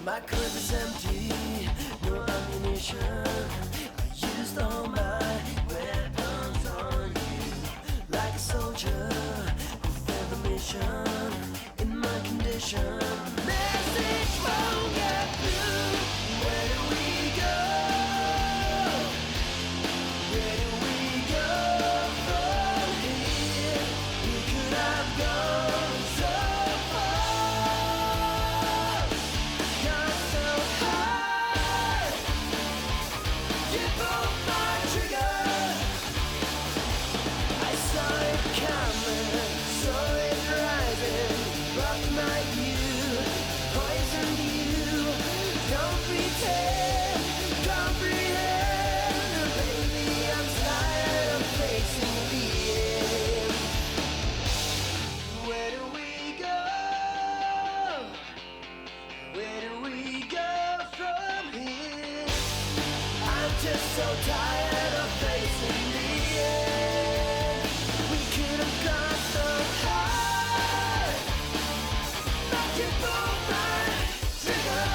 My clip is empty, no ammunition. I used all my weapons on you, like a soldier who failed the mission. In my condition, message won't get through. Where do we go? Where do we go from here? We could have gone so far, gone so high. You broke my trigger. I saw it coming, saw it rising, blocked my view, poisoned you. Don't pretend, baby, I'm tired of facing the end. Where do we go? Where do we go from here? I'm just so tired of facing the end. We could have gone so high, but you pulled my trigger.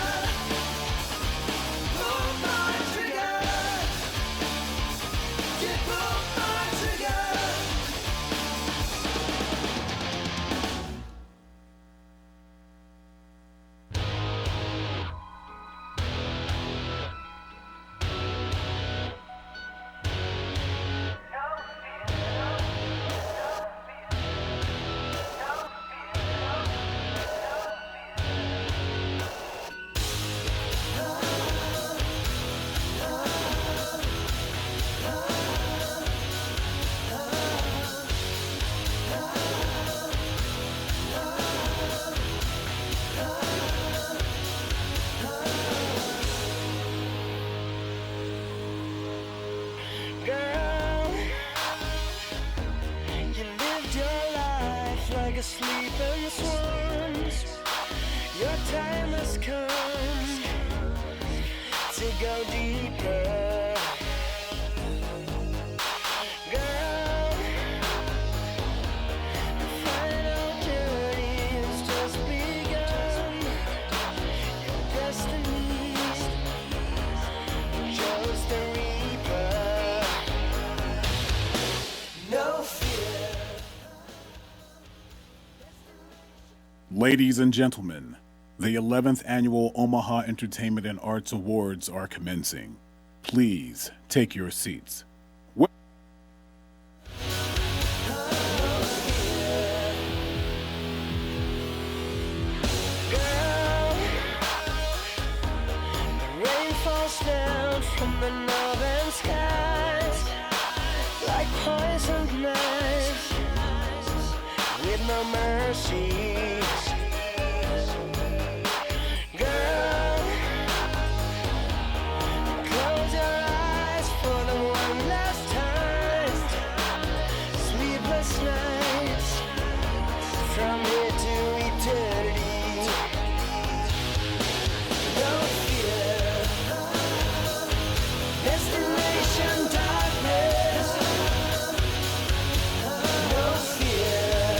Pulled my trigger. You pulled my trigger. Girl, you lived your life like a sleeping swan. Your time has come to go deeper. Girl, the final journey has just begun. Your destiny chose the reaper. No fear. Ladies and gentlemen, the 11th Annual Omaha Entertainment and Arts Awards are commencing. Please take your seats. Girl, the rain falls down from the northern skies like poisoned knives with no mercy. Girl, close your eyes for the one last time. Sleepless nights from here to eternity. No fear. Destination darkness. No fear.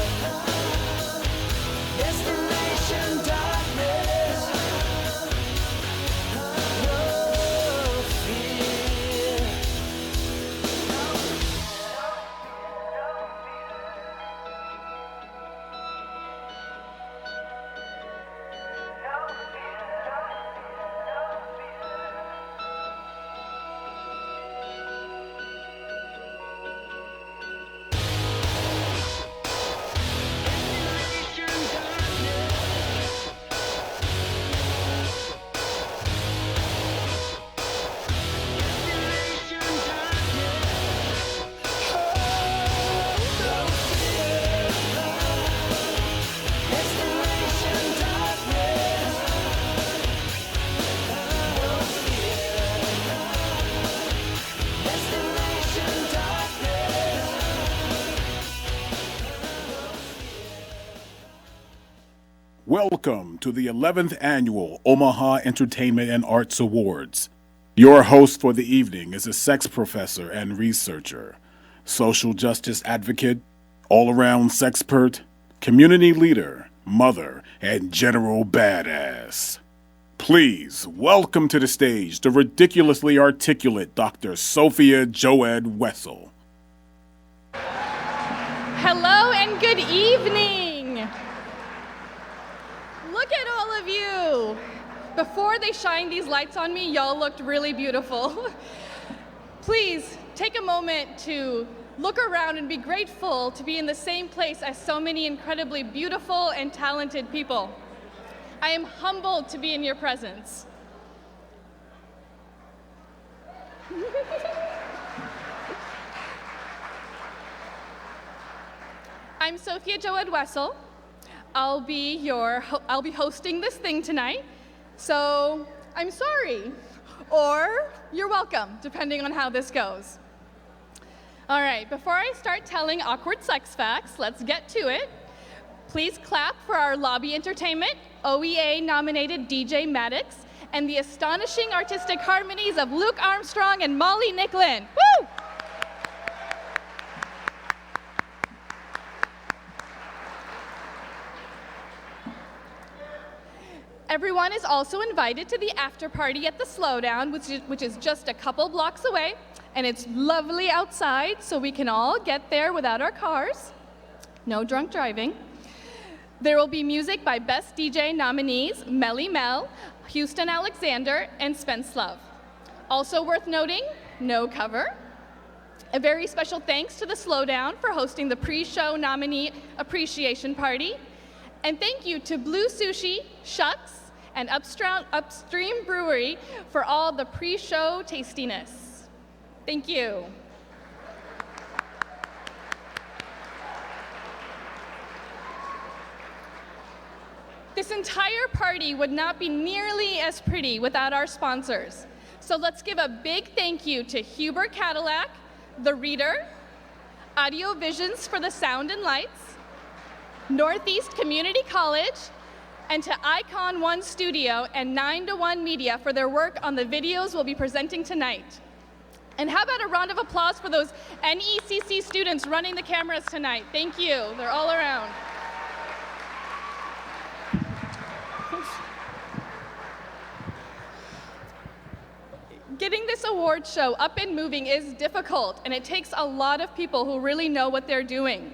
Welcome to the 11th Annual Omaha Entertainment and Arts Awards. Your host for the evening is a sex professor and researcher, social justice advocate, all-around sexpert, community leader, mother, and general badass. Please welcome to the stage the ridiculously articulate Dr. Sophia Joed Wessel. Hello and good evening. Look at all of you. Before they shined these lights on me, y'all looked really beautiful. Please take a moment to look around and be grateful to be in the same place as so many incredibly beautiful and talented people. I am humbled to be in your presence. I'm Sophia Joed Wessel. I'll be hosting this thing tonight, so I'm sorry, or you're welcome, depending on how this goes. All right, before I start telling awkward sex facts, let's get to it. Please clap for our lobby entertainment, OEA-nominated DJ Maddox, and the astonishing artistic harmonies of Luke Armstrong and Molly Nicklin. Woo! Everyone is also invited to the after party at the Slowdown, which is just a couple blocks away, and it's lovely outside, so we can all get there without our cars. No drunk driving. There will be music by Best DJ nominees Melly Mel, Houston Alexander, and Spence Love. Also worth noting, no cover. A very special thanks to the Slowdown for hosting the pre-show nominee appreciation party. And thank you to Blue Sushi, Shucks, and Upstream Brewery for all the pre-show tastiness. Thank you. This entire party would not be nearly as pretty without our sponsors. So let's give a big thank you to Huber Cadillac, The Reader, Audio Visions for the sound and lights, Northeast Community College, and to Icon One Studio and 9-to-1 Media for their work on the videos we'll be presenting tonight. And how about a round of applause for those NECC students running the cameras tonight? Thank you, they're all around. Getting this award show up and moving is difficult, and it takes a lot of people who really know what they're doing.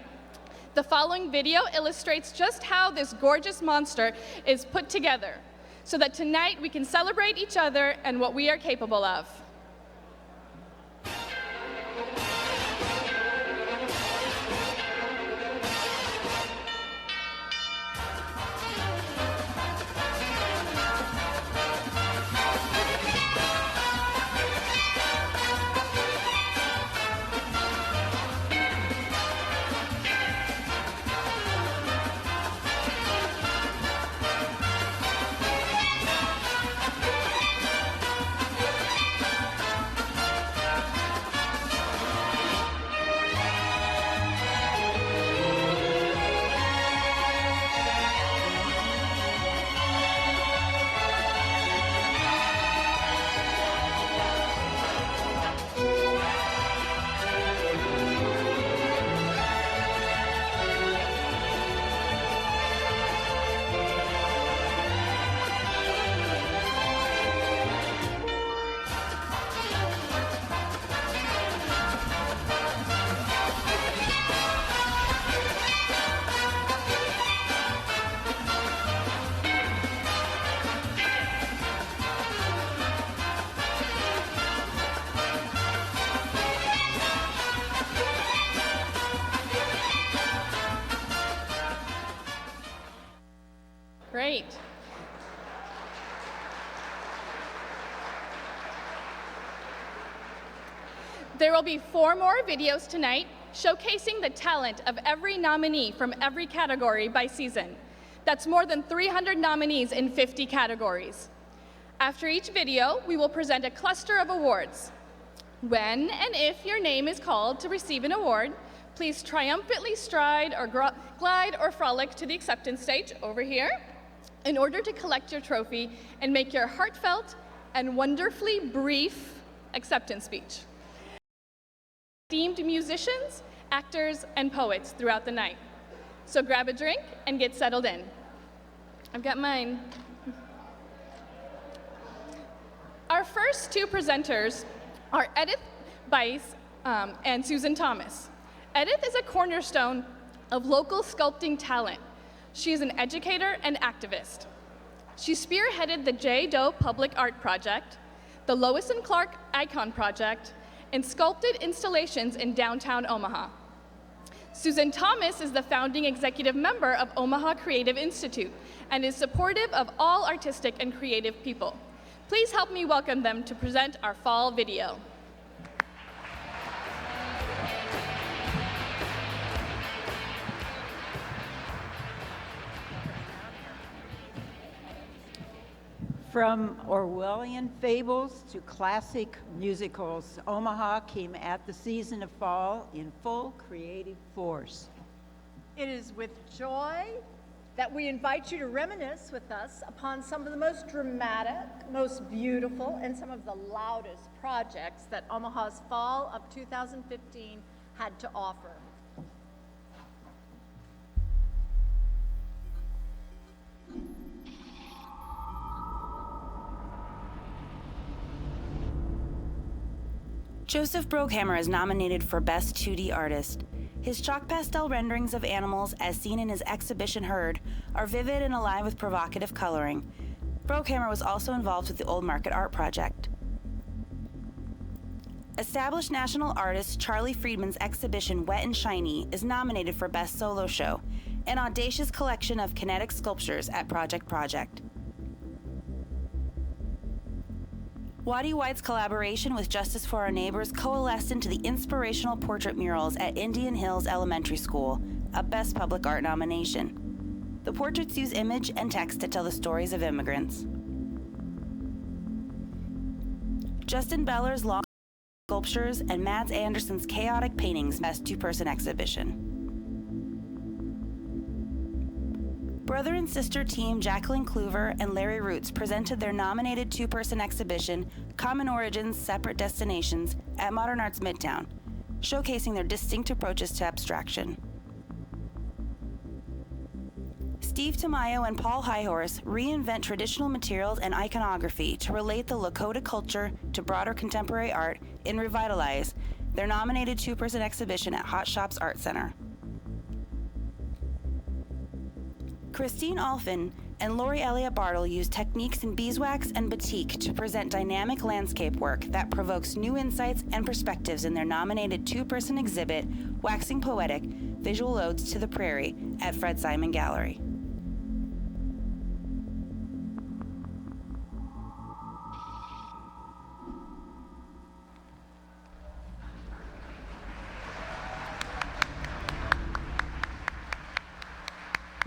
The following video illustrates just how this gorgeous monster is put together, so that tonight we can celebrate each other and what we are capable of. Great. There will be 4 more videos tonight showcasing the talent of every nominee from every category by season. That's more than 300 nominees in 50 categories. After each video, we will present a cluster of awards. When and if your name is called to receive an award, please triumphantly stride or glide or frolic to the acceptance stage over here. in order to collect your trophy and make your heartfelt and wonderfully brief acceptance speech. Esteemed musicians, actors, and poets throughout the night. So grab a drink and get settled in. I've got mine. Our first two presenters are Edith Bice and Susan Thomas. Edith is a cornerstone of local sculpting talent. She is an educator and activist. She spearheaded the J. Doe Public Art Project, the Lois and Clark Icon Project, and sculpted installations in downtown Omaha. Susan Thomas is the founding executive member of Omaha Creative Institute and is supportive of all artistic and creative people. Please help me welcome them to present our fall video. From Orwellian fables to classic musicals, Omaha came at the season of fall in full creative force. It is with joy that we invite you to reminisce with us upon some of the most dramatic, most beautiful, and some of the loudest projects that Omaha's fall of 2015 had to offer. Joseph Brookhammer is nominated for Best 2D Artist. His chalk pastel renderings of animals, as seen in his exhibition Herd, are vivid and alive with provocative coloring. Brookhammer was also involved with the Old Market Art Project. Established national artist Charlie Friedman's exhibition Wet and Shiny is nominated for Best Solo Show, an audacious collection of kinetic sculptures at Project. Waddy White's collaboration with Justice for Our Neighbors coalesced into the inspirational portrait murals at Indian Hills Elementary School, a Best Public Art nomination. The portraits use image and text to tell the stories of immigrants. Justin Beller's long sculptures and Mads Anderson's chaotic paintings Best Two-Person Exhibition. Brother and sister team Jacqueline Kluver and Larry Roots presented their nominated two-person exhibition, Common Origins, Separate Destinations, at Modern Arts Midtown, showcasing their distinct approaches to abstraction. Steve Tamayo and Paul Highhorse reinvent traditional materials and iconography to relate the Lakota culture to broader contemporary art in Revitalize, their nominated two-person exhibition at Hot Shops Art Center. Christine Alphin and Lori Elliott Bartle use techniques in beeswax and batik to present dynamic landscape work that provokes new insights and perspectives in their nominated two-person exhibit, Waxing Poetic, Visual Odes to the Prairie, at Fred Simon Gallery.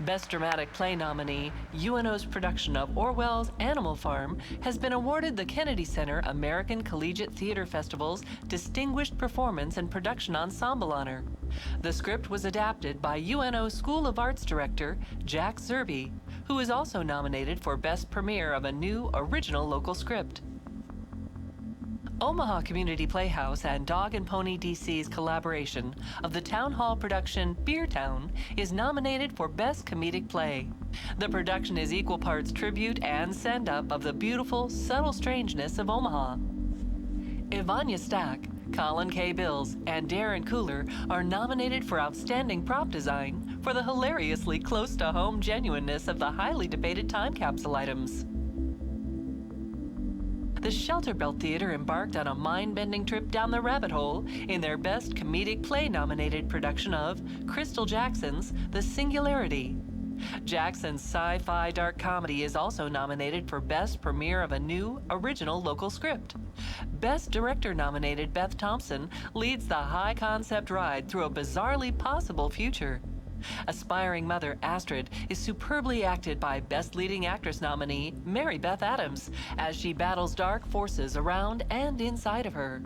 Best Dramatic Play nominee, UNO's production of Orwell's Animal Farm has been awarded the Kennedy Center American Collegiate Theater Festival's Distinguished Performance and Production Ensemble honor. The script was adapted by UNO School of Arts director Jack Zerby, who is also nominated for Best Premiere of a New Original Local Script. Omaha Community Playhouse and Dog and Pony DC's collaboration of the Town Hall production Beer Town is nominated for Best Comedic Play. The production is equal parts tribute and send-up of the beautiful, subtle strangeness of Omaha. Ivania Stack, Colin K. Bills, and Darren Cooler are nominated for Outstanding Prop Design for the hilariously close-to-home genuineness of the highly debated time capsule items. The Shelter Belt Theater embarked on a mind-bending trip down the rabbit hole in their Best Comedic Play nominated production of Crystal Jackson's The Singularity. Jackson's sci-fi dark comedy is also nominated for Best Premiere of a New Original Local Script. Best Director nominated Beth Thompson leads the high-concept ride through a bizarrely possible future. Aspiring mother Astrid is superbly acted by Best Leading Actress nominee Mary Beth Adams as she battles dark forces around and inside of her.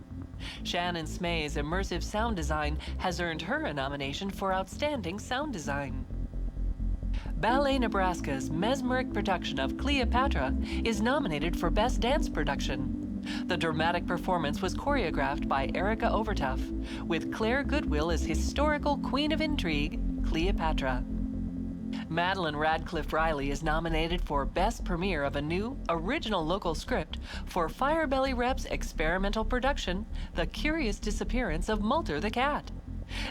Shannon Smay's immersive sound design has earned her a nomination for Outstanding Sound Design. Ballet Nebraska's mesmeric production of Cleopatra is nominated for Best Dance Production. The dramatic performance was choreographed by Erica Overtuff, with Claire Goodwill as historical queen of intrigue, Cleopatra. Madeline Radcliffe Riley is nominated for Best Premiere of a New, Original Local Script for Firebelly Rep's experimental production, The Curious Disappearance of Mulder the Cat.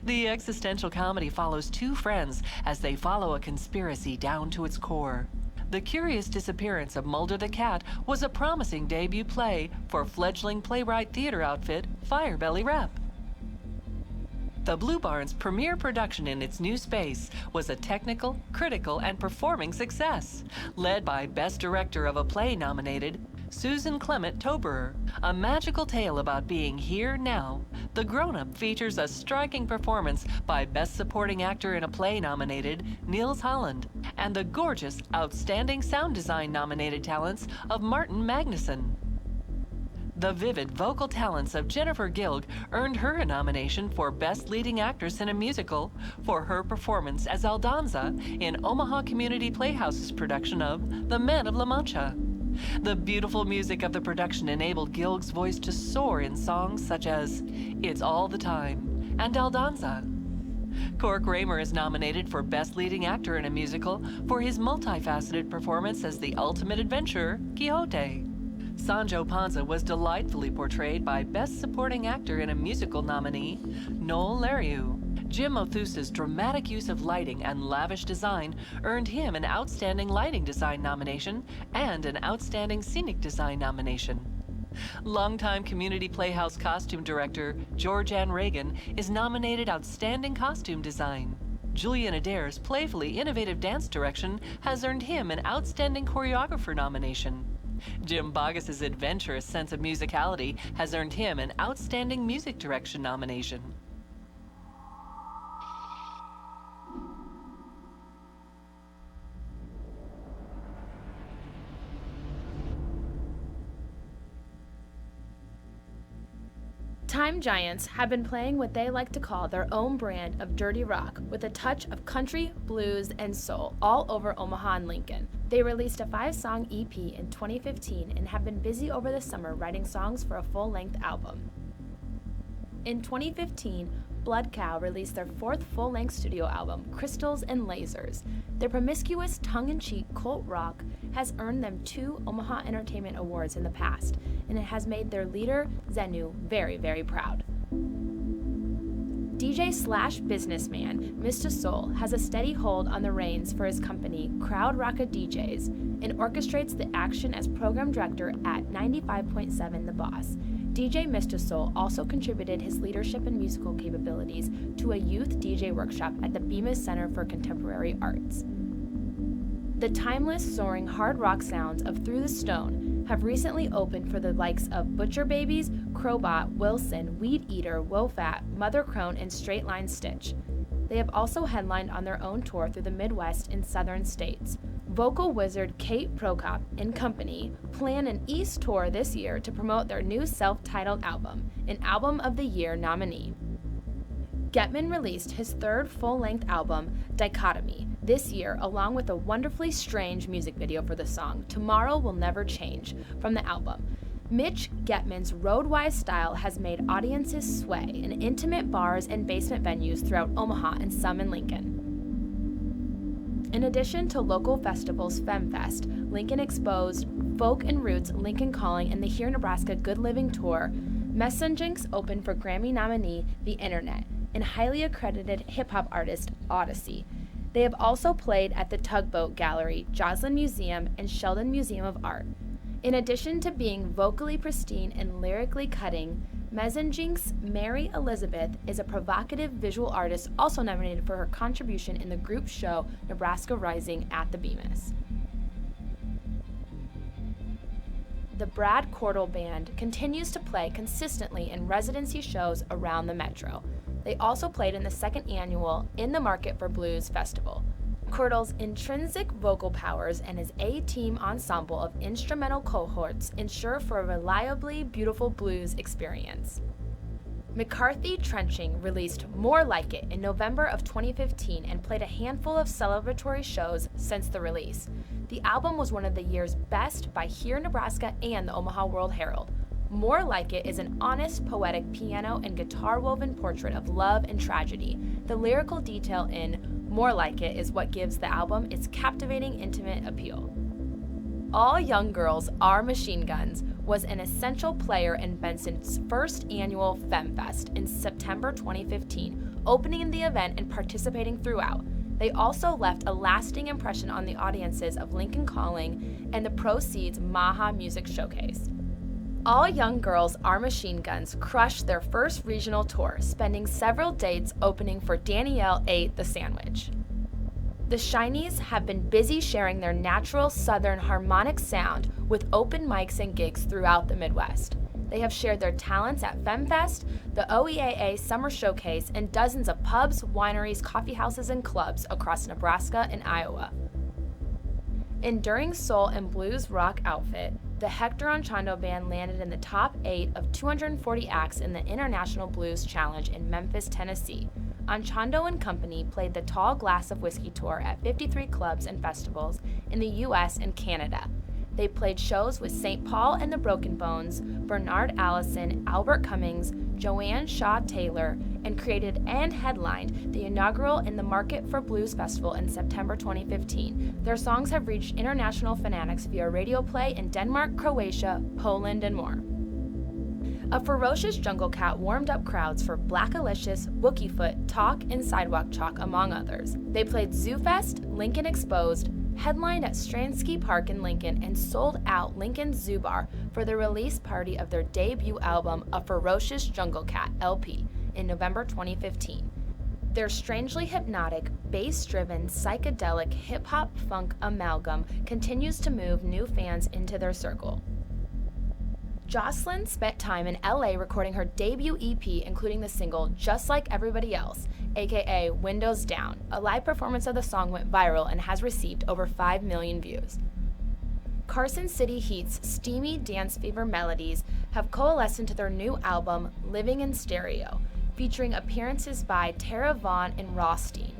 The existential comedy follows two friends as they follow a conspiracy down to its core. The Curious Disappearance of Mulder the Cat was a promising debut play for fledgling playwright theater outfit Firebelly Rep. The Blue Barn's premiere production in its new space was a technical, critical, and performing success, led by Best Director of a Play nominated Susan Clement Toberer. A magical tale about being here now, The Grown-Up features a striking performance by Best Supporting Actor in a Play nominated Niels Holland, and the gorgeous, outstanding sound design nominated talents of Martin Magnuson. The vivid vocal talents of Jennifer Gilg earned her a nomination for Best Leading Actress in a Musical for her performance as Aldonza in Omaha Community Playhouse's production of The Men of La Mancha. The beautiful music of the production enabled Gilg's voice to soar in songs such as It's All the Time and Aldonza. Cork Raymer is nominated for Best Leading Actor in a Musical for his multifaceted performance as the ultimate adventurer, Quixote. Sanjo Panza was delightfully portrayed by Best Supporting Actor in a Musical nominee, Noel Lariou. Jim Othusa's dramatic use of lighting and lavish design earned him an Outstanding Lighting Design nomination and an Outstanding Scenic Design nomination. Longtime Community Playhouse costume director George Ann Reagan is nominated Outstanding Costume Design. Julian Adair's playfully innovative dance direction has earned him an Outstanding Choreographer nomination. Jim Bogus's adventurous sense of musicality has earned him an Outstanding Music Direction nomination. Time Giants have been playing what they like to call their own brand of dirty rock with a touch of country, blues, and soul all over Omaha and Lincoln. They released a 5-song EP in 2015 and have been busy over the summer writing songs for a full-length album. In 2015, Blood Cow released their 4th full-length studio album, Crystals and Lasers. Their promiscuous, tongue-in-cheek cult rock has earned them 2 Omaha Entertainment Awards in the past, and it has made their leader, Zenu, very, very proud. DJ/businessman Mr. Soul has a steady hold on the reins for his company, Crowd Rocka DJs, and orchestrates the action as program director at 95.7 The Boss. DJ Mr. Soul also contributed his leadership and musical capabilities to a youth DJ workshop at the Bemis Center for Contemporary Arts. The timeless, soaring hard rock sounds of Through the Stone have recently opened for the likes of Butcher Babies, Crowbot, Wilson, Weed Eater, Wofat, Mother Crone, and Straight Line Stitch. They have also headlined on their own tour through the Midwest and Southern states. Vocal wizard Kate Prokop and company plan an East tour this year to promote their new self-titled album, an Album of the Year nominee. Getman released his 3rd full-length album, Dichotomy, this year, along with a wonderfully strange music video for the song, Tomorrow Will Never Change, from the album. Mitch Getman's road-wise style has made audiences sway in intimate bars and basement venues throughout Omaha and some in Lincoln. In addition to local festivals FemFest, Lincoln Exposed, Folk and Roots, Lincoln Calling, and the Here Nebraska Good Living Tour, Messengers opened for Grammy nominee The Internet and highly accredited hip-hop artist Odyssey. They have also played at the Tugboat Gallery, Joslyn Museum, and Sheldon Museum of Art. In addition to being vocally pristine and lyrically cutting, Messengers' Mary Elizabeth is a provocative visual artist also nominated for her contribution in the group show Nebraska Rising at the Bemis. The Brad Cordell Band continues to play consistently in residency shows around the metro. They also played in the 2nd annual In the Market for Blues Festival. Cordell's intrinsic vocal powers and his A-team ensemble of instrumental cohorts ensure for a reliably beautiful blues experience. McCarthy Trenching released More Like It in November of 2015 and played a handful of celebratory shows since the release. The album was one of the year's best by Here Nebraska and the Omaha World Herald. More Like It is an honest, poetic piano and guitar-woven portrait of love and tragedy. The lyrical detail in More Like It is what gives the album its captivating, intimate appeal. All Young Girls Are Machine Guns was an essential player in Benson's first annual FemFest in September 2015, opening the event and participating throughout. They also left a lasting impression on the audiences of Lincoln Calling and the Proceeds Maha Music Showcase. All Young Girls Are Machine Guns crushed their first regional tour, spending several dates opening for Danielle Ate the Sandwich. The Shinies have been busy sharing their natural Southern harmonic sound with open mics and gigs throughout the Midwest. They have shared their talents at FemFest, the OEA Summer Showcase, and dozens of pubs, wineries, coffee houses, and clubs across Nebraska and Iowa. Enduring soul and blues rock outfit, the Hector Anchondo Band landed in the top 8 of 240 acts in the International Blues Challenge in Memphis, Tennessee. Anchondo and Company played the Tall Glass of Whiskey tour at 53 clubs and festivals in the U.S. and Canada. They played shows with St. Paul and the Broken Bones, Bernard Allison, Albert Cummings, Joanne Shaw Taylor, and created and headlined the inaugural In the Market for Blues Festival in September 2015. Their songs have reached international fanatics via radio play in Denmark, Croatia, Poland, and more. A ferocious jungle cat warmed up crowds for Blackalicious, Wookiefoot, Talk, and Sidewalk Chalk, among others. They played Zoo Fest, Lincoln Exposed, headlined at Stransky Park in Lincoln, and sold out Lincoln's Zoo Bar for the release party of their debut album, A Ferocious Jungle Cat LP, in November 2015. Their strangely hypnotic, bass-driven, psychedelic hip-hop funk amalgam continues to move new fans into their circle. Jocelyn spent time in LA recording her debut EP, including the single Just Like Everybody Else, aka Windows Down. A live performance of the song went viral and has received over 5 million views. Carson City Heat's steamy dance fever melodies have coalesced into their new album, Living in Stereo, featuring appearances by Tara Vaughn and Rothstein.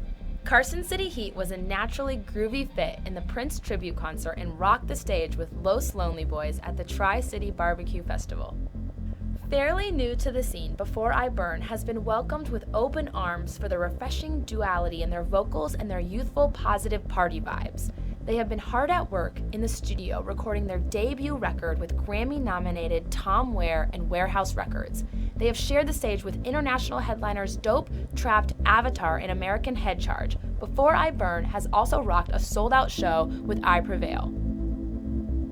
Carson City Heat was a naturally groovy fit in the Prince tribute concert and rocked the stage with Los Lonely Boys at the Tri-City Barbecue Festival. Fairly new to the scene, Before I Burn has been welcomed with open arms for the refreshing duality in their vocals and their youthful, positive party vibes. They have been hard at work in the studio recording their debut record with Grammy-nominated Tom Ware and Warehouse Records. They have shared the stage with international headliners Dope, Trapped, Avatar, and American Head Charge. Before I Burn has also rocked a sold-out show with I Prevail.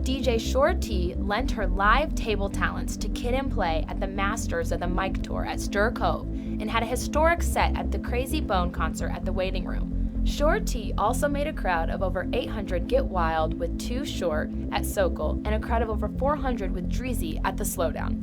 DJ Shore T lent her live table talents to Kid and Play at the Masters of the Mic Tour at Stir Cove and had a historic set at the Crazy Bone concert at the Waiting Room. Shore T also made a crowd of over 800 get wild with Too Short at Sokol and a crowd of over 400 with Dreezy at the Slowdown.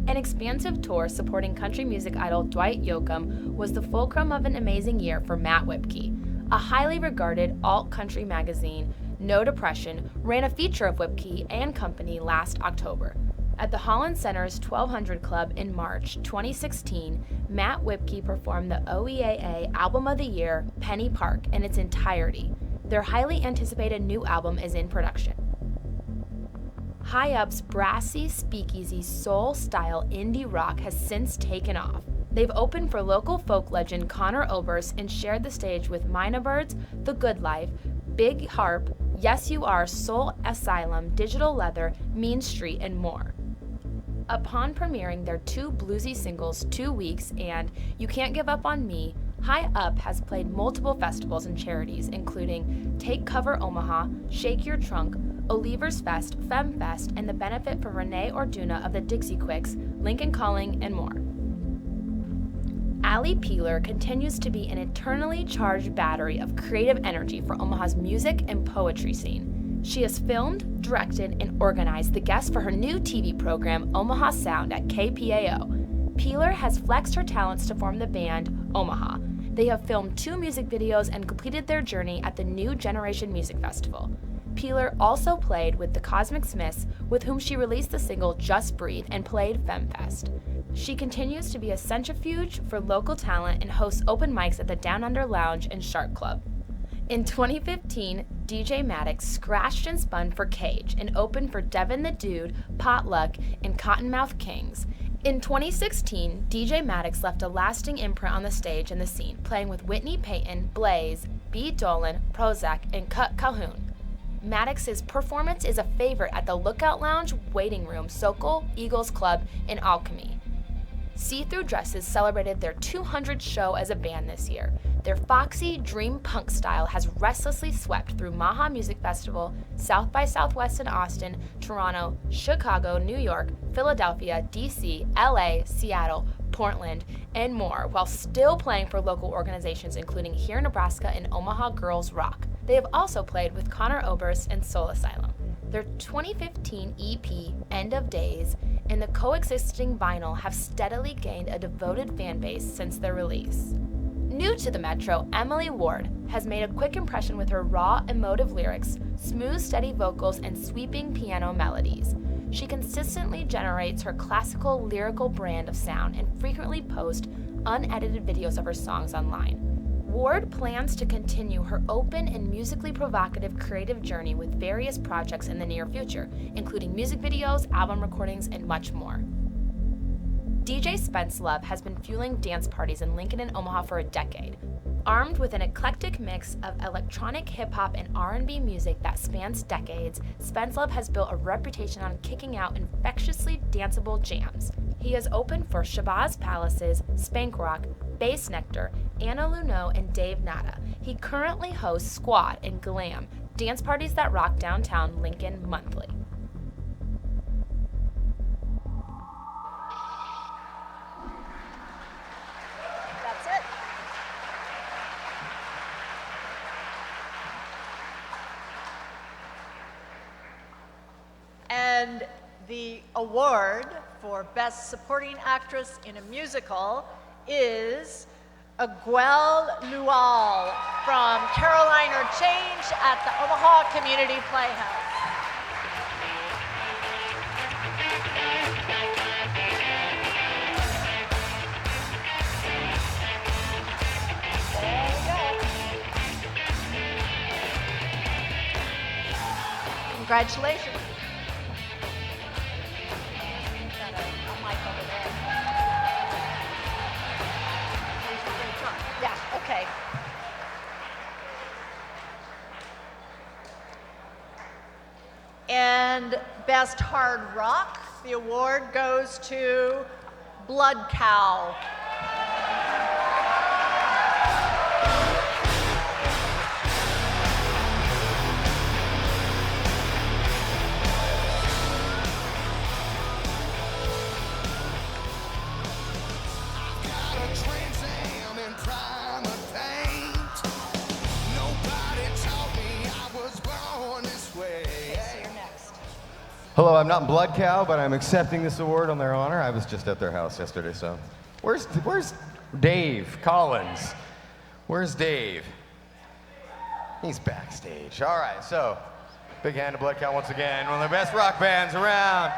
An expansive tour supporting country music idol Dwight Yoakam was the fulcrum of an amazing year for Matt Whipkey. A highly regarded alt-country magazine, No Depression, ran a feature of Whipkey and company last October. At the Holland Center's 1200 Club in March 2016, Matt Whipkey performed the OEA Album of the Year, Penny Park, in its entirety. Their highly anticipated new album is in production. High Up's brassy, speakeasy, soul-style indie rock has since taken off. They've opened for local folk legend Connor Oberst and shared the stage with Mina Birds, The Good Life, Big Harp, Yes You Are, Soul Asylum, Digital Leather, Mean Street, and more. Upon premiering their 2 bluesy singles, 2 Weeks and You Can't Give Up on Me, High Up has played multiple festivals and charities, including Take Cover Omaha, Shake Your Trunk, Olivers Fest, FemFest, and the benefit for Renee Orduna of the Dixie Quicks, Lincoln Calling, and more. Allie Peeler continues to be an eternally charged battery of creative energy for Omaha's music and poetry scene. She has filmed, directed, and organized the guests for her new TV program, Omaha Sound, at KPAO. Peeler has flexed her talents to form the band Omaha. They have filmed 2 music videos and completed their journey at the New Generation Music Festival. Peeler also played with the Cosmic Smiths, with whom she released the single Just Breathe and played FemFest. She continues to be a centrifuge for local talent and hosts open mics at the Down Under Lounge and Shark Club. In 2015, DJ Maddox scratched and spun for Cage and opened for Devin the Dude, Potluck, and Cottonmouth Kings. In 2016, DJ Maddox left a lasting imprint on the stage and the scene, playing with Whitney Payton, Blaze, B. Dolan, Prozac, and Cut Calhoun. Maddox's performance is a favorite at the Lookout Lounge, Waiting Room, Sokol, Eagles Club, and Alchemy. See-Through Dresses celebrated their 200th show as a band this year. Their foxy, dream punk style has restlessly swept through Maha Music Festival, South by Southwest in Austin, Toronto, Chicago, New York, Philadelphia, DC, LA, Seattle, Portland, and more, while still playing for local organizations including Here Nebraska and Omaha Girls Rock. They have also played with Connor Oberst and Soul Asylum. Their 2015 EP, End of Days, and the coexisting vinyl have steadily gained a devoted fan base since their release. New to the Metro, Emily Ward has made a quick impression with her raw, emotive lyrics, smooth, steady vocals, and sweeping piano melodies. She consistently generates her classical, lyrical brand of sound and frequently posts unedited videos of her songs online. Ward plans to continue her open and musically provocative creative journey with various projects in the near future, including music videos, album recordings, and much more. DJ Spence Love has been fueling dance parties in Lincoln and Omaha for a decade. Armed with an eclectic mix of electronic hip-hop and R&B music that spans decades, Spence Love has built a reputation on kicking out infectiously danceable jams. He has opened for Shabazz Palaces, Spank Rock, Bass Nectar, Anna Luneau, and Dave Nada. He currently hosts Squad and Glam, dance parties that rock downtown Lincoln monthly. That's it. And the award for Best Supporting Actress in a Musical is Aguel Lual from Caroline or Change at the Omaha Community Playhouse. There we go. Congratulations. Got a mic over there. Yeah, okay. And Best Hard Rock, the award goes to Blood Cow. Hello, I'm not Blood Cow, but I'm accepting this award on their honor. I was just at their house yesterday, so. Where's Dave Collins? Where's Dave? He's backstage. All right, so big hand to Blood Cow once again, one of the best rock bands around.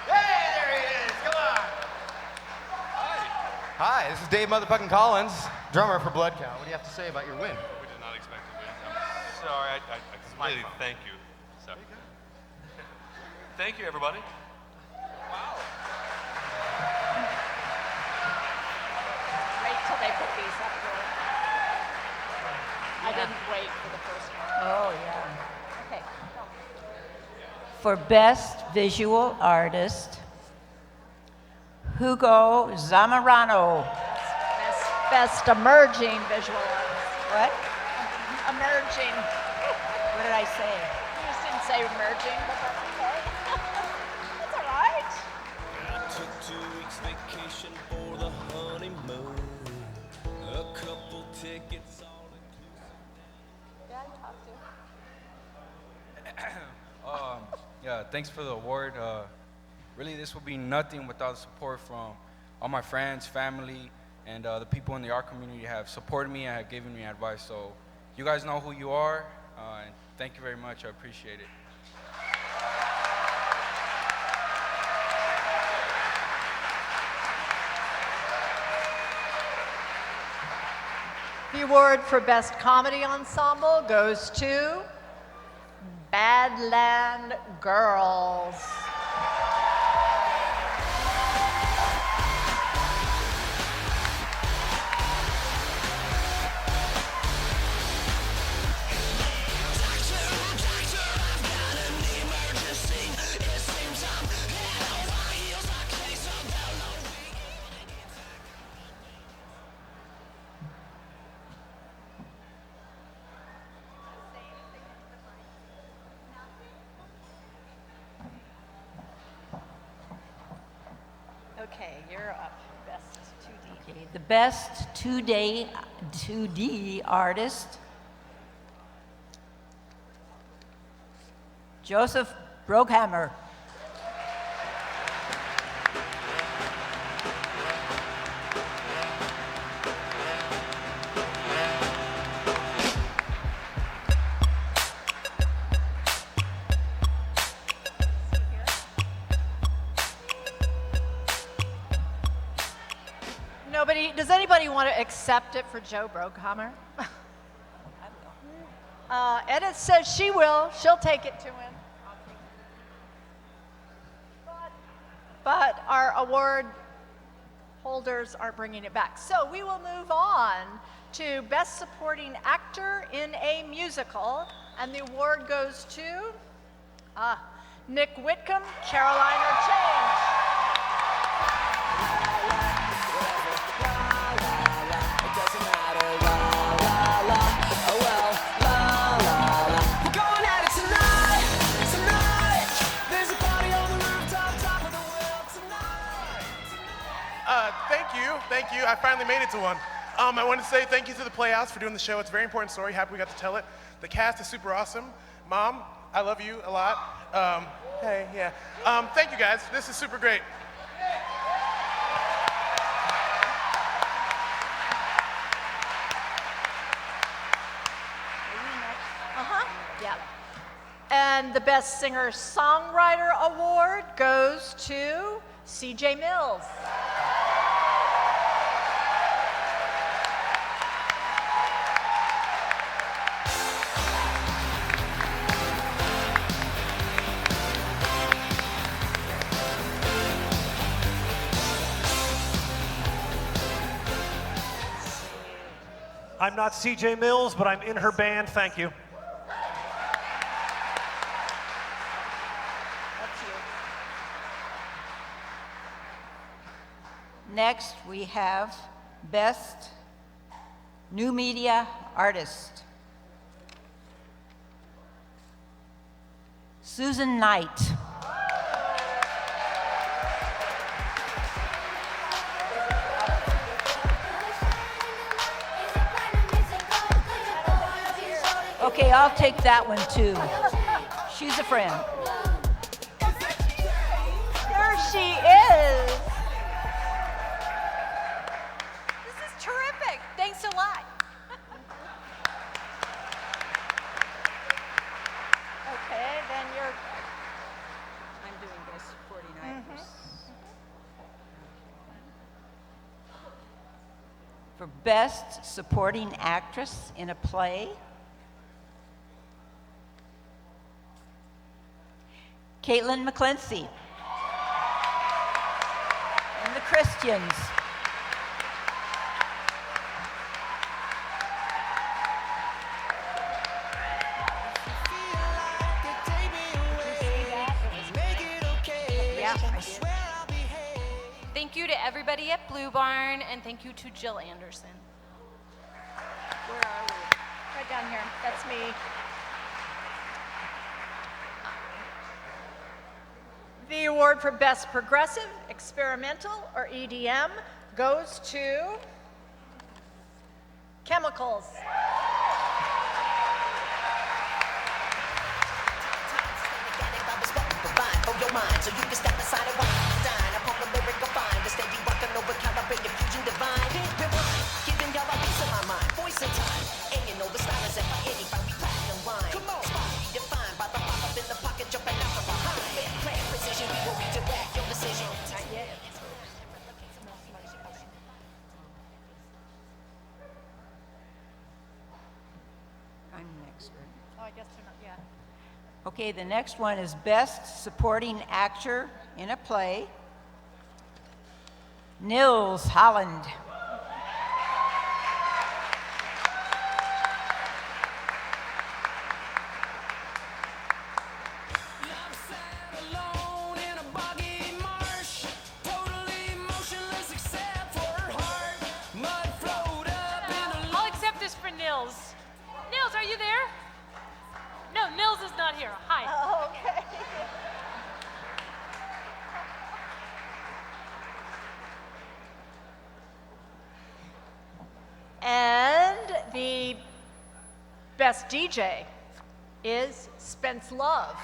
Hey, there he is, come on. Hi, this is Dave motherfucking Collins, drummer for Blood Cow. What do you have to say about your win? We did not expect to win. I'm sorry, I really thank you. So. Thank you, everybody. Wow. Wait till they put these up here. I didn't wait for the first one. Oh, yeah. Okay, go. For Best Visual Artist, Hugo Zamorano. Best emerging visual artist. What? Emerging. What did I say? You just didn't say emerging, but that's okay. That's all right. I took 2 weeks vacation for the honeymoon. A couple tickets all inclusive. Yeah, thanks for the award. Really, this would be nothing without the support from all my friends, family, and the people in the art community have supported me and have given me advice. So you guys know who you are, and thank you very much. I appreciate it. The award for Best Comedy Ensemble goes to Badland Girls. Okay, you're up. Best 2D. Okay, the best 2D artist, Joseph Brookhammer. Does anybody want to accept it for Joe Brookhammer? Edith says she will. She'll take it to him. But our award holders are bringing it back. So we will move on to Best Supporting Actor in a Musical. And the award goes to Nick Whitcomb, Caroline or Change. Thank you. I finally made it to one. I want to say thank you to the Playhouse for doing the show. It's a very important story. Happy we got to tell it. The cast is super awesome. Mom, I love you a lot. Hey, yeah. Thank you guys. This is super great. Yeah. And the Best Singer-Songwriter Award goes to C.J. Mills. I'm not C.J. Mills, but I'm in her band. Thank you. Next, we have Best New Media Artist, Susan Knight. Okay, I'll take that one too. She's a friend. There she is. This is terrific. Thanks a lot. Okay, then you're... I'm doing Best Supporting Actress. For Best Supporting Actress in a Play, Caitlin McClency and the Christians. Yeah, I did. Thank you to everybody at Blue Barn, and thank you to Jill Anderson. Where are we? Right down here. That's me. The award for Best Progressive, Experimental, or EDM goes to Chemicals. So you can step aside and wine and dine upon the lyrical find, the steady rockin' over calibrated fusion divine. Giving y'all a piece of my mind, voice and time. And you know the style is set by anybody, we platinum rhyme. Come on, spot defined by the pop up in the pocket, jumping out from behind. Plan precision, we will redirect your decision. Oh, I guess they're not, yeah. Okay, the next one is Best Supporting Actor in a Play. Nils Holland. I'll accept this for Nils. Nils, are you there? No, Nils is not here. Hi. Oh, okay. And the best DJ is Spence Love.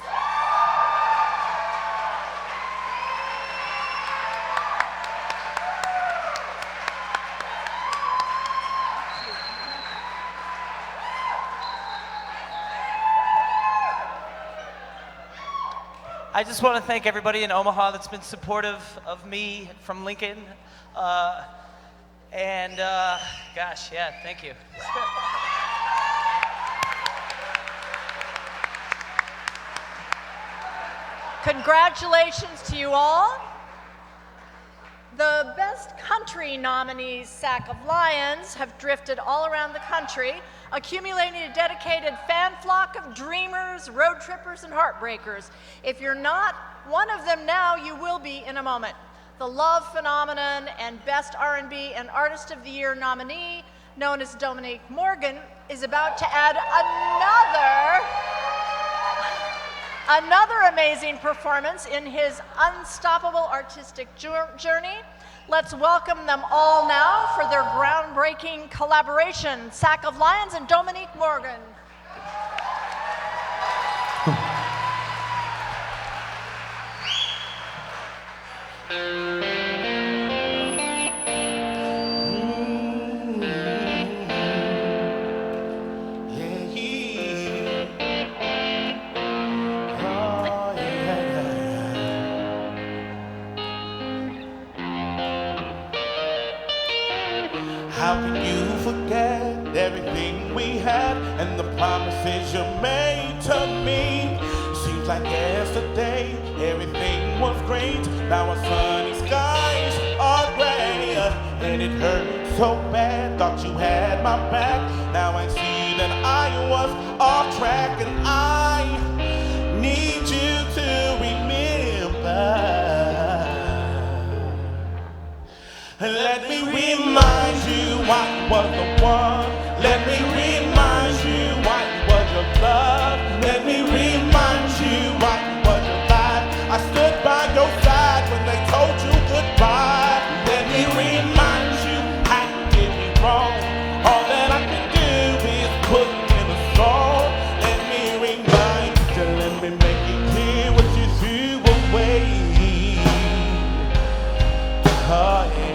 I just want to thank everybody in Omaha that's been supportive of me from Lincoln. Gosh, yeah, thank you. Congratulations to you all. The Best Country nominees, Sack of Lions, have drifted all around the country, accumulating a dedicated fan flock of dreamers, road trippers, and heartbreakers. If you're not one of them now, you will be in a moment. The Love Phenomenon and Best R&B and Artist of the Year nominee, known as Dominique Morgan, is about to add another amazing performance in his unstoppable artistic journey. Let's welcome them all now for their groundbreaking collaboration, Sack of Lions and Dominique Morgan. How can you forget everything we had and the promises you made to me? Seems like yesterday everything was great. Now our sunny skies are gray, and it hurt so bad. Thought you had my back. Now I see that I was off track, and I need you to remember. Let me remind you why you was the one. Let me remind you why you was your love. Let me remind you why you was your life. I stood by your side when they told you goodbye. Let me remind you how you did me wrong. All that I can do is put in a song. Let me remind you, let me make it clear what you threw away. Oh, yeah.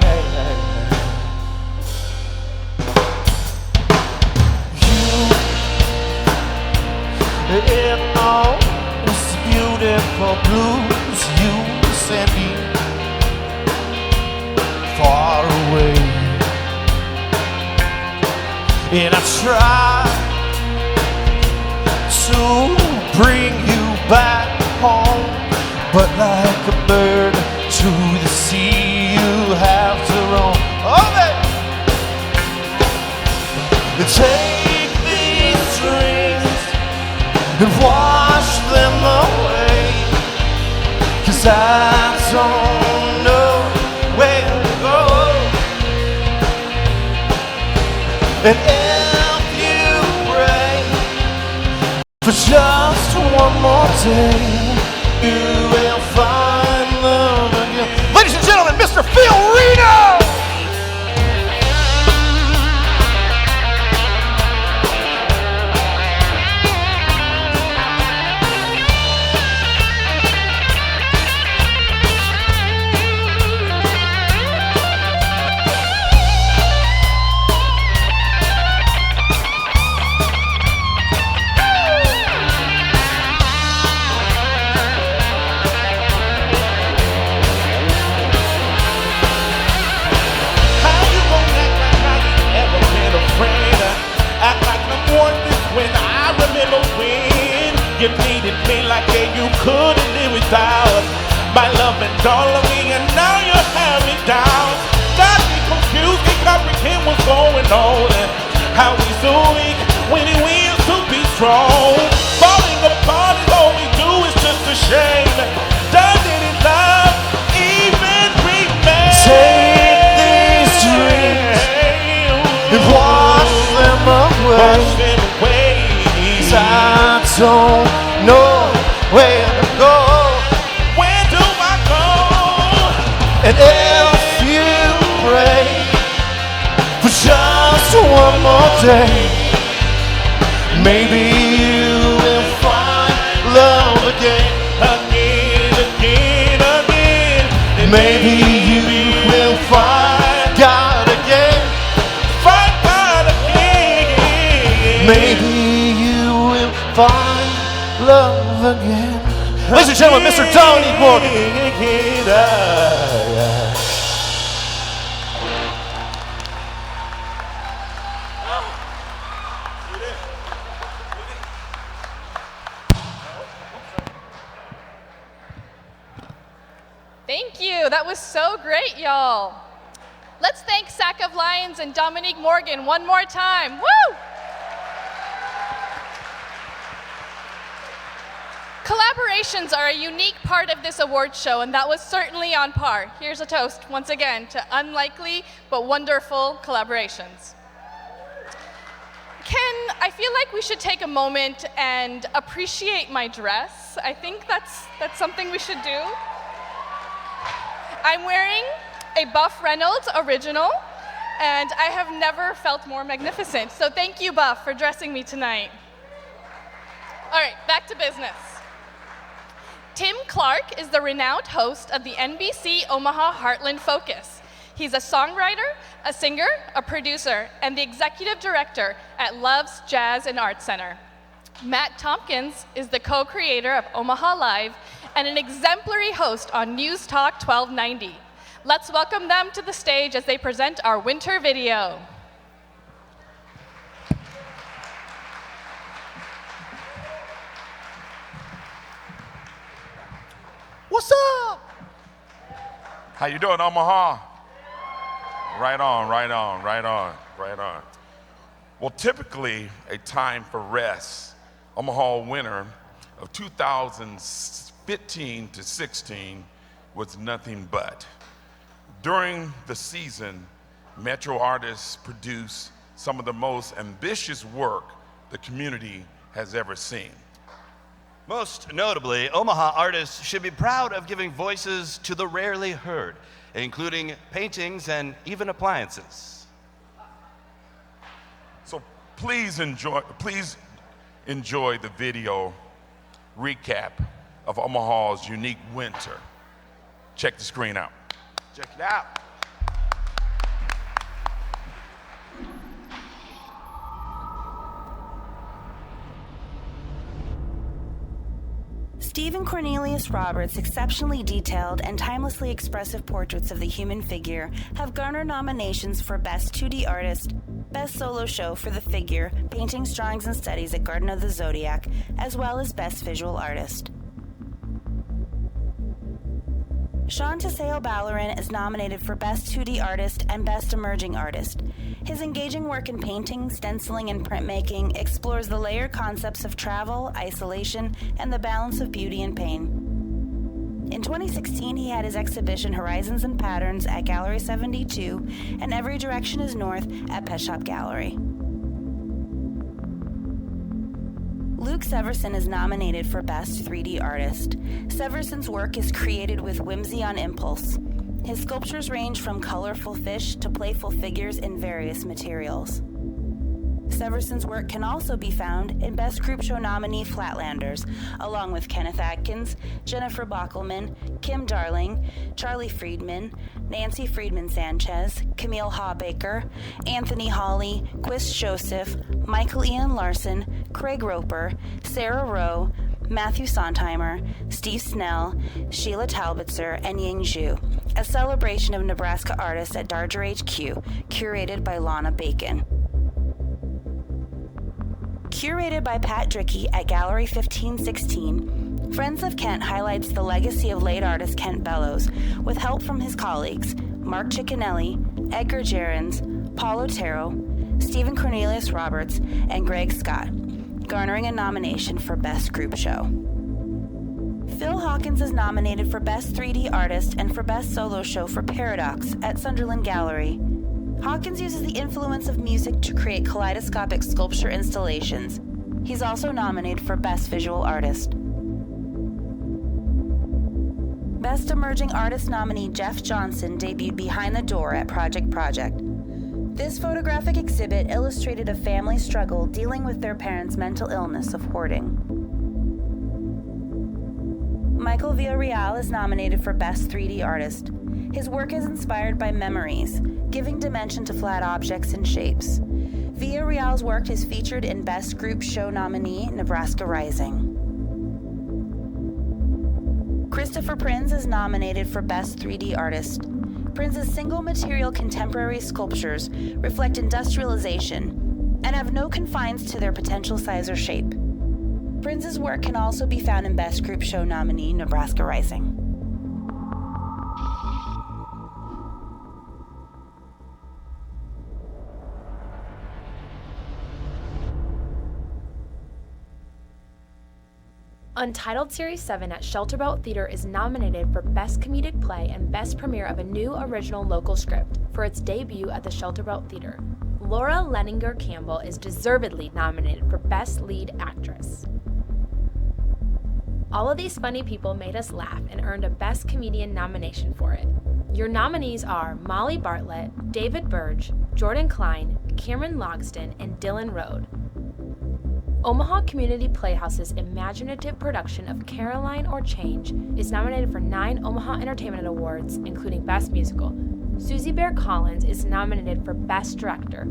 In all this beautiful blues, you sent me far away, and I tried to bring you back home, but like a bird to the sea, you have to roam. Oh, baby! Take these dreams and wash them away, 'cause I don't know where to go. And if you pray for just one more day, you will find them again. Ladies and gentlemen, Mr. Phil Reno! You needed me like you couldn't live without my love and all of me, and now you have me down. Got me confused, can't comprehend what's going on, and how we so weak when we used to be strong. Falling apart and all we do is just a shame. Does any love even remain? Take these dreams and wash them away. 'Cause I don't know where to go. Where do I go? And if you pray for just one more day, maybe you will find love again. Again. Maybe you will find God again. Find God again. Maybe you will find love again. Ladies and gentlemen, Mr. Tony Morgan. Thank you. That was so great, y'all. Let's thank Sack of Lions and Dominique Morgan one more time. Woo! Collaborations are a unique part of this award show, and that was certainly on par. Here's a toast, once again, to unlikely but wonderful collaborations. I feel like we should take a moment and appreciate my dress. I think that's something we should do. I'm wearing a Buff Reynolds original, and I have never felt more magnificent. So thank you, Buff, for dressing me tonight. All right, back to business. Tim Clark is the renowned host of the NBC Omaha Heartland Focus. He's a songwriter, a singer, a producer, and the executive director at Love's Jazz and Art Center. Matt Tompkins is the co-creator of Omaha Live and an exemplary host on News Talk 1290. Let's welcome them to the stage as they present our winter video. What's up? How you doing, Omaha? Right on, right on, right on, right on. Well, typically a time for rest. Omaha winter of 2015 to 16 was nothing but. During the season, Metro artists produce some of the most ambitious work the community has ever seen. Most notably, Omaha artists should be proud of giving voices to the rarely heard, including paintings and even appliances. So please enjoy the video recap of Omaha's unique winter. Check the screen out. Check it out. Stephen Cornelius Roberts' exceptionally detailed and timelessly expressive portraits of the human figure have garnered nominations for Best 2D Artist, Best Solo Show for the Figure, Paintings, Drawings, and Studies at Garden of the Zodiac, as well as Best Visual Artist. Sean Teseo Ballerin is nominated for Best 2D Artist and Best Emerging Artist. His engaging work in painting, stenciling, and printmaking explores the layered concepts of travel, isolation, and the balance of beauty and pain. In 2016, he had his exhibition Horizons and Patterns at Gallery 72 and Every Direction is North at Pet Shop Gallery. Luke Severson is nominated for Best 3D Artist. Severson's work is created with whimsy on impulse. His sculptures range from colorful fish to playful figures in various materials. Severson's work can also be found in Best Group Show nominee Flatlanders, along with Kenneth Atkins, Jennifer Bockelman, Kim Darling, Charlie Friedman, Nancy Friedman Sanchez, Camille Hawbaker, Anthony Hawley, Quist Joseph, Michael Ian Larson, Craig Roper, Sarah Rowe, Matthew Sontheimer, Steve Snell, Sheila Talbotser, and Ying Zhu, a celebration of Nebraska artists at Darger HQ, curated by Lana Bacon. Curated by Pat Drickey at Gallery 1516, Friends of Kent highlights the legacy of late artist Kent Bellows with help from his colleagues Mark Ciccinelli, Edgar Gerrans, Paul Otero, Stephen Cornelius Roberts, and Greg Scott, garnering a nomination for Best Group Show. Phil Hawkins is nominated for Best 3D Artist and for Best Solo Show for Paradox at Sunderland Gallery. Hawkins uses the influence of music to create kaleidoscopic sculpture installations. He's also nominated for Best Visual Artist. Best Emerging Artist nominee Jeff Johnson debuted Behind the Door at Project. This photographic exhibit illustrated a family's struggle dealing with their parents' mental illness of hoarding. Michael Villarreal is nominated for Best 3D Artist. His work is inspired by memories, giving dimension to flat objects and shapes. Villarreal's work is featured in Best Group Show nominee Nebraska Rising. Christopher Prinz is nominated for Best 3D Artist. Prinz's single material contemporary sculptures reflect industrialization and have no confines to their potential size or shape. Prinz's work can also be found in Best Group Show nominee Nebraska Rising. Untitled Series 7 at Shelterboat Theater is nominated for Best Comedic Play and Best Premiere of a New Original Local Script for its debut at the Shelterboat Theater. Laura Leninger Campbell is deservedly nominated for Best Lead Actress. All of these funny people made us laugh and earned a Best Comedian nomination for it. Your nominees are Molly Bartlett, David Burge, Jordan Klein, Cameron Logston, and Dylan Rode. Omaha Community Playhouse's imaginative production of Caroline or Change is nominated for 9 Omaha Entertainment Awards, including Best Musical. Susie Bear Collins is nominated for Best Director.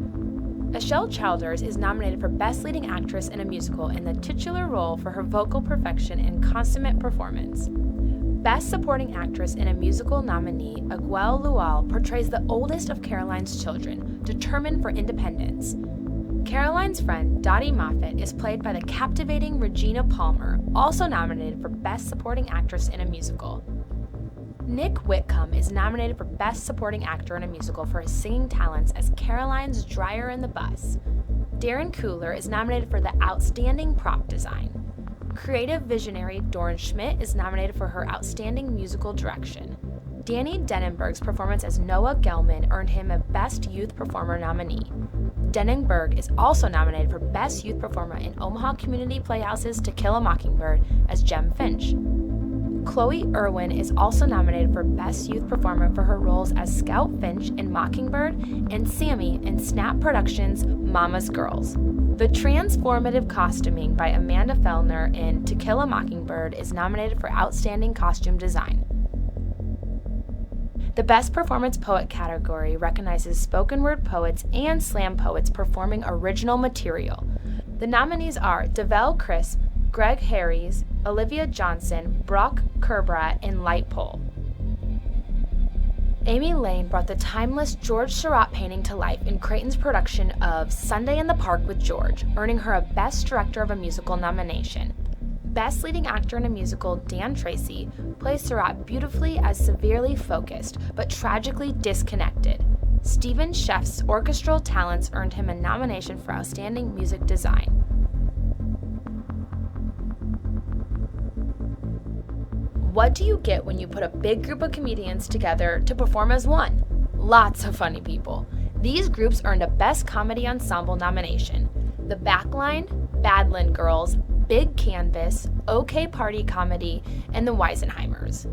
Ashelle Childers is nominated for Best Leading Actress in a Musical in the titular role for her vocal perfection and consummate performance. Best Supporting Actress in a Musical nominee Aguel Lual portrays the oldest of Caroline's children, determined for independence. Caroline's friend, Dottie Moffat, is played by the captivating Regina Palmer, also nominated for Best Supporting Actress in a Musical. Nick Whitcomb is nominated for Best Supporting Actor in a Musical for his singing talents as Caroline's Dryer in the Bus. Darren Cooler is nominated for the Outstanding Prop Design. Creative visionary Doran Schmidt is nominated for her Outstanding Musical Direction. Danny Denenberg's performance as Noah Gelman earned him a Best Youth Performer nominee. Denenberg is also nominated for Best Youth Performer in Omaha Community Playhouse's To Kill a Mockingbird as Jem Finch. Chloe Irwin is also nominated for Best Youth Performer for her roles as Scout Finch in Mockingbird and Sammy in Snap Productions' Mama's Girls. The transformative costuming by Amanda Fellner in To Kill a Mockingbird is nominated for Outstanding Costume Design. The Best Performance Poet category recognizes spoken word poets and slam poets performing original material. The nominees are Devell Crisp, Greg Harries, Olivia Johnson, Brock Kerbrat, and Light Pole. Amy Lane brought the timeless George Seurat painting to life in Creighton's production of Sunday in the Park with George, earning her a Best Director of a Musical nomination. Best Leading Actor in a Musical, Dan Tracy, plays Seurat beautifully as severely focused, but tragically disconnected. Stephen Sheff's orchestral talents earned him a nomination for Outstanding Music Design. What do you get when you put a big group of comedians together to perform as one? Lots of funny people. These groups earned a Best Comedy Ensemble nomination. The Backline, Badland Girls, Big Canvas, OK Party Comedy, and the Weisenheimers.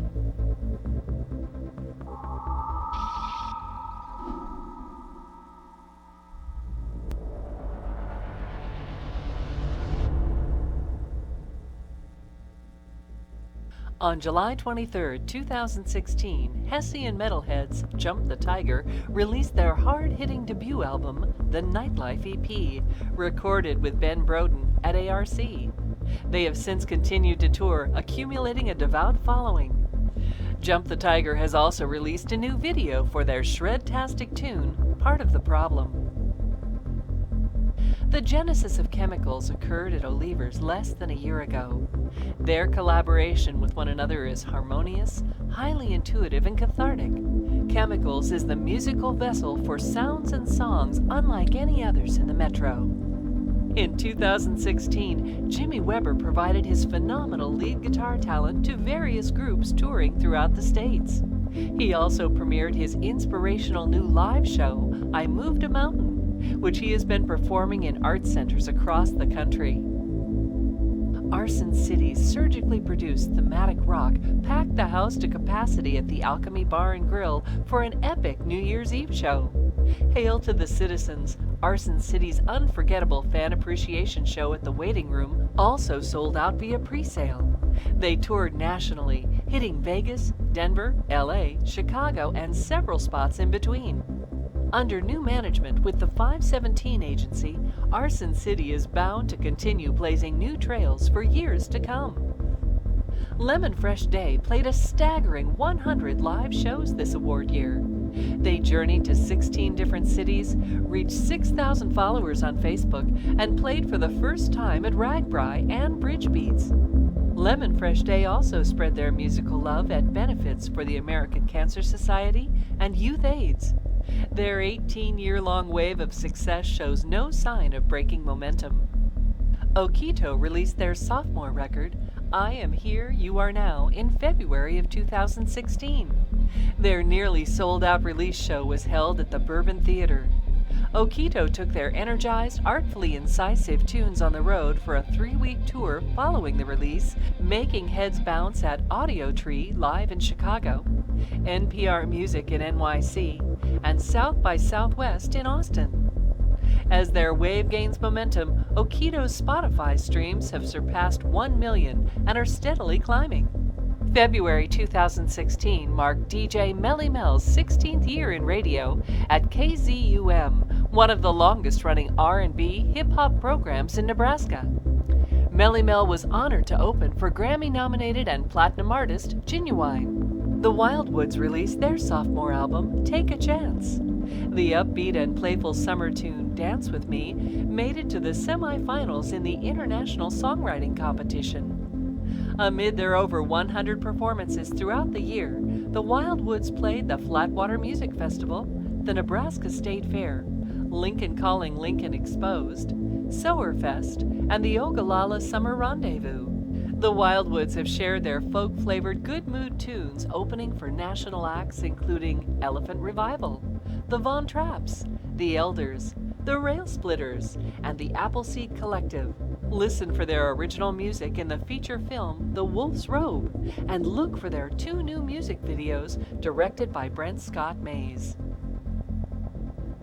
On July 23, 2016, Hessian metalheads Jump the Tiger released their hard-hitting debut album, The Nightlife EP, recorded with Ben Broden at ARC. They have since continued to tour, accumulating a devout following. Jump the Tiger has also released a new video for their shred-tastic tune, Part of the Problem. The genesis of Chemicals occurred at Oliver's less than a year ago. Their collaboration with one another is harmonious, highly intuitive, and cathartic. Chemicals is the musical vessel for sounds and songs unlike any others in the Metro. In 2016, Jimmy Weber provided his phenomenal lead guitar talent to various groups touring throughout the States. He also premiered his inspirational new live show, I Moved a Mountain, which he has been performing in art centers across the country. Arson City's surgically produced thematic rock packed the house to capacity at the Alchemy Bar and Grill for an epic New Year's Eve show. Hail to the Citizens, Arson City's unforgettable fan appreciation show at the Waiting Room also sold out via pre-sale. They toured nationally, hitting Vegas, Denver, LA, Chicago, and several spots in between. Under new management with the 517 agency, Arson City is bound to continue blazing new trails for years to come. Lemon Fresh Day played a staggering 100 live shows this award year. They journeyed to 16 different cities, reached 6,000 followers on Facebook, and played for the first time at Ragbri and Bridge Beats. Lemon Fresh Day also spread their musical love at benefits for the American Cancer Society and Youth AIDS. Their 18-year-long wave of success shows no sign of breaking momentum. Okito released their sophomore record, I Am Here, You Are Now, in February of 2016. Their nearly sold-out release show was held at the Bourbon Theater. Okito took their energized, artfully incisive tunes on the road for a 3-week tour following the release, making heads bounce at Audio Tree live in Chicago, NPR Music in NYC, and South by Southwest in Austin. As their wave gains momentum, Okito's Spotify streams have surpassed 1 million and are steadily climbing. February 2016 marked DJ Melly Mel's 16th year in radio at KZUM, one of the longest-running R&B hip-hop programs in Nebraska. Melly Mel was honored to open for Grammy-nominated and platinum artist Genuine. The Wildwoods released their sophomore album, Take a Chance. The upbeat and playful summer tune, Dance With Me, made it to the semifinals in the International Songwriting Competition. Amid their over 100 performances throughout the year, the Wildwoods played the Flatwater Music Festival, the Nebraska State Fair, Lincoln Calling Lincoln Exposed, Sowerfest, and the Ogallala Summer Rendezvous. The Wildwoods have shared their folk-flavored good mood tunes opening for national acts including Elephant Revival, the Von Trapps, the Elders, the Rail Splitters, and the Appleseed Collective. Listen for their original music in the feature film The Wolf's Robe, and look for their 2 new music videos directed by Brent Scott Mays.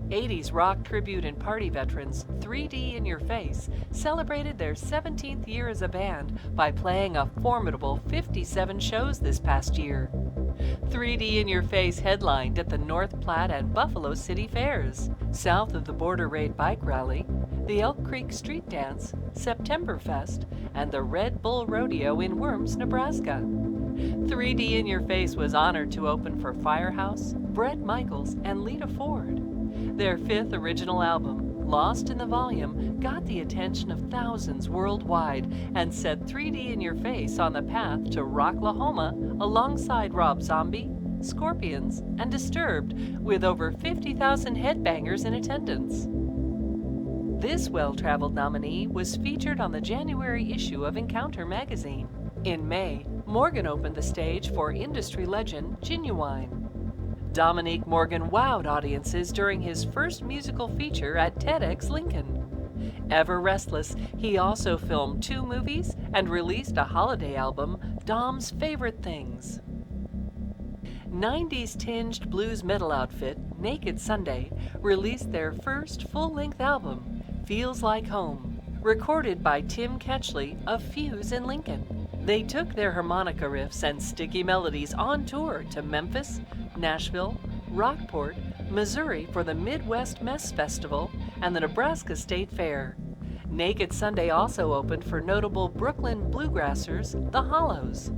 80s rock tribute and party veterans 3D in Your Face celebrated their 17th year as a band by playing a formidable 57 shows this past year. 3D in Your Face headlined at the North Platte and Buffalo City Fairs, south of the Border Raid Bike Rally, the Elk Creek Street Dance, Septemberfest, and the Red Bull Rodeo in Worms, Nebraska. 3D in Your Face was honored to open for Firehouse, Bret Michaels, and Lita Ford. Their 5th original album, Lost in the Volume, got the attention of thousands worldwide and set 3D in Your Face on the path to Rocklahoma alongside Rob Zombie, Scorpions, and Disturbed, with over 50,000 headbangers in attendance. This well-traveled nominee was featured on the January issue of Encounter magazine. In May, Morgan opened the stage for industry legend Genuine. Dominique Morgan wowed audiences during his first musical feature at TEDx Lincoln. Ever restless, he also filmed 2 movies and released a holiday album, Dom's Favorite Things. 90s-tinged blues metal outfit, Naked Sunday, released their first full-length album, Feels Like Home, recorded by Tim Ketchley of Fuse in Lincoln. They took their harmonica riffs and sticky melodies on tour to Memphis, Nashville, Rockport, Missouri for the Midwest Mess Festival and the Nebraska State Fair. Naked Sunday also opened for notable Brooklyn bluegrassers, The Hollows.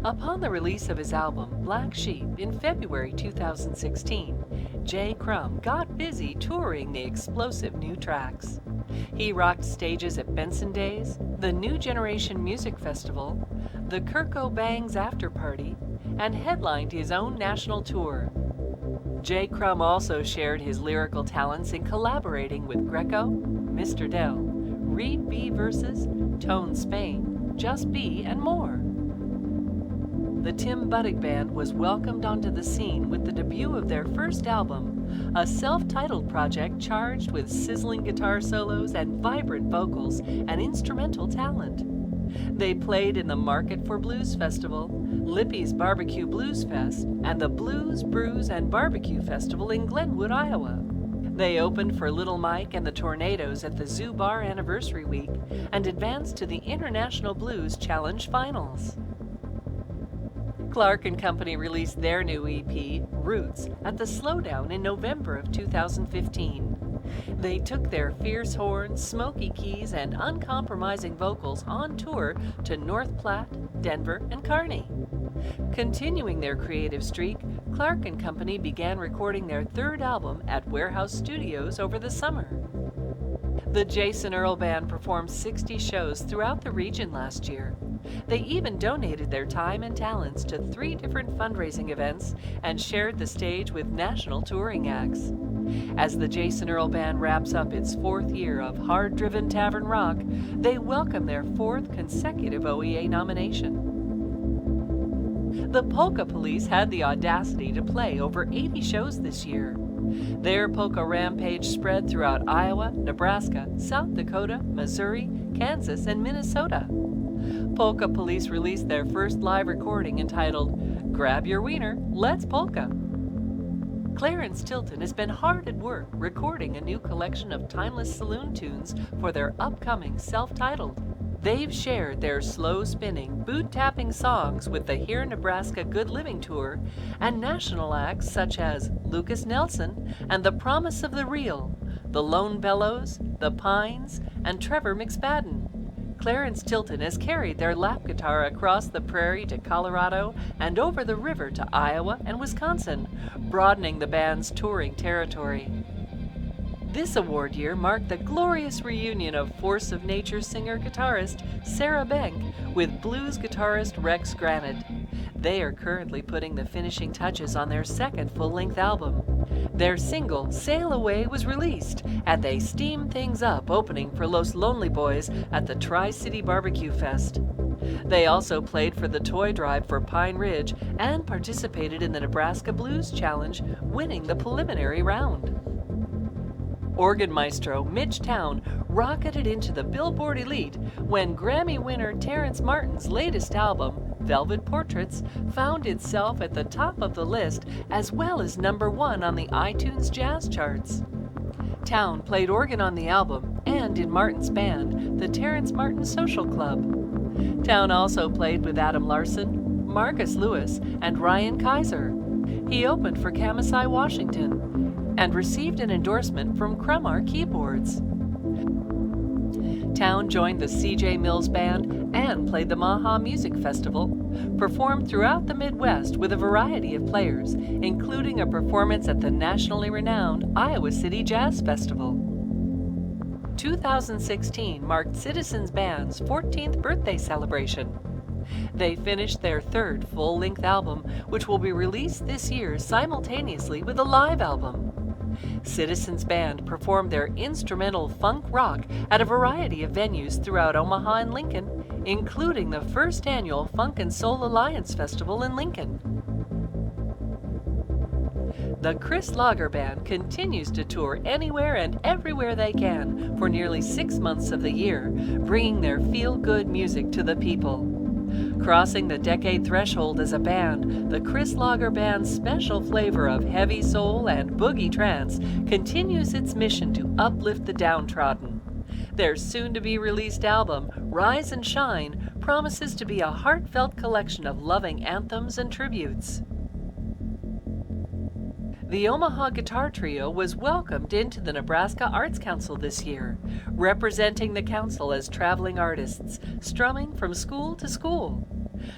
Upon the release of his album, Black Sheep, in February 2016, Jay Crum got busy touring the explosive new tracks. He rocked stages at Benson Days, the New Generation Music Festival, the Kirko Bangs After Party, and headlined his own national tour. Jay Crum also shared his lyrical talents in collaborating with Greco, Mr. Dell, Reed B. Versus, Tone Spain, Just B, and more. The Tim Buddick Band was welcomed onto the scene with the debut of their first album, a self-titled project charged with sizzling guitar solos and vibrant vocals and instrumental talent. They played in the Market for Blues Festival, Lippy's Barbecue Blues Fest, and the Blues, Brews, and Barbecue Festival in Glenwood, Iowa. They opened for Little Mike and the Tornadoes at the Zoo Bar Anniversary Week and advanced to the International Blues Challenge Finals. Clark & Company released their new EP, Roots, at the Slowdown in November of 2015. They took their fierce horns, smoky keys, and uncompromising vocals on tour to North Platte, Denver, and Kearney. Continuing their creative streak, Clark & Company began recording their third album at Warehouse Studios over the summer. The Jason Earl Band performed 60 shows throughout the region last year. They even donated their time and talents to 3 different fundraising events and shared the stage with national touring acts. As the Jason Earl Band wraps up its 4th year of hard-driven tavern rock, they welcome their 4th consecutive OEA nomination. The Polka Police had the audacity to play over 80 shows this year. Their polka rampage spread throughout Iowa, Nebraska, South Dakota, Missouri, Kansas, and Minnesota. Polka Police released their first live recording entitled, Grab Your Wiener, Let's Polka. Clarence Tilton has been hard at work recording a new collection of timeless saloon tunes for their upcoming self-titled. They've shared their slow-spinning, boot-tapping songs with the Here Nebraska Good Living Tour and national acts such as Lucas Nelson and The Promise of the Real, The Lone Bellows, The Pines, and Trevor McSpadden. Clarence Tilton has carried their lap guitar across the prairie to Colorado and over the river to Iowa and Wisconsin, broadening the band's touring territory. This award year marked the glorious reunion of Force of Nature singer-guitarist Sarah Benck with blues guitarist Rex Granite. They are currently putting the finishing touches on their 2nd full-length album. Their single, Sail Away, was released, and they steamed things up opening for Los Lonely Boys at the Tri-City Barbecue Fest. They also played for the Toy Drive for Pine Ridge and participated in the Nebraska Blues Challenge, winning the preliminary round. Organ maestro Mitch Town rocketed into the Billboard Elite when Grammy winner Terrence Martin's latest album, Velvet Portraits, found itself at the top of the list as well as #1 on the iTunes Jazz charts. Town played organ on the album and in Martin's band, the Terrence Martin Social Club. Town also played with Adam Larson, Marcus Lewis, and Ryan Kaiser. He opened for Kamasai Washington and received an endorsement from Crumar Keyboards. Town joined the C.J. Mills Band and played the Maha Music Festival, performed throughout the Midwest with a variety of players, including a performance at the nationally renowned Iowa City Jazz Festival. 2016 marked Citizens Band's 14th birthday celebration. They finished their 3rd full-length album, which will be released this year simultaneously with a live album. Citizens Band performed their instrumental funk rock at a variety of venues throughout Omaha and Lincoln, including the 1st annual Funk and Soul Alliance Festival in Lincoln. The Chris Lager Band continues to tour anywhere and everywhere they can for nearly 6 months of the year, bringing their feel-good music to the people. Crossing the decade threshold as a band, the Chris Lager Band's special flavor of heavy soul and boogie trance continues its mission to uplift the downtrodden. Their soon-to-be-released album, Rise and Shine, promises to be a heartfelt collection of loving anthems and tributes. The Omaha Guitar Trio was welcomed into the Nebraska Arts Council this year, representing the council as traveling artists, strumming from school to school.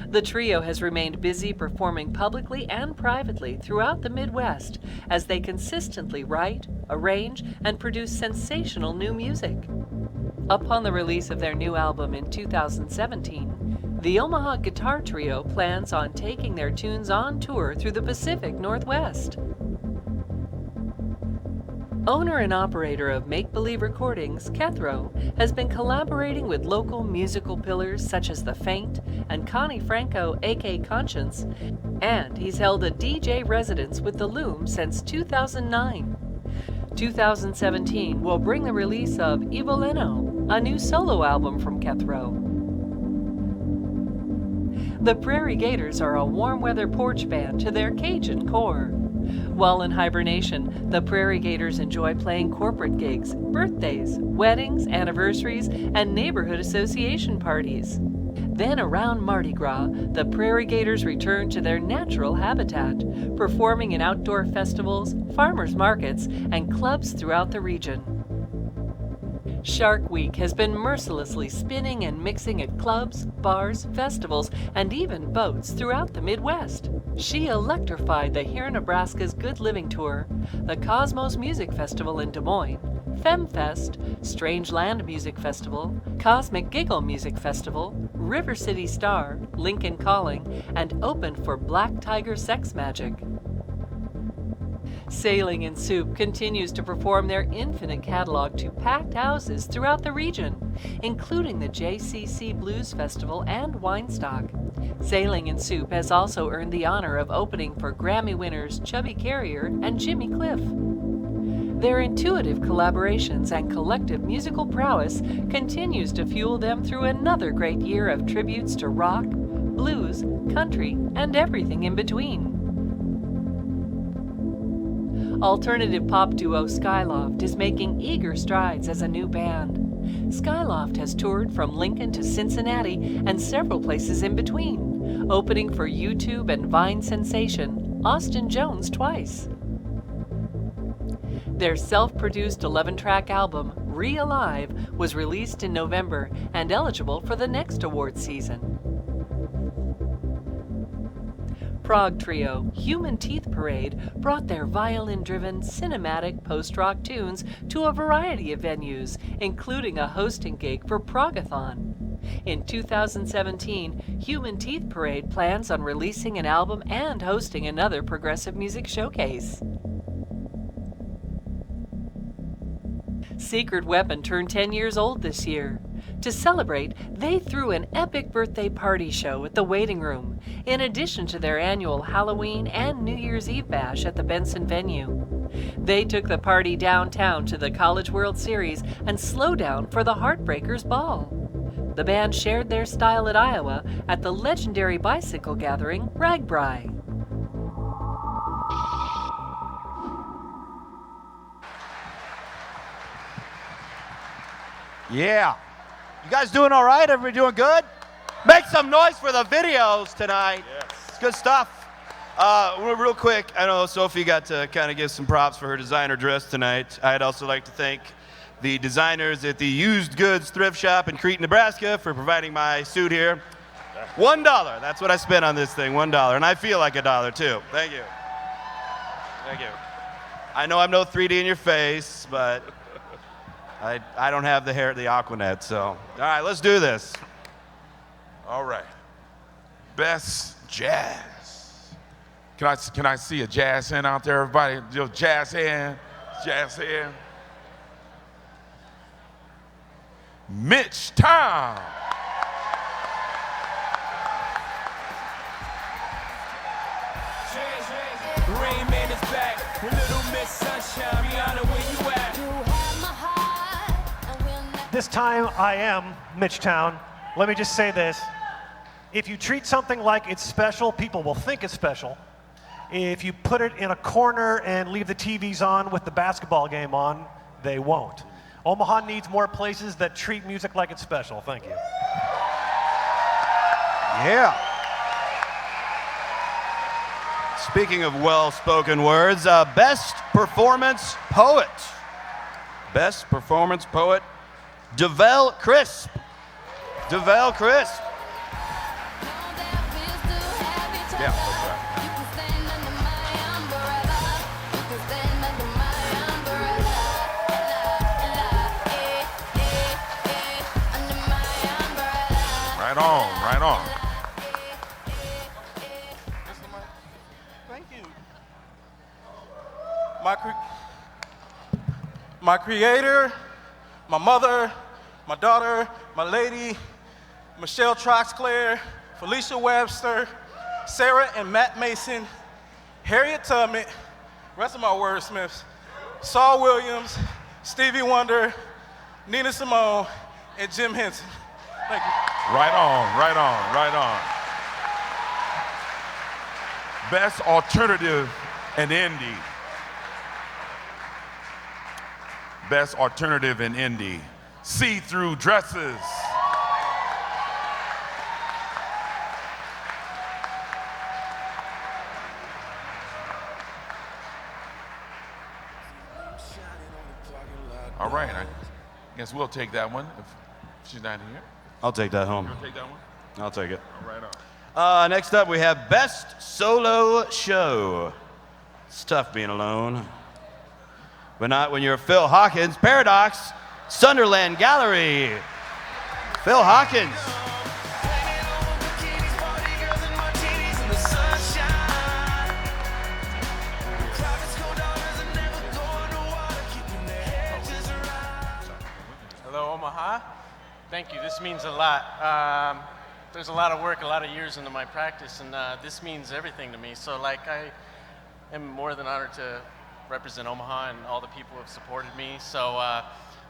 The trio has remained busy performing publicly and privately throughout the Midwest as they consistently write, arrange, and produce sensational new music. Upon the release of their new album in 2017, the Omaha Guitar Trio plans on taking their tunes on tour through the Pacific Northwest. Owner and operator of Make Believe Recordings, Kethro, has been collaborating with local musical pillars such as The Faint and Connie Franco, a.k.a. Conscience, and he's held a DJ residence with The Loom since 2009. 2017 will bring the release of Evoleno, a new solo album from Kethro. The Prairie Gators are a warm weather porch band to their Cajun core. While in hibernation, the Prairie Gators enjoy playing corporate gigs, birthdays, weddings, anniversaries, and neighborhood association parties. Then around Mardi Gras, the Prairie Gators return to their natural habitat, performing in outdoor festivals, farmers markets, and clubs throughout the region. Shark Week has been mercilessly spinning and mixing at clubs, bars, festivals, and even boats throughout the Midwest. She electrified the Here Nebraska's Good Living Tour, the Cosmos Music Festival in Des Moines, FemFest, Strange Land Music Festival, Cosmic Giggle Music Festival, River City Star, Lincoln Calling, and opened for Black Tiger Sex Magic. Sailing in Soup continues to perform their infinite catalog to packed houses throughout the region, including the JCC Blues Festival and Winestock. Sailing in Soup has also earned the honor of opening for Grammy winners Chubby Carrier and Jimmy Cliff. Their intuitive collaborations and collective musical prowess continues to fuel them through another great year of tributes to rock, blues, country, and everything in between. Alternative pop duo Skyloft is making eager strides as a new band. Skyloft has toured from Lincoln to Cincinnati and several places in between, opening for YouTube and Vine sensation Austin Jones twice. Their self-produced 11-track album, Re-Alive, was released in November and eligible for the next award season. Prog trio Human Teeth Parade brought their violin-driven, cinematic post-rock tunes to a variety of venues, including a hosting gig for Progathon. In 2017, Human Teeth Parade plans on releasing an album and hosting another progressive music showcase. Secret Weapon turned 10 years old this year. To celebrate, they threw an epic birthday party show at the Waiting Room, in addition to their annual Halloween and New Year's Eve bash at the Benson venue. They took the party downtown to the College World Series and Slowdown for the Heartbreakers Ball. The band shared their style at Iowa at the legendary bicycle gathering Ragbri. Yeah. You guys doing all right? Everybody doing good? Make some noise for the videos tonight. Yes. It's good stuff. Real quick, I know Sophie got to kind of give some props for her designer dress tonight. I'd also like to thank the designers at the Used Goods Thrift Shop in Crete, Nebraska for providing my suit here. $1. That's what I spent on this thing, $1. And I feel like $1 too. Thank you. Thank you. I know I'm no 3D in your face, but I don't have the hair at the Aquanet, so. All right, let's do this. All right. Best jazz. Can I see a jazz hand out there, everybody? Just jazz hand. Jazz hand. Mitch Town. Rain Man is back with Little Miss Sunshine. Rihanna, where you at? This time I am Mitchtown. Let me just say this. If you treat something like it's special, people will think it's special. If you put it in a corner and leave the TVs on with the basketball game on, they won't. Omaha needs more places that treat music like it's special. Thank you. Yeah. Speaking of well-spoken words, Best Performance Poet. Best Performance Poet, DeVell Crisp. DeVell Crisp. Yeah, that's right. Right on, right on. Thank you. My creator, my mother, my daughter, my lady, Michelle Troxclair, Felicia Webster, Sarah and Matt Mason, Harriet Tubman, rest of my wordsmiths, Saul Williams, Stevie Wonder, Nina Simone, and Jim Henson. Thank you. Right on, right on, right on. Best alternative and indie. Best alternative in indie. See-through dresses. All right, I guess we'll take that one if she's not here. I'll take that home. You'll take that one? I'll take it. All right on. Next up, we have Best Solo Show. It's tough being alone. But not when you're Phil Hawkins. Paradox, Sunderland Gallery. Phil Hawkins. Hello, Omaha. Thank you. This means a lot. There's a lot of work, a lot of years into my practice, and this means everything to me. So, like, I am more than honored to represent Omaha and all the people who have supported me. So, I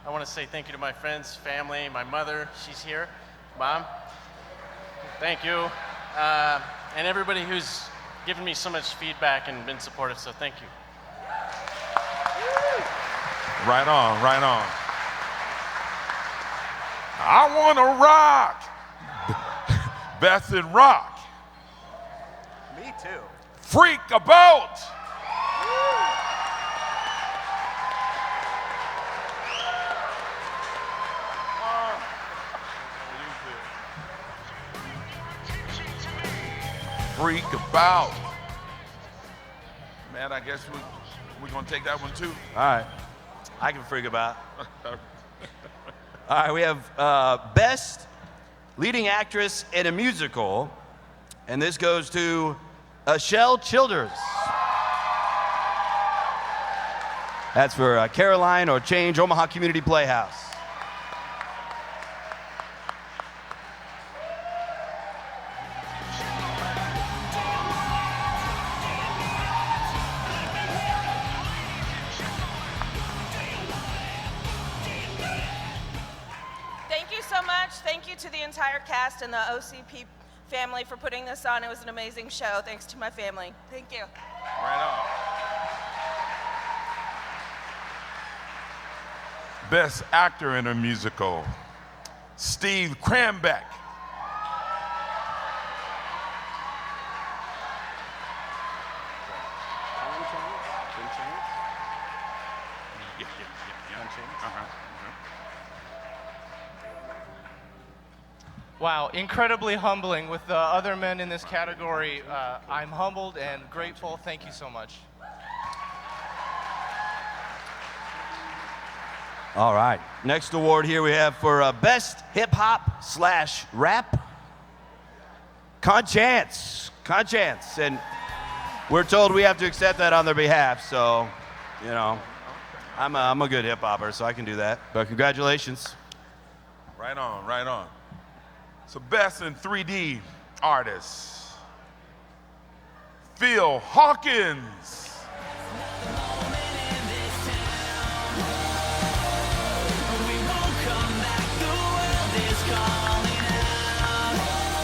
want to say thank you to my friends, family, my mother. She's here. Mom, thank you. And everybody who's given me so much feedback and been supportive, so thank you. Right on, right on. I want to rock. Best in rock. Me too. Freak about. Freak about. Man, I guess we're going to take that one too. All right. I can freak about. All right, we have Best Leading Actress in a Musical, and this goes to Ashell Childers. That's for Caroline or Change Omaha Community Playhouse. Thank you so much. Thank you to the entire cast and the OCP family for putting this on. It was an amazing show. Thanks to my family. Thank you. Right on. Best Actor in a Musical, Steve Cranbeck. Wow, incredibly humbling with the other men in this category. I'm humbled and grateful. Thank you so much. All right. Next award here we have for Best Hip Hop / Rap. Conchance. And we're told we have to accept that on their behalf. So, you know, I'm a good hip hopper, so I can do that. But congratulations. Right on, right on. So Best in 3D Artist, Phil Hawkins.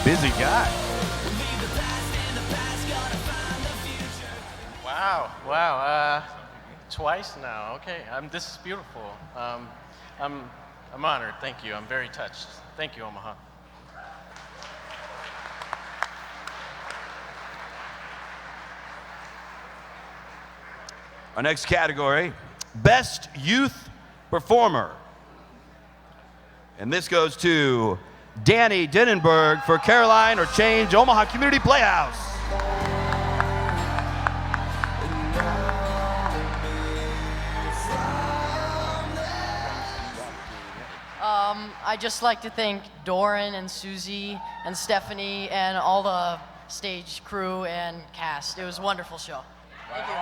Busy guy. Wow. Twice now. Okay. This is beautiful. I'm honored. Thank you. I'm very touched. Thank you, Omaha. Our next category, Best Youth Performer. And this goes to Danny Denenberg for Caroline or Change Omaha Community Playhouse. I'd just like to thank Doran and Susie and Stephanie and all the stage crew and cast. It was a wonderful show. Thank you.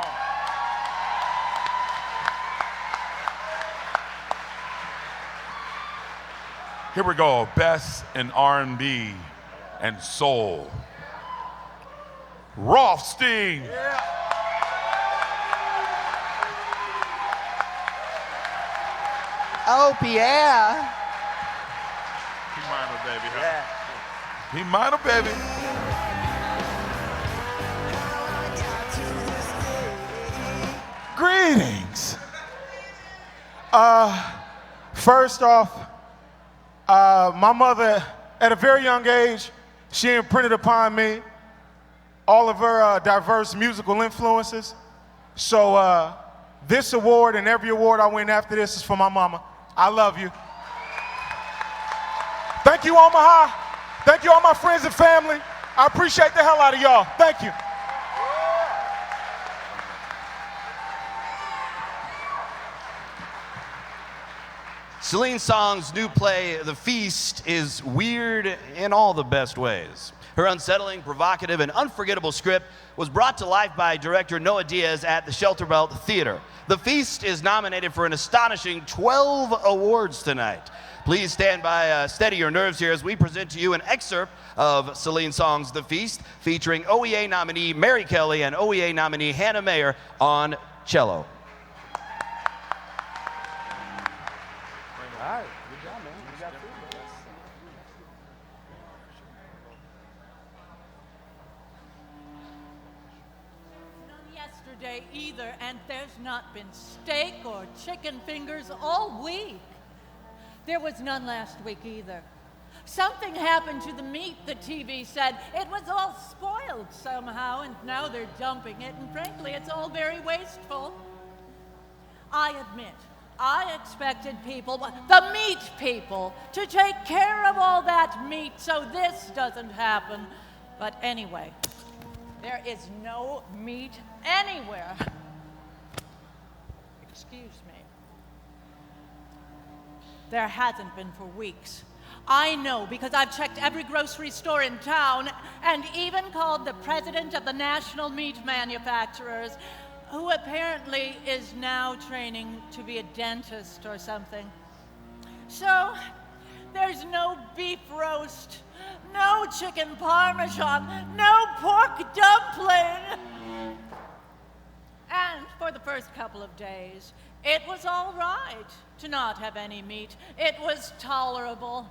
Here we go, best in R&B and soul. Rothstein. Oh, yeah. P minor, baby. Yeah. P minor, baby. Greetings. First off, my mother, at a very young age, she imprinted upon me all of her diverse musical influences. So this award and every award I win after this is for my mama. I love you. Thank you, Omaha. Thank you, all my friends and family. I appreciate the hell out of y'all. Thank you. Celine Song's new play, The Feast, is weird in all the best ways. Her unsettling, provocative, and unforgettable script was brought to life by director Noah Diaz at the Shelter Belt Theater. The Feast is nominated for an astonishing 12 awards tonight. Please stand by, steady your nerves here as we present to you an excerpt of Celine Song's The Feast, featuring OEA nominee Mary Kelly and OEA nominee Hannah Mayer on cello. All right, good job, man. You got through this. None yesterday either, and there's not been steak or chicken fingers all week. There was none last week either. Something happened to the meat, the TV said. It was all spoiled somehow, and now they're dumping it, and frankly, it's all very wasteful. I admit, I expected people, the meat people, to take care of all that meat so this doesn't happen. But anyway, there is no meat anywhere. Excuse me. There hasn't been for weeks. I know because I've checked every grocery store in town and even called the president of the National Meat Manufacturers, who apparently is now training to be a dentist or something. So, there's no beef roast, no chicken parmesan, no pork dumpling. And for the first couple of days, it was all right to not have any meat. It was tolerable.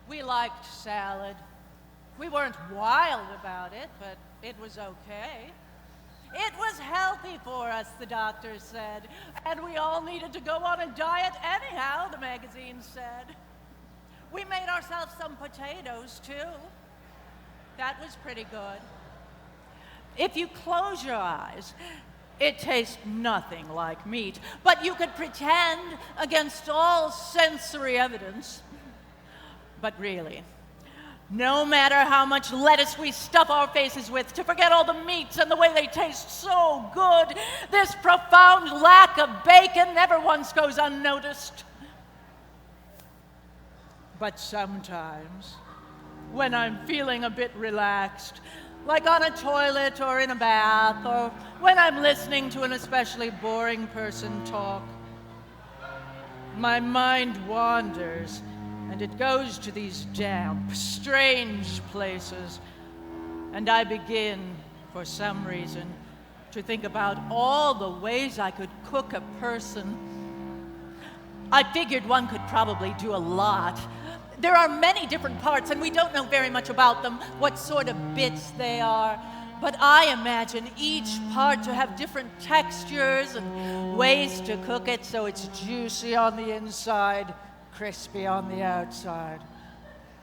We liked salad. We weren't wild about it, but it was okay. It was healthy for us, the doctors said, and we all needed to go on a diet anyhow, the magazine said. We made ourselves some potatoes, too. That was pretty good. If you close your eyes, it tastes nothing like meat, but you could pretend against all sensory evidence. But really, no matter how much lettuce we stuff our faces with to forget all the meats and the way they taste so good, this profound lack of bacon never once goes unnoticed. But sometimes, when I'm feeling a bit relaxed, like on a toilet or in a bath, or when I'm listening to an especially boring person talk, my mind wanders and it goes to these damp, strange places, and I begin, for some reason, to think about all the ways I could cook a person. I figured one could probably do a lot. There are many different parts, and we don't know very much about them, what sort of bits they are. But I imagine each part to have different textures and ways to cook it so it's juicy on the inside, crispy on the outside.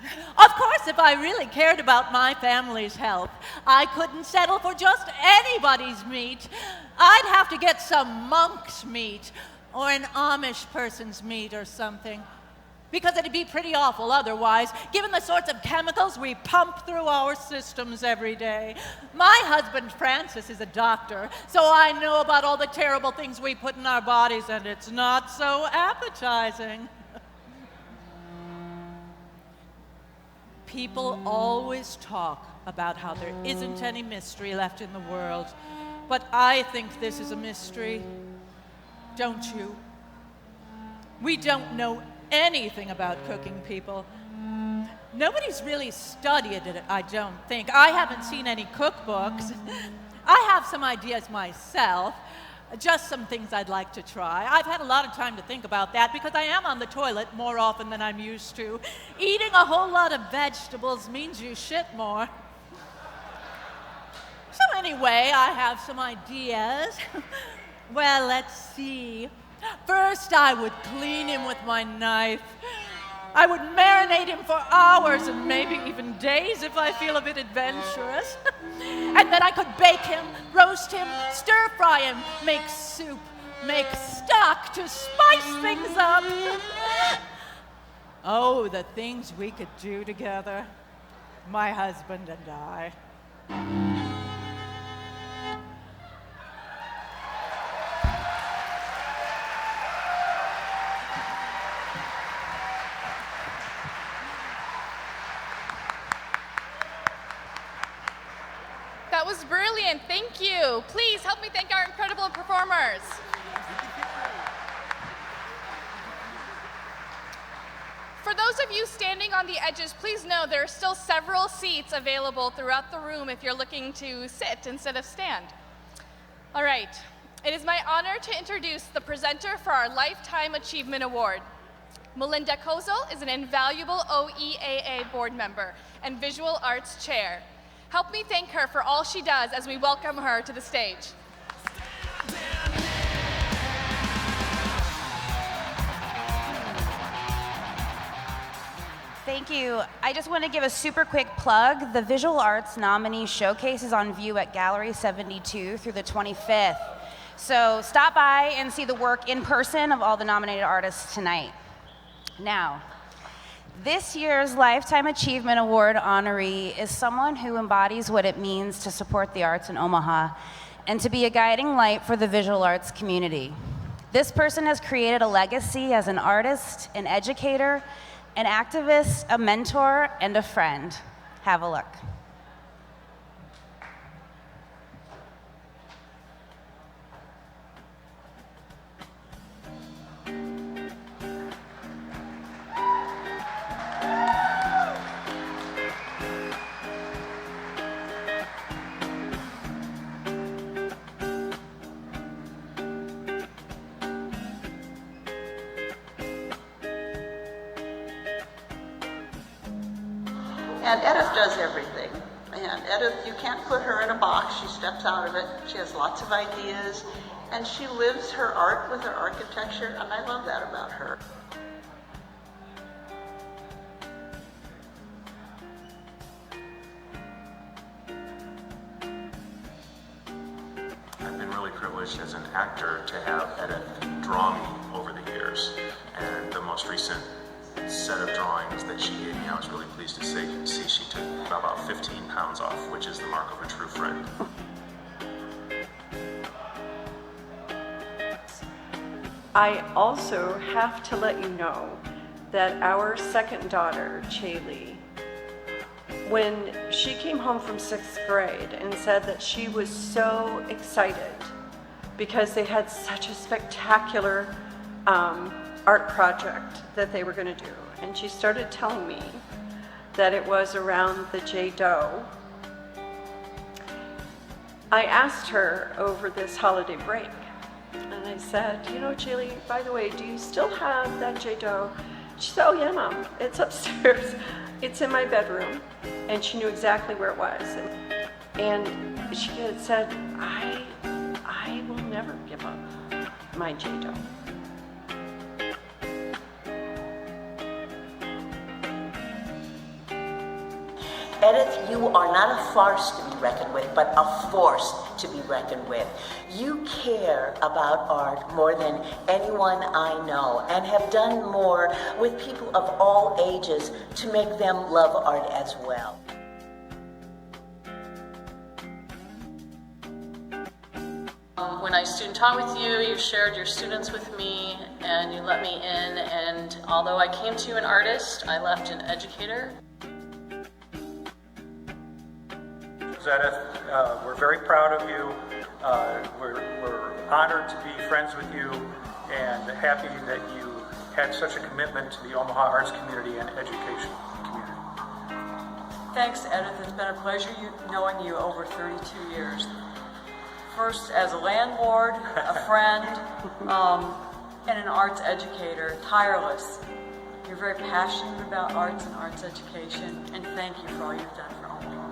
Of course, if I really cared about my family's health, I couldn't settle for just anybody's meat. I'd have to get some monk's meat or an Amish person's meat or something, because it'd be pretty awful otherwise, given the sorts of chemicals we pump through our systems every day. My husband, Francis, is a doctor, so I know about all the terrible things we put in our bodies, and it's not so appetizing. People always talk about how there isn't any mystery left in the world, but I think this is a mystery, don't you? We don't know anything about cooking, people. Nobody's really studied it, I don't think. I haven't seen any cookbooks. I have some ideas myself, just some things I'd like to try. I've had a lot of time to think about that because I am on the toilet more often than I'm used to. Eating a whole lot of vegetables means you shit more. So anyway, I have some ideas. Well, let's see. First, I would clean him with my knife. I would marinate him for hours and maybe even days if I feel a bit adventurous. And then I could bake him, roast him, stir-fry him, make soup, make stock to spice things up. Oh, the things we could do together, my husband and I. That was brilliant. Thank you. Please help me thank our incredible performers. For those of you standing on the edges, please know there are still several seats available throughout the room if you're looking to sit instead of stand. All right. It is my honor to introduce the presenter for our Lifetime Achievement Award. Melinda Kozel is an invaluable OEA board member and visual arts chair. Help me thank her for all she does as we welcome her to the stage. Thank you. I just want to give a super quick plug. The Visual Arts Nominee Showcase is on view at Gallery 72 through the 25th. So stop by and see the work in person of all the nominated artists tonight. Now, this year's Lifetime Achievement Award honoree is someone who embodies what it means to support the arts in Omaha and to be a guiding light for the visual arts community. This person has created a legacy as an artist, an educator, an activist, a mentor, and a friend. Have a look. And Edith does everything. And Edith, you can't put her in a box. She steps out of it. She has lots of ideas. And she lives her art with her architecture. And I love that about her. I've been really privileged as an actor to have Edith draw me over the years. And the most recent set of drawings that she gave me, I was really pleased to see she took about 15 pounds off, which is the mark of a true friend. I also have to let you know that our second daughter, Chaylee, when she came home from 6th grade and said that she was so excited because they had such a spectacular art project that they were going to do. And she started telling me that it was around the Jade Doe. I asked her over this holiday break, and I said, you know, Jaylee, by the way, do you still have that Jade Doe? She said, oh yeah, Mom, it's upstairs. It's in my bedroom. And she knew exactly where it was. And she had said, I will never give up my Jade Doe. Edith, you are not a farce to be reckoned with, but a force to be reckoned with. You care about art more than anyone I know, and have done more with people of all ages to make them love art as well. When I student taught with you, you shared your students with me, and you let me in, and although I came to you an artist, I left an educator. Congratulations, Edith. We're very proud of you. We're honored to be friends with you and happy that you had such a commitment to the Omaha arts community and education community. Thanks, Edith. It's been a pleasure knowing you over 32 years. First as a landlord, a friend, and an arts educator, tireless. You're very passionate about arts and arts education, and thank you for all you've done for Omaha.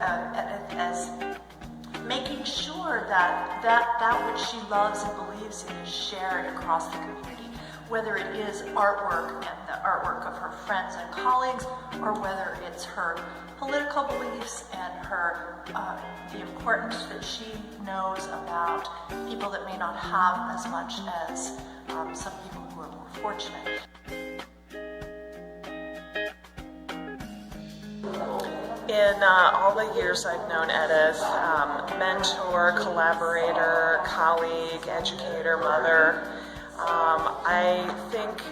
Edith as making sure that which she loves and believes in is shared across the community, whether it is artwork and the artwork of her friends and colleagues, or whether it's her political beliefs and her the importance that she knows about people that may not have as much as some people who are more fortunate. In all the years I've known Edith, mentor, collaborator, colleague, educator, mother, I think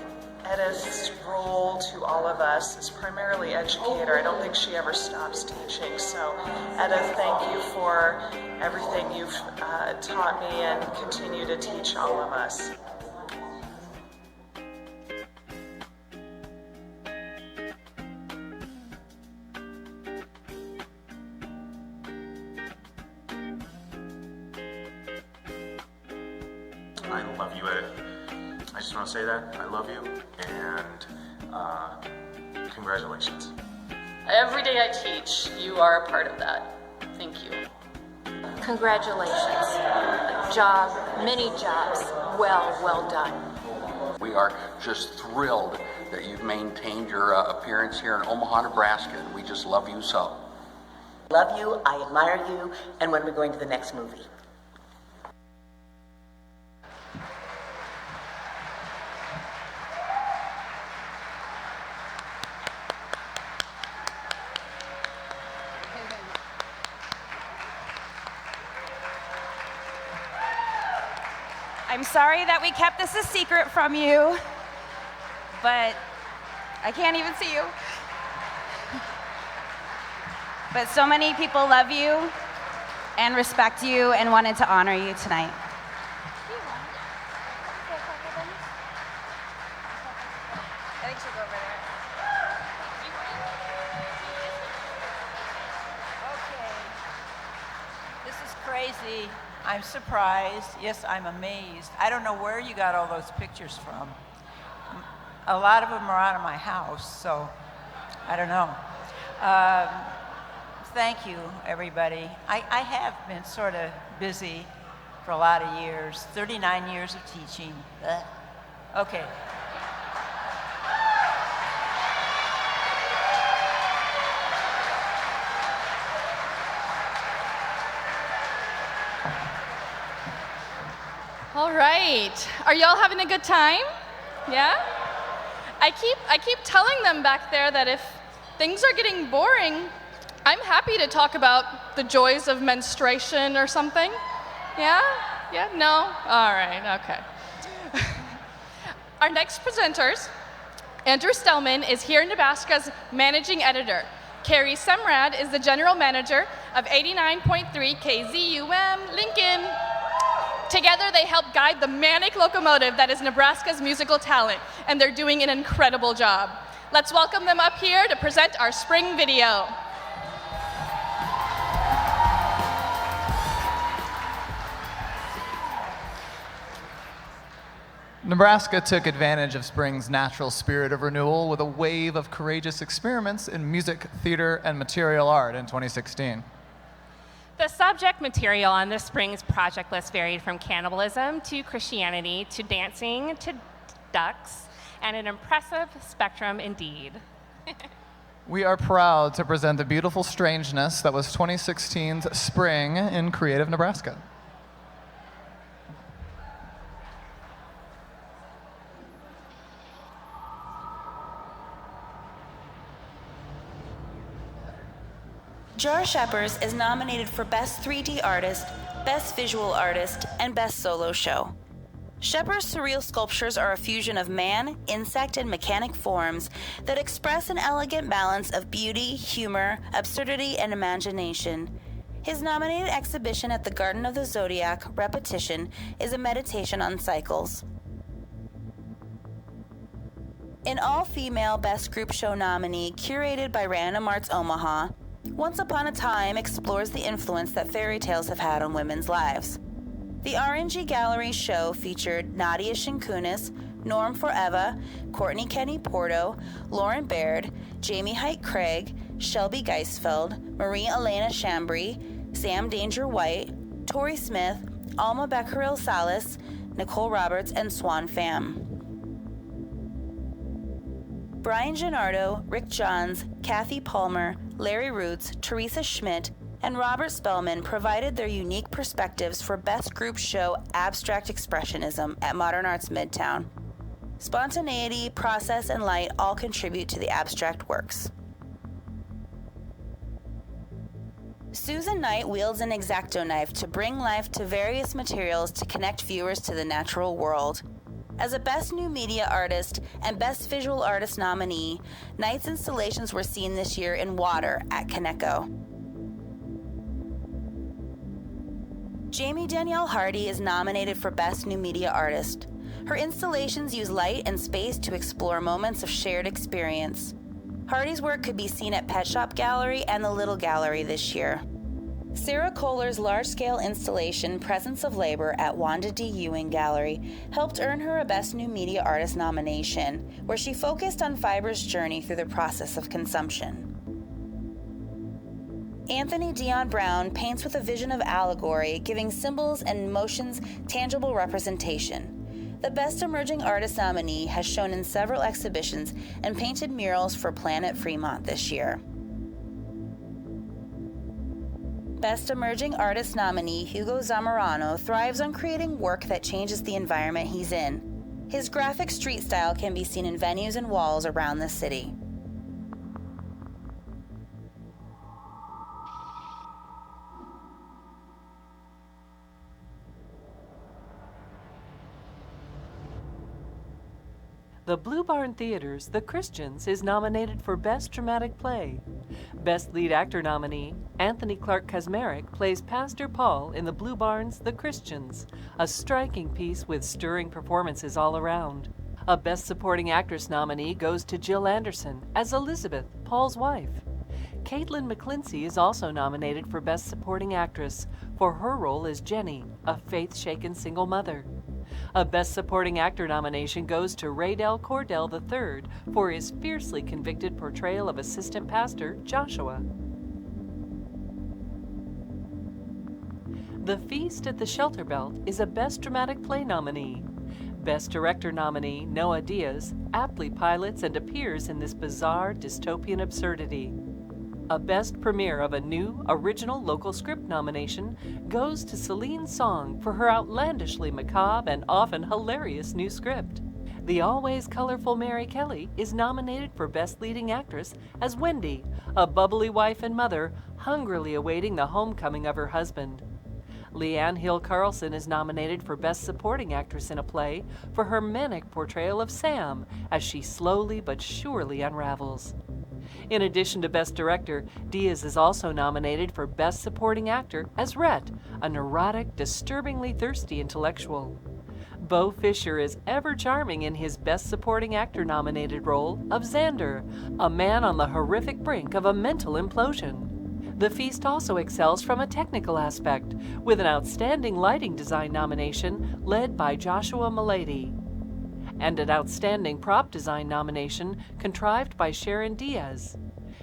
Edith's role to all of us is primarily educator. I don't think she ever stops teaching. So, Edith, thank you for everything you've taught me and continue to teach all of us. I love you, Edith. I just want to say that. I love you, and congratulations. Every day I teach, you are a part of that. Thank you. Congratulations. Job, many jobs, well done. We are just thrilled that you've maintained your appearance here in Omaha, Nebraska, and we just love you so. Love you, I admire you, and when we're going to the next movie. I'm sorry that we kept this a secret from you, but I can't even see you. But so many people love you and respect you and wanted to honor you tonight. I think she'll go over there. Okay. This is crazy. I'm surprised. Yes, I'm amazed. I don't know where you got all those pictures from. A lot of them are out of my house, so I don't know. Thank you, everybody. I have been sort of busy for a lot of years, 39 years of teaching. Okay. All right. Are y'all having a good time? Yeah? I keep telling them back there that if things are getting boring, I'm happy to talk about the joys of menstruation or something. Yeah? Yeah? No? All right. Okay. Our next presenters, Andrew Stellman is here in Nebraska's managing editor. Carrie Semrad is the general manager of 89.3 KZUM Lincoln. Together, they help guide the manic locomotive that is Nebraska's musical talent, and they're doing an incredible job. Let's welcome them up here to present our spring video. Nebraska took advantage of spring's natural spirit of renewal with a wave of courageous experiments in music, theater, and material art in 2016. The subject material on this spring's project list varied from cannibalism to Christianity to dancing to ducks, and an impressive spectrum indeed. We are proud to present the beautiful strangeness that was 2016's Spring in Creative Nebraska. Jar Sheppers is nominated for Best 3D Artist, Best Visual Artist, and Best Solo Show. Shepper's surreal sculptures are a fusion of man, insect, and mechanic forms that express an elegant balance of beauty, humor, absurdity, and imagination. His nominated exhibition at the Garden of the Zodiac, Repetition, is a meditation on cycles. An all-female Best Group Show nominee curated by Random Arts Omaha, Once Upon a Time explores the influence that fairy tales have had on women's lives. The RNG Gallery show featured Nadia Shinkunis, Norm Foreva, Courtney Kenny Porto, Lauren Baird, Jamie Height Craig, Shelby Geisfeld, Marie Elena Chambry, Sam Danger White, Tori Smith, Alma Becquerel Salas, Nicole Roberts, and Swan Pham. Brian Gennardo, Rick Johns, Kathy Palmer, Larry Roots, Teresa Schmidt, and Robert Spellman provided their unique perspectives for Best Group Show Abstract Expressionism at Modern Arts Midtown. Spontaneity, process, and light all contribute to the abstract works. Susan Knight wields an X-Acto knife to bring life to various materials to connect viewers to the natural world. As a Best New Media Artist and Best Visual Artist nominee, Knight's installations were seen this year in water at Kaneko. Jamie Danielle Hardy is nominated for Best New Media Artist. Her installations use light and space to explore moments of shared experience. Hardy's work could be seen at Pet Shop Gallery and the Little Gallery this year. Sarah Kohler's large-scale installation, Presence of Labor, at Wanda D. Ewing Gallery helped earn her a Best New Media Artist nomination, where she focused on fiber's journey through the process of consumption. Anthony Dion Brown paints with a vision of allegory, giving symbols and motions tangible representation. The Best Emerging Artist nominee has shown in several exhibitions and painted murals for Planet Fremont this year. Best Emerging Artist nominee Hugo Zamorano thrives on creating work that changes the environment he's in. His graphic street style can be seen in venues and walls around the city. The Blue Barn Theater's The Christians is nominated for Best Dramatic Play. Best Lead Actor nominee, Anthony Clark Kazmarek plays Pastor Paul in the Blue Barn's The Christians, a striking piece with stirring performances all around. A Best Supporting Actress nominee goes to Jill Anderson as Elizabeth, Paul's wife. Caitlin McClincy is also nominated for Best Supporting Actress for her role as Jenny, a faith-shaken single mother. A Best Supporting Actor nomination goes to Raydell Cordell III for his fiercely convicted portrayal of assistant pastor Joshua. The Feast at the Shelter Belt is a Best Dramatic Play nominee. Best Director nominee Noah Diaz aptly pilots and appears in this bizarre dystopian absurdity. A Best Premiere of a New Original Local Script nomination goes to Celine Song for her outlandishly macabre and often hilarious new script. The always colorful Mary Kelly is nominated for Best Leading Actress as Wendy, a bubbly wife and mother hungrily awaiting the homecoming of her husband. Leanne Hill Carlson is nominated for Best Supporting Actress in a Play for her manic portrayal of Sam as she slowly but surely unravels. In addition to Best Director, Diaz is also nominated for Best Supporting Actor as Rhett, a neurotic, disturbingly thirsty intellectual. Bo Fisher is ever charming in his Best Supporting Actor nominated role of Xander, a man on the horrific brink of a mental implosion. The Feast also excels from a technical aspect, with an Outstanding Lighting Design nomination led by Joshua Milady, and an Outstanding Prop Design nomination contrived by Sharon Diaz.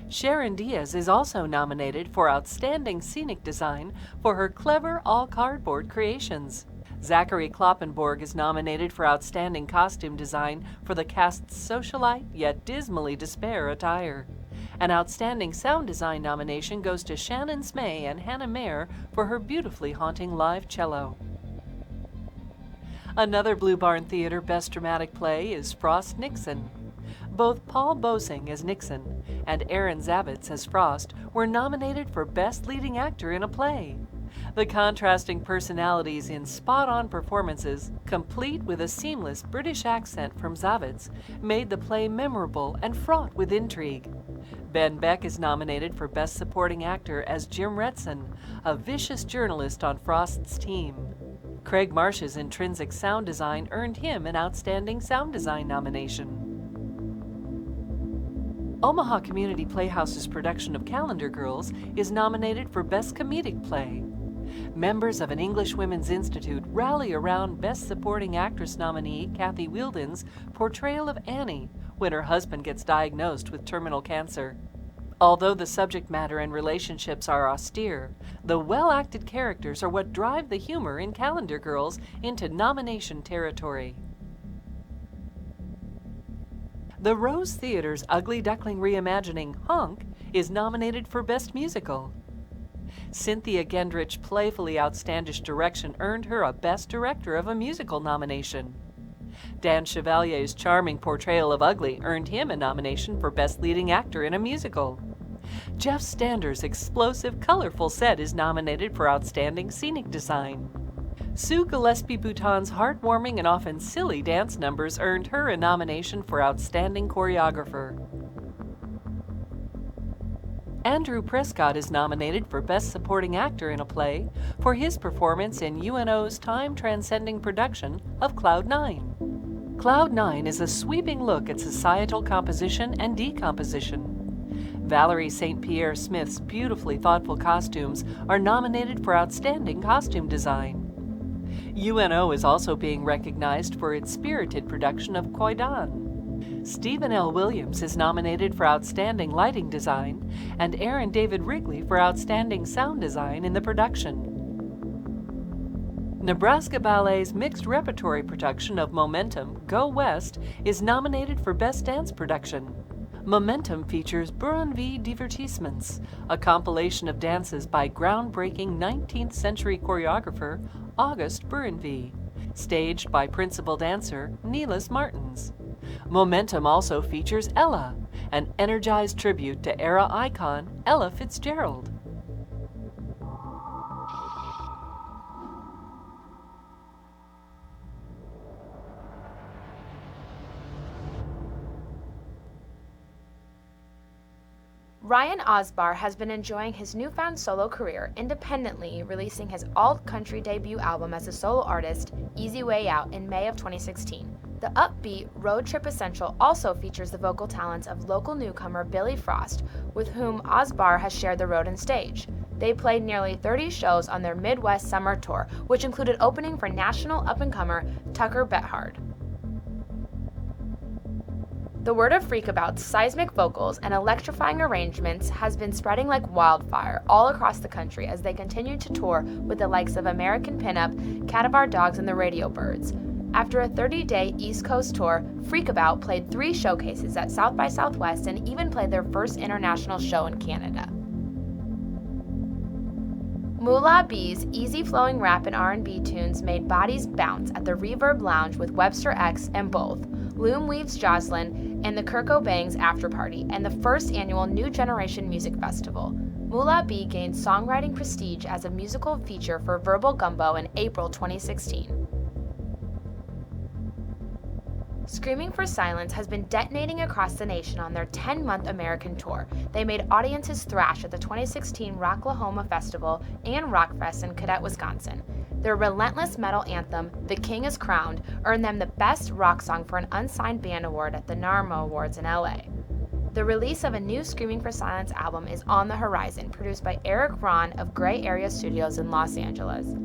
Sharon Diaz is also nominated for Outstanding Scenic Design for her clever all-cardboard creations. Zachary Kloppenborg is nominated for Outstanding Costume Design for the cast's socialite yet dismally despair attire. An Outstanding Sound Design nomination goes to Shannon Smay and Hannah Mayer for her beautifully haunting live cello. Another Blue Barn Theater Best Dramatic Play is Frost Nixon. Both Paul Bosing as Nixon and Aaron Zavitz as Frost were nominated for Best Leading Actor in a Play. The contrasting personalities in spot-on performances, complete with a seamless British accent from Zavitz, made the play memorable and fraught with intrigue. Ben Beck is nominated for Best Supporting Actor as Jim Retson, a vicious journalist on Frost's team. Craig Marsh's intrinsic sound design earned him an Outstanding Sound Design nomination. Omaha Community Playhouse's production of Calendar Girls is nominated for Best Comedic Play. Members of an English Women's Institute rally around Best Supporting Actress nominee Kathy Wheeldon's portrayal of Annie when her husband gets diagnosed with terminal cancer. Although the subject matter and relationships are austere, the well-acted characters are what drive the humor in Calendar Girls into nomination territory. The Rose Theater's Ugly Duckling reimagining, Honk, is nominated for Best Musical. Cynthia Gendrich's playfully outlandish direction earned her a Best Director of a Musical nomination. Dan Chevalier's charming portrayal of Ugly earned him a nomination for Best Leading Actor in a Musical. Jeff Stander's explosive, colorful set is nominated for Outstanding Scenic Design. Sue Gillespie-Bouton's heartwarming and often silly dance numbers earned her a nomination for Outstanding Choreographer. Andrew Prescott is nominated for Best Supporting Actor in a Play for his performance in UNO's time-transcending production of Cloud 9. Cloud 9 is a sweeping look at societal composition and decomposition. Valerie St. Pierre Smith's beautifully thoughtful costumes are nominated for Outstanding Costume Design. UNO is also being recognized for its spirited production of Koidan. Stephen L. Williams is nominated for Outstanding Lighting Design, and Aaron David Wrigley for Outstanding Sound Design in the production. Nebraska Ballet's mixed repertory production of Momentum, Go West, is nominated for Best Dance Production. Momentum features Buranvi Divertissements, a compilation of dances by groundbreaking 19th century choreographer August Buranvi, staged by principal dancer Neelis Martins. Momentum also features Ella, an energized tribute to era icon Ella Fitzgerald. Ryan Osbar has been enjoying his newfound solo career independently, releasing his alt-country debut album as a solo artist, Easy Way Out, in May of 2016. The upbeat Road Trip Essential also features the vocal talents of local newcomer Billy Frost, with whom Osbar has shared the road and stage. They played nearly 30 shows on their Midwest summer tour, which included opening for national up-and-comer Tucker Bethard. The word of Freakabout's seismic vocals and electrifying arrangements has been spreading like wildfire all across the country as they continue to tour with the likes of American Pinup, Catabar Dogs, and the Radio Birds. After a 30-day East Coast tour, Freakabout played 3 showcases at South by Southwest and even played their first international show in Canada. Moolah B's easy-flowing rap and R&B tunes made bodies bounce at the Reverb Lounge with Webster X and Both, Loom Weaves Jocelyn, and the Kirko Bangs After Party, and the first annual New Generation Music Festival. Moolah B gained songwriting prestige as a musical feature for Verbal Gumbo in April 2016. Screaming for Silence has been detonating across the nation on their 10-month American tour. They made audiences thrash at the 2016 Rocklahoma Festival and Rockfest in Cadet, Wisconsin. Their relentless metal anthem, The King is Crowned, earned them the Best Rock Song for an Unsigned Band Award at the NARMA Awards in LA. The release of a new Screaming for Silence album is on the horizon, produced by Eric Ron of Gray Area Studios in Los Angeles.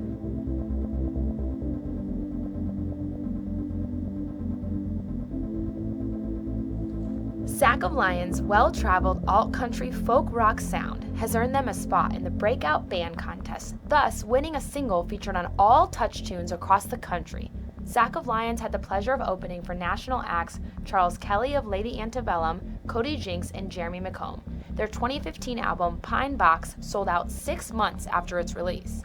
Sack of Lions' well-traveled alt-country folk rock sound has earned them a spot in the Breakout Band Contest, thus winning a single featured on all touch tunes across the country. Sack of Lions had the pleasure of opening for national acts Charles Kelly of Lady Antebellum, Cody Jinks, and Jeremy McComb. Their 2015 album, Pine Box, sold out 6 months after its release.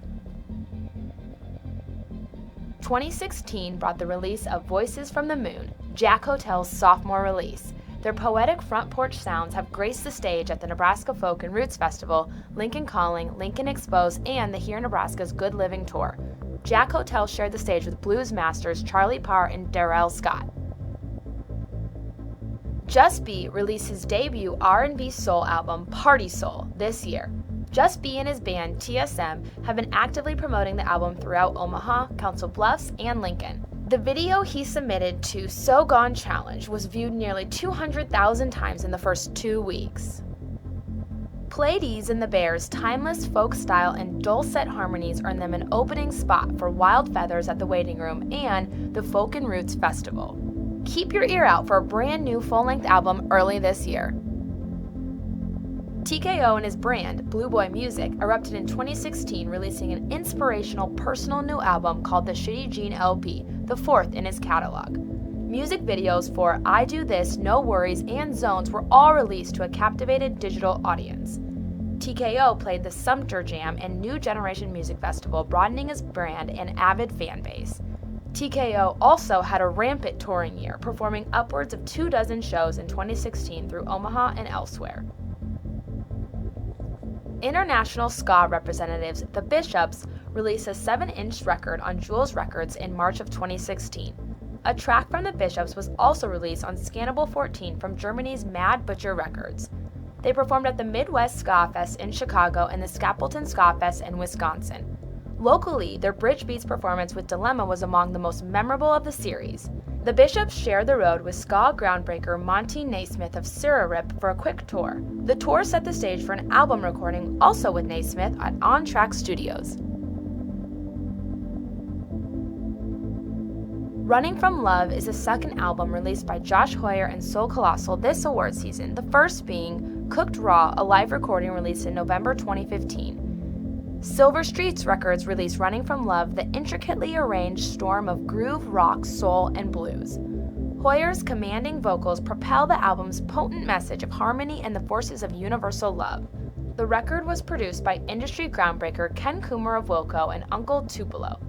2016 brought the release of Voices from the Moon, Jack Hotel's sophomore release. Their poetic front porch sounds have graced the stage at the Nebraska Folk and Roots Festival, Lincoln Calling, Lincoln Expos, and the Here Nebraska's Good Living Tour. Jack Hotel shared the stage with blues masters Charlie Parr and Darrell Scott. Just B released his debut R&B soul album, Party Soul, this year. Just B and his band, TSM, have been actively promoting the album throughout Omaha, Council Bluffs, and Lincoln. The video he submitted to So Gone Challenge was viewed nearly 200,000 times in the first 2 weeks. Pleiades and the Bears' timeless folk style and dulcet harmonies earned them an opening spot for Wild Feathers at the Waiting Room and the Folk and Roots Festival. Keep your ear out for a brand new full-length album early this year. TKO and his brand, Blue Boy Music, erupted in 2016, releasing an inspirational personal new album called the Shitty Jean LP, the fourth in his catalog. Music videos for I Do This, No Worries, and Zones were all released to a captivated digital audience. TKO played the Sumter Jam and New Generation Music Festival, broadening his brand and avid fan base. TKO also had a rampant touring year, performing upwards of 24 shows in 2016 through Omaha and elsewhere. International ska representatives, the Bishops, released a 7-inch record on Jules Records in March of 2016. A track from the Bishops was also released on Scannable 14 from Germany's Mad Butcher Records. They performed at the Midwest Ska Fest in Chicago and the Scapleton Ska Fest in Wisconsin. Locally, their Bridge Beats performance with Dilemma was among the most memorable of the series. The Bishops shared the road with ska groundbreaker Monty Naismith of Sirarip for a quick tour. The tour set the stage for an album recording also with Naismith at On Track Studios. Running From Love is the second album released by Josh Hoyer and Soul Colossal this award season, the first being Cooked Raw, a live recording released in November 2015. Silver Streets Records released Running From Love, the intricately arranged storm of groove, rock, soul, and blues. Hoyer's commanding vocals propel the album's potent message of harmony and the forces of universal love. The record was produced by industry groundbreaker Ken Coomer of Wilco and Uncle Tupelo.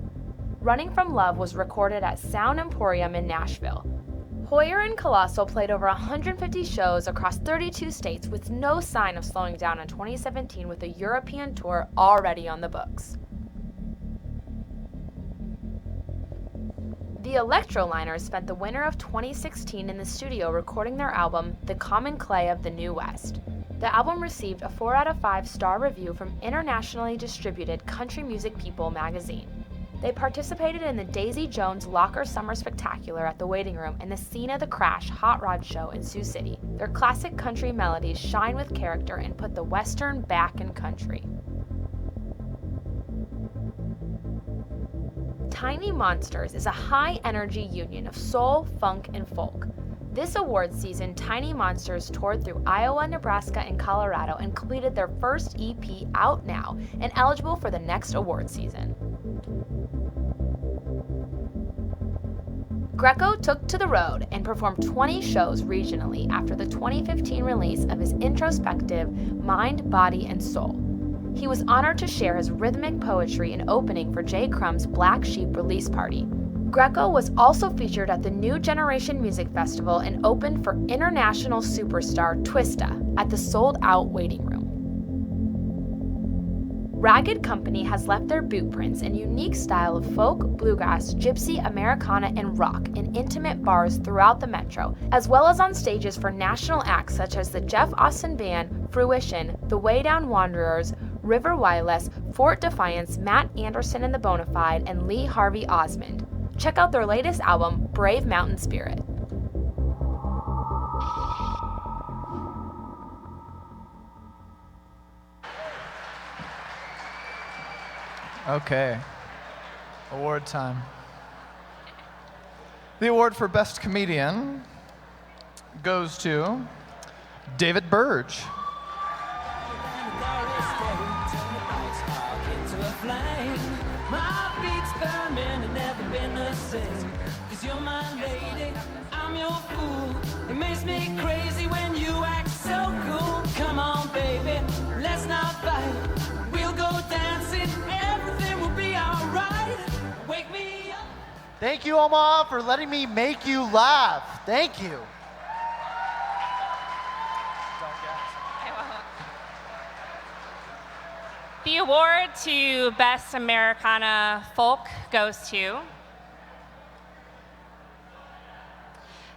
Running From Love was recorded at Sound Emporium in Nashville. Hoyer and Colossal played over 150 shows across 32 states with no sign of slowing down in 2017 with a European tour already on the books. The Electroliners spent the winter of 2016 in the studio recording their album, The Common Clay of the New West. The album received a 4 out of 5 star review from internationally distributed Country Music People magazine. They participated in the Daisy Jones Locker Summer Spectacular at the Waiting Room and the Scene of the Crash Hot Rod Show in Sioux City. Their classic country melodies shine with character and put the Western back in country. Tiny Monsters is a high-energy union of soul, funk, and folk. This awards season, Tiny Monsters toured through Iowa, Nebraska, and Colorado and completed their first EP out now and eligible for the next award season. Greco took to the road and performed 20 shows regionally after the 2015 release of his introspective Mind, Body, and Soul. He was honored to share his rhythmic poetry in opening for J. Crumb's Black Sheep release party. Greco was also featured at the New Generation Music Festival and opened for international superstar Twista at the sold-out Waiting Room. Ragged Company has left their boot prints and unique style of folk, bluegrass, gypsy, Americana, and rock in intimate bars throughout the metro, as well as on stages for national acts such as the Jeff Austin Band, Fruition, the Way Down Wanderers, River Wireless, Fort Defiance, Matt Anderson and the Bonafide, and Lee Harvey Osmond. Check out their latest album, Brave Mountain Spirit. Okay, award time. The award for Best Comedian goes to David Burge. My beats burning and never been the same. 'Cause you're my lady, I'm your fool. It makes me crazy when you act so cool. Come on, baby, let's not fight. We'll go dancing, everything will be alright. Wake me up. Thank you, Omaha, for letting me make you laugh. Thank you. The award to Best Americana Folk goes to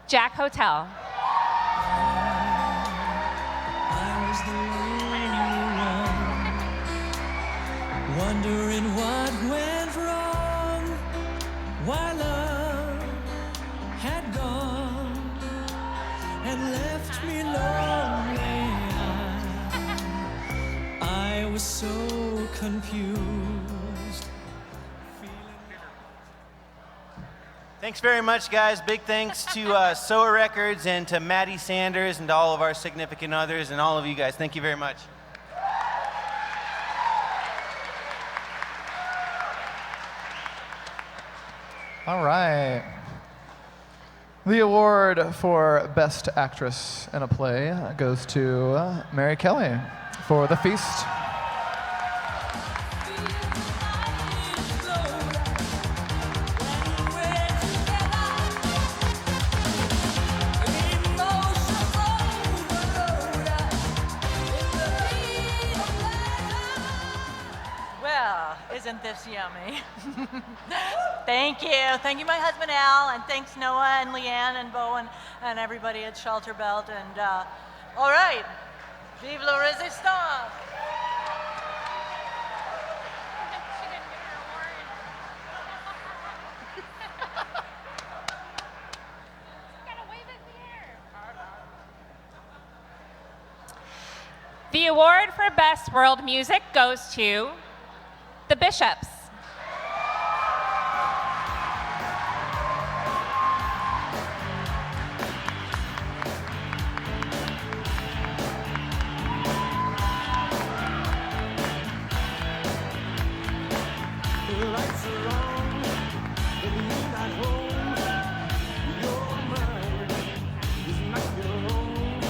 Jack Hotel. I was the lonely one, wondering what went wrong, why love had gone and left me lonely. I was so confused. Thanks very much, guys. Big thanks to SOA Records and to Maddie Sanders and to all of our significant others and all of you guys. Thank you very much. All right. The award for Best Actress in a Play goes to Mary Kelly for The Feast. Well, isn't this yummy? Thank you. Thank you, my husband Al, and thanks Noah and Leanne and Bo and everybody at Shelter Belt. And all right, vive la résistance. The award for Best World Music goes to The Bishops. The lights are on, but you're not home. Your mind is not your own.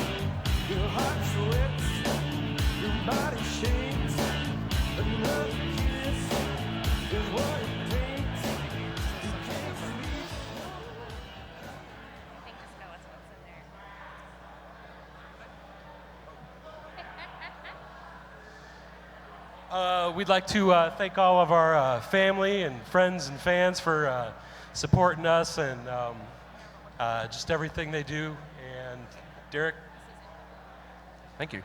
Your heart sweats, your body shakes. Another kiss is what it takes. You can't sleep. We'd like to thank all of our family and friends and fans for supporting us and just everything they do. And Derek, thank you.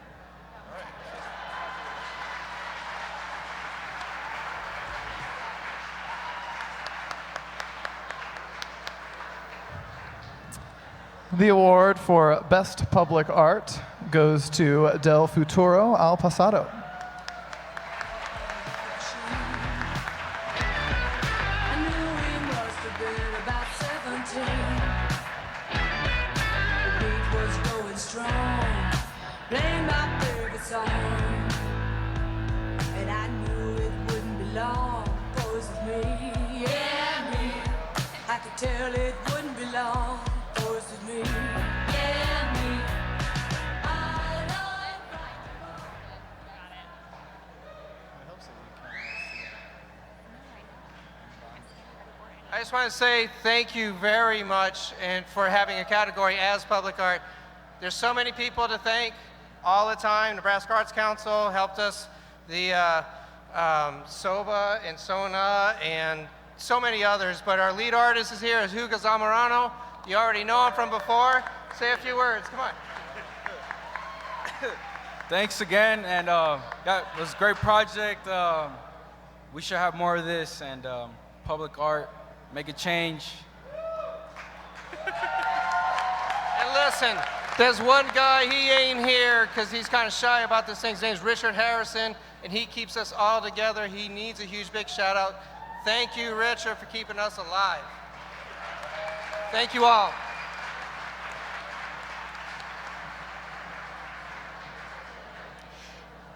The award for Best Public Art goes to Del Futuro Al Pasado. I knew we must have been about 17. The beat was going strong, playing my favorite song, and I knew it wouldn't be long. It was me, yeah, me. I could tell it wouldn't be long. It was me, yeah, me. I know it. I just want to say thank you very much and for having a category as public art. There's so many people to thank all the time. Nebraska Arts Council helped us, the SOBA and SONA and so many others, but our lead artist is here, is Hugo Zamorano. You already know him from before. Say a few words, come on. Thanks again, and yeah, it was a great project. We should have more of this, and public art, make a change. And listen, there's one guy, he ain't here because he's kind of shy about this thing. His name's Richard Harrison, and he keeps us all together. He needs a huge, big shout out. Thank you, Richard, for keeping us alive. Thank you all.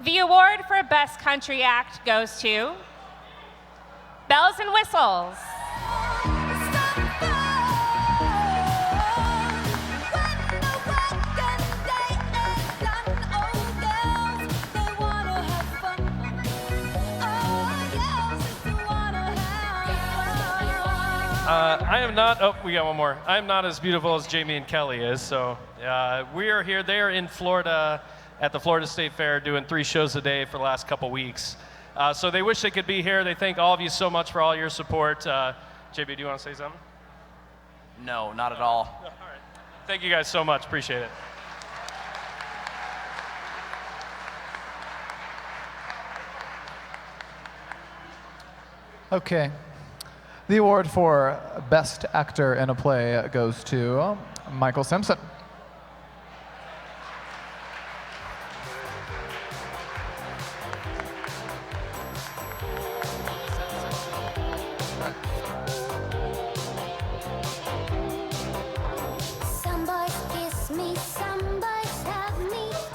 The award for Best Country Act goes to Bells and Whistles. I am not, oh, we got one more. I am not as beautiful as Jamie and Kelly is, so we are here. They are in Florida at the Florida State Fair doing 3 shows a day for the last couple weeks. So they wish they could be here. They thank all of you so much for all your support. JB, do you want to say something? No, not at all. All right. Thank you guys so much. Appreciate it. Okay. The award for Best Actor in a Play goes to Michael Simpson.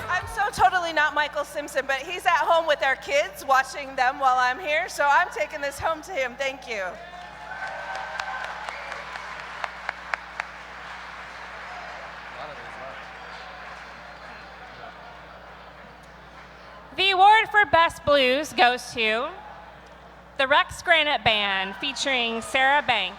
I'm so totally not Michael Simpson, but he's at home with our kids watching them while I'm here, so I'm taking this home to him. Thank you. The award for Best Blues goes to the Rex Granite Band featuring Sarah Bank.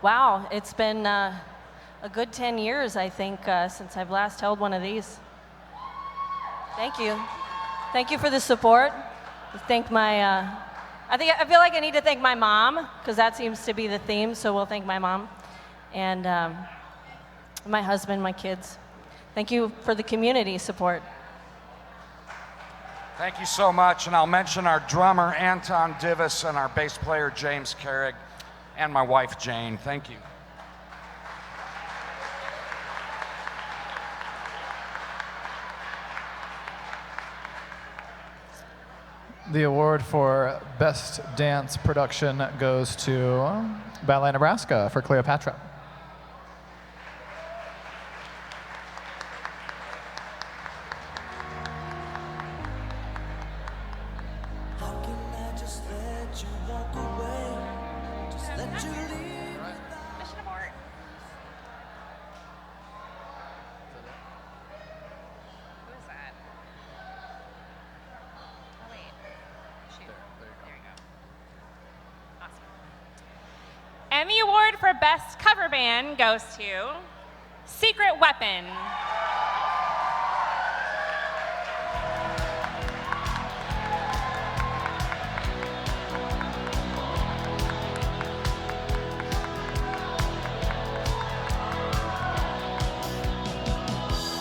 Wow, it's been a good 10 years, I think, since I've last held one of these. Thank you. Thank you for the support. Thank my, I feel like I need to thank my mom, because that seems to be the theme, so we'll thank my mom. And my husband, my kids. Thank you for the community support. Thank you so much, and I'll mention our drummer, Anton Divis, and our bass player, James Carrig, and my wife, Jane. Thank you. The award for Best Dance Production goes to Ballet Nebraska for Cleopatra. And the award for Best Cover Band goes to Secret Weapon.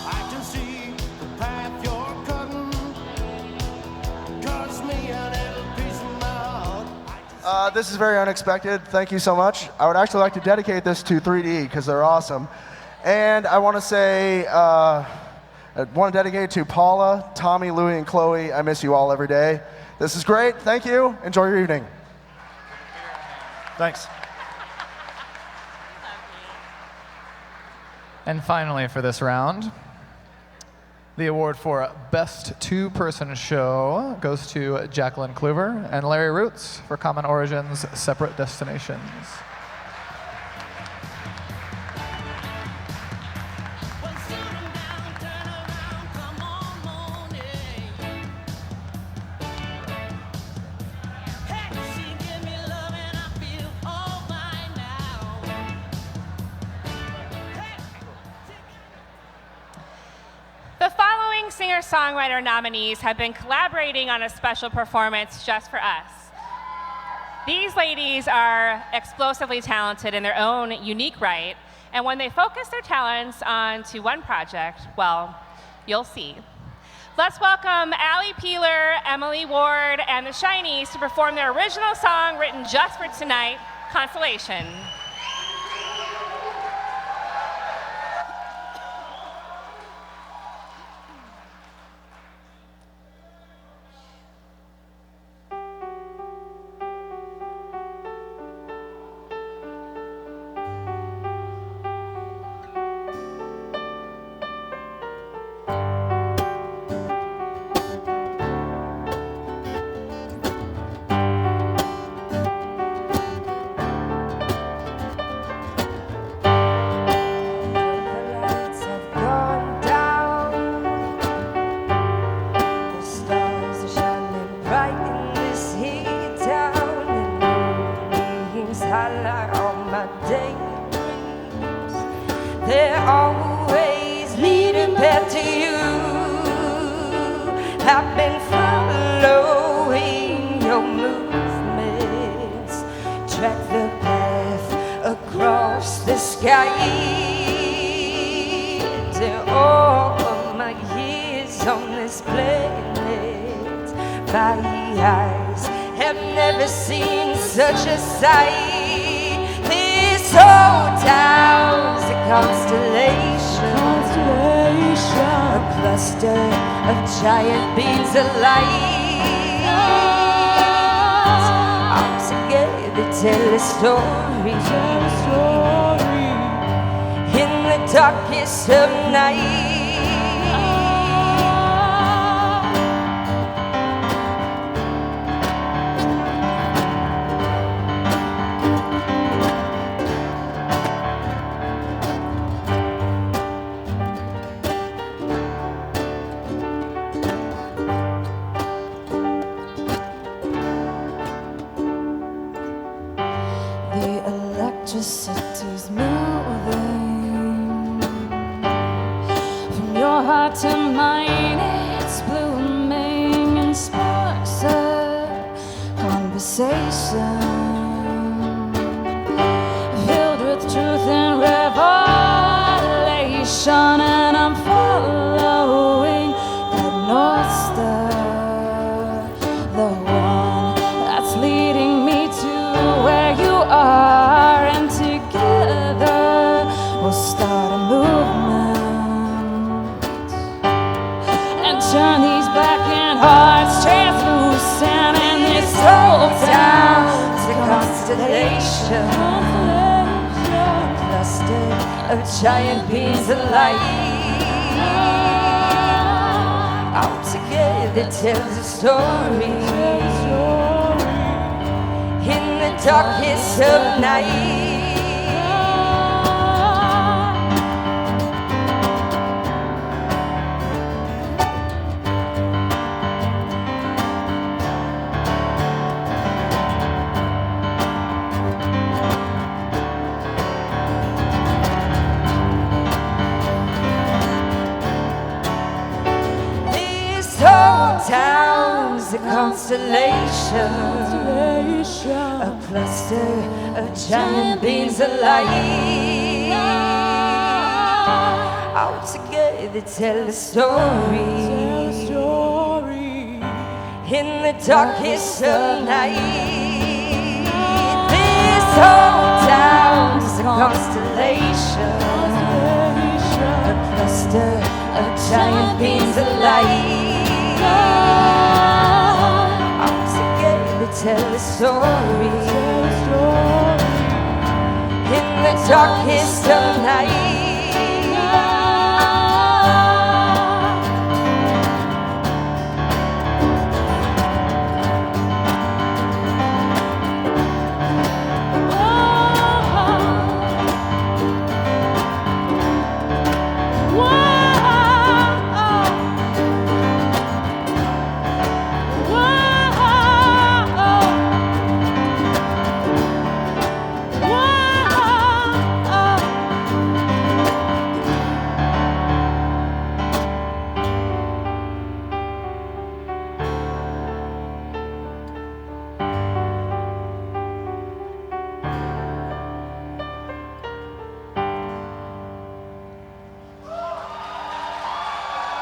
I can see the path you're cutting. Cause me a little piece of my heart. This is very unexpected. Thank you so much. I would actually like to dedicate this to 3D because they're awesome. And I want to say, I want to dedicate it to Paula, Tommy, Louie, and Chloe. I miss you all every day. This is great. Thank you. Enjoy your evening. Thanks. And finally, for this round, the award for Best Two-Person Show goes to Jacqueline Kluver and Larry Roots for Common Origins, Separate Destinations. The following singer-songwriter nominees have been collaborating on a special performance just for us. These ladies are explosively talented in their own unique right, and when they focus their talents onto one project, well, you'll see. Let's welcome Allie Peeler, Emily Ward, and the Shinies to perform their original song written just for tonight, Constellation. I've been following your movements, track the path across the sky. And all of my years on this planet, my eyes have never seen such a sight. This whole town's a constellation, a cluster of giant beams of light. All together tell a story in the darkest of night. The electricity's moving from your heart to mine. It's blooming and sparks a conversation filled with truth and revelation. And I'm following that North Star, the one that's leading me to where you are, and together we'll start a movement and turn these blackened hearts translucent. And this whole town's a constellation, a cluster of giant beams of light. All together tells a story in the darkest of night. This whole town's a constellation, a cluster of giant beams of light. All together tell a story in the darkest of night. This whole town's a constellation, a cluster of giant beams of light. All together tell a story in the darkest of night.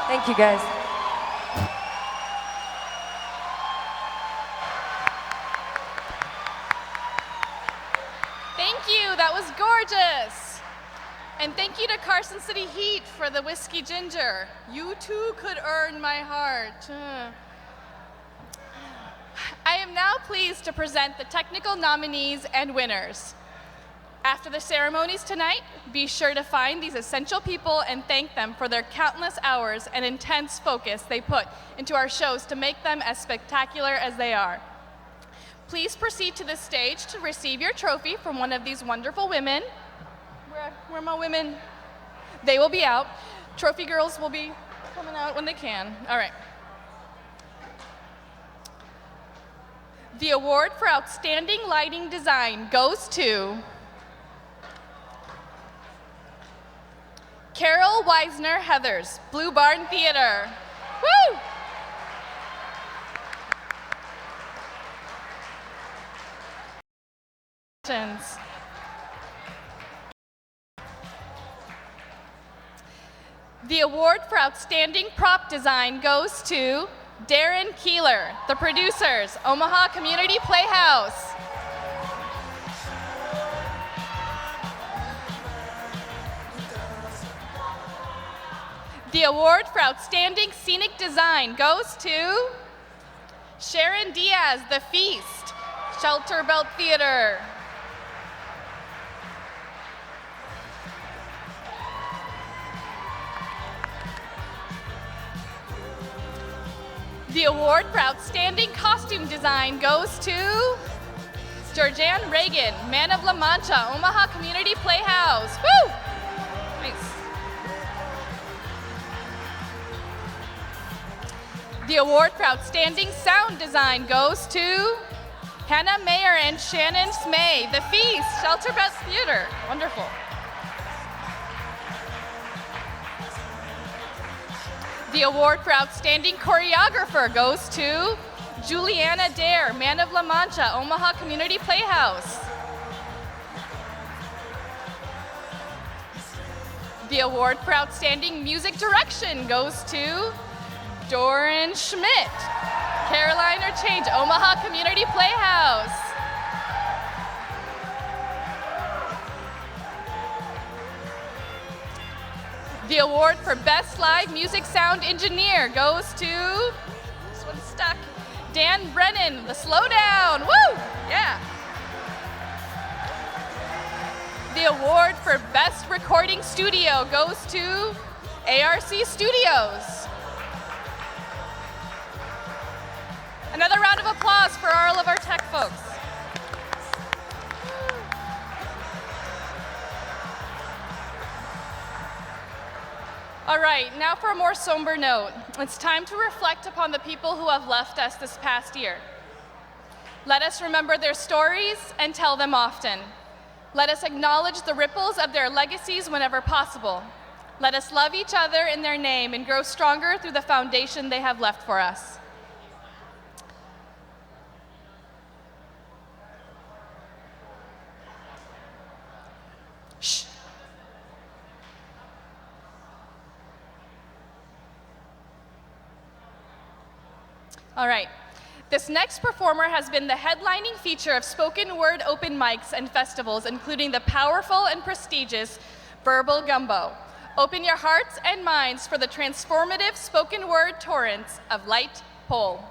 Thank you, guys. Thank you, that was gorgeous. And thank you to Carson City Heat for the Whiskey Ginger. You too could earn my heart. I am now pleased to present the technical nominees and winners. After the ceremonies tonight, be sure to find these essential people and thank them for their countless hours and intense focus they put into our shows to make them as spectacular as they are. Please proceed to the stage to receive your trophy from one of these wonderful women. Where are my women? They will be out. Trophy girls will be coming out when they can. All right. The award for Outstanding Lighting Design goes to Carol Weisner Heathers, Blue Barn Theater. Woo! The award for Outstanding Prop Design goes to Darren Keeler, the producers, Omaha Community Playhouse. The award for Outstanding Scenic Design goes to Sharon Diaz, The Feast, Shelter Belt Theater. The award for Outstanding Costume Design goes to Georgianne Reagan, Man of La Mancha, Omaha Community Playhouse. Woo! Nice. The award for Outstanding Sound Design goes to Hannah Mayer and Shannon Smay, The Feast, Shelter Belt Theater. Wonderful. The award for Outstanding Choreographer goes to Juliana Dare, Man of La Mancha, Omaha Community Playhouse. The award for Outstanding Music Direction goes to Doran Schmidt, Caroline or Change, Omaha Community Playhouse. The award for Best Live Music Sound Engineer goes to, this one's stuck, Dan Brennan, The Slowdown. Woo! Yeah. The award for Best Recording Studio goes to ARC Studios. Another round of applause for all of our tech folks. All right, now for a more somber note. It's time to reflect upon the people who have left us this past year. Let us remember their stories and tell them often. Let us acknowledge the ripples of their legacies whenever possible. Let us love each other in their name and grow stronger through the foundation they have left for us. Shh. All right. This next performer has been the headlining feature of spoken word open mics and festivals, including the powerful and prestigious Verbal Gumbo. Open your hearts and minds for the transformative spoken word torrents of Light Pole.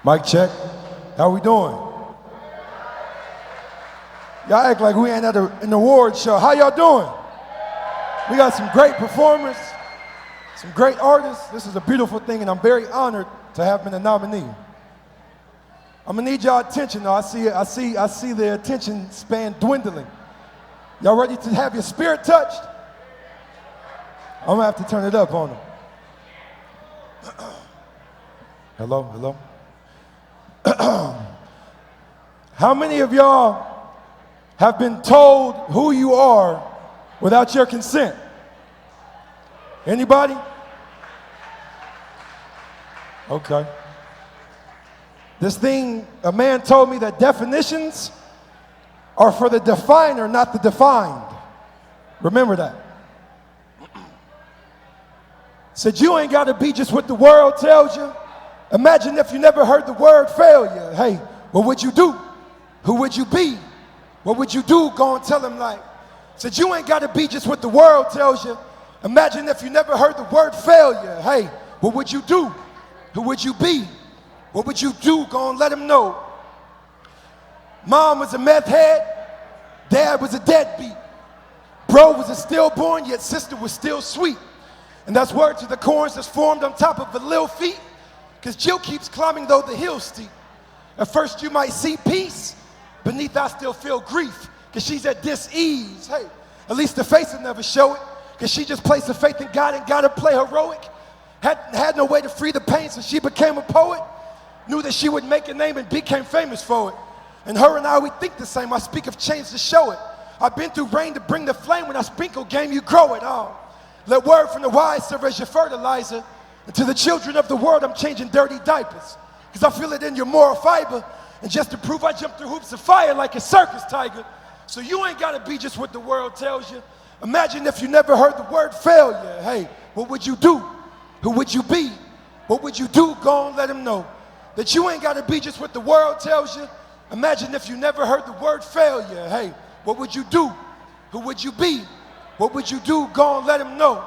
Mic check. How we doing? Y'all act like we ain't at an award show. How y'all doing? We got some great performers, some great artists. This is a beautiful thing, and I'm very honored to have been a nominee. I'm gonna need y'all attention though. I see the attention span dwindling. Y'all ready to have your spirit touched? I'm gonna have to turn it up on them. Hello, hello. How many of y'all have been told who you are without your consent? Anybody? Okay. This thing, a man told me that definitions are for the definer, not the defined. Remember that. Said you ain't got to be just what the world tells you. Imagine if you never heard the word failure. Hey, what would you do? Who would you be? What would you do? Go and tell him like, said you ain't got to be just what the world tells you. Imagine if you never heard the word failure. Hey, what would you do? Who would you be? What would you do? Go and let him know. Mom was a meth head. Dad was a deadbeat. Bro was a stillborn, yet sister was still sweet. And that's word to the corns that's formed on top of the little feet. Because Jill keeps climbing though the hill's steep. At first you might see peace. Beneath I still feel grief. Because she's at dis-ease. Hey, at least the face will never show it. Because she just placed her faith in God and got to play heroic. Had no way to free the pain, so she became a poet. Knew that she would make a name and became famous for it. And her and I, we think the same. I speak of change to show it. I've been through rain to bring the flame. When I sprinkle game, you grow it. Oh, Let word from the wise serve as your fertilizer. And to the children of the world, I'm changing dirty diapers. Because I feel it in your moral fiber. And just to prove I jump through hoops of fire like a circus tiger. So you ain't got to be just what the world tells you. Imagine if you never heard the word failure. Hey, what would you do? Who would you be? What would you do? Go and let them know that you ain't got to be just what the world tells you. Imagine if you never heard the word failure. Hey, what would you do? Who would you be? What would you do? Go and let them know.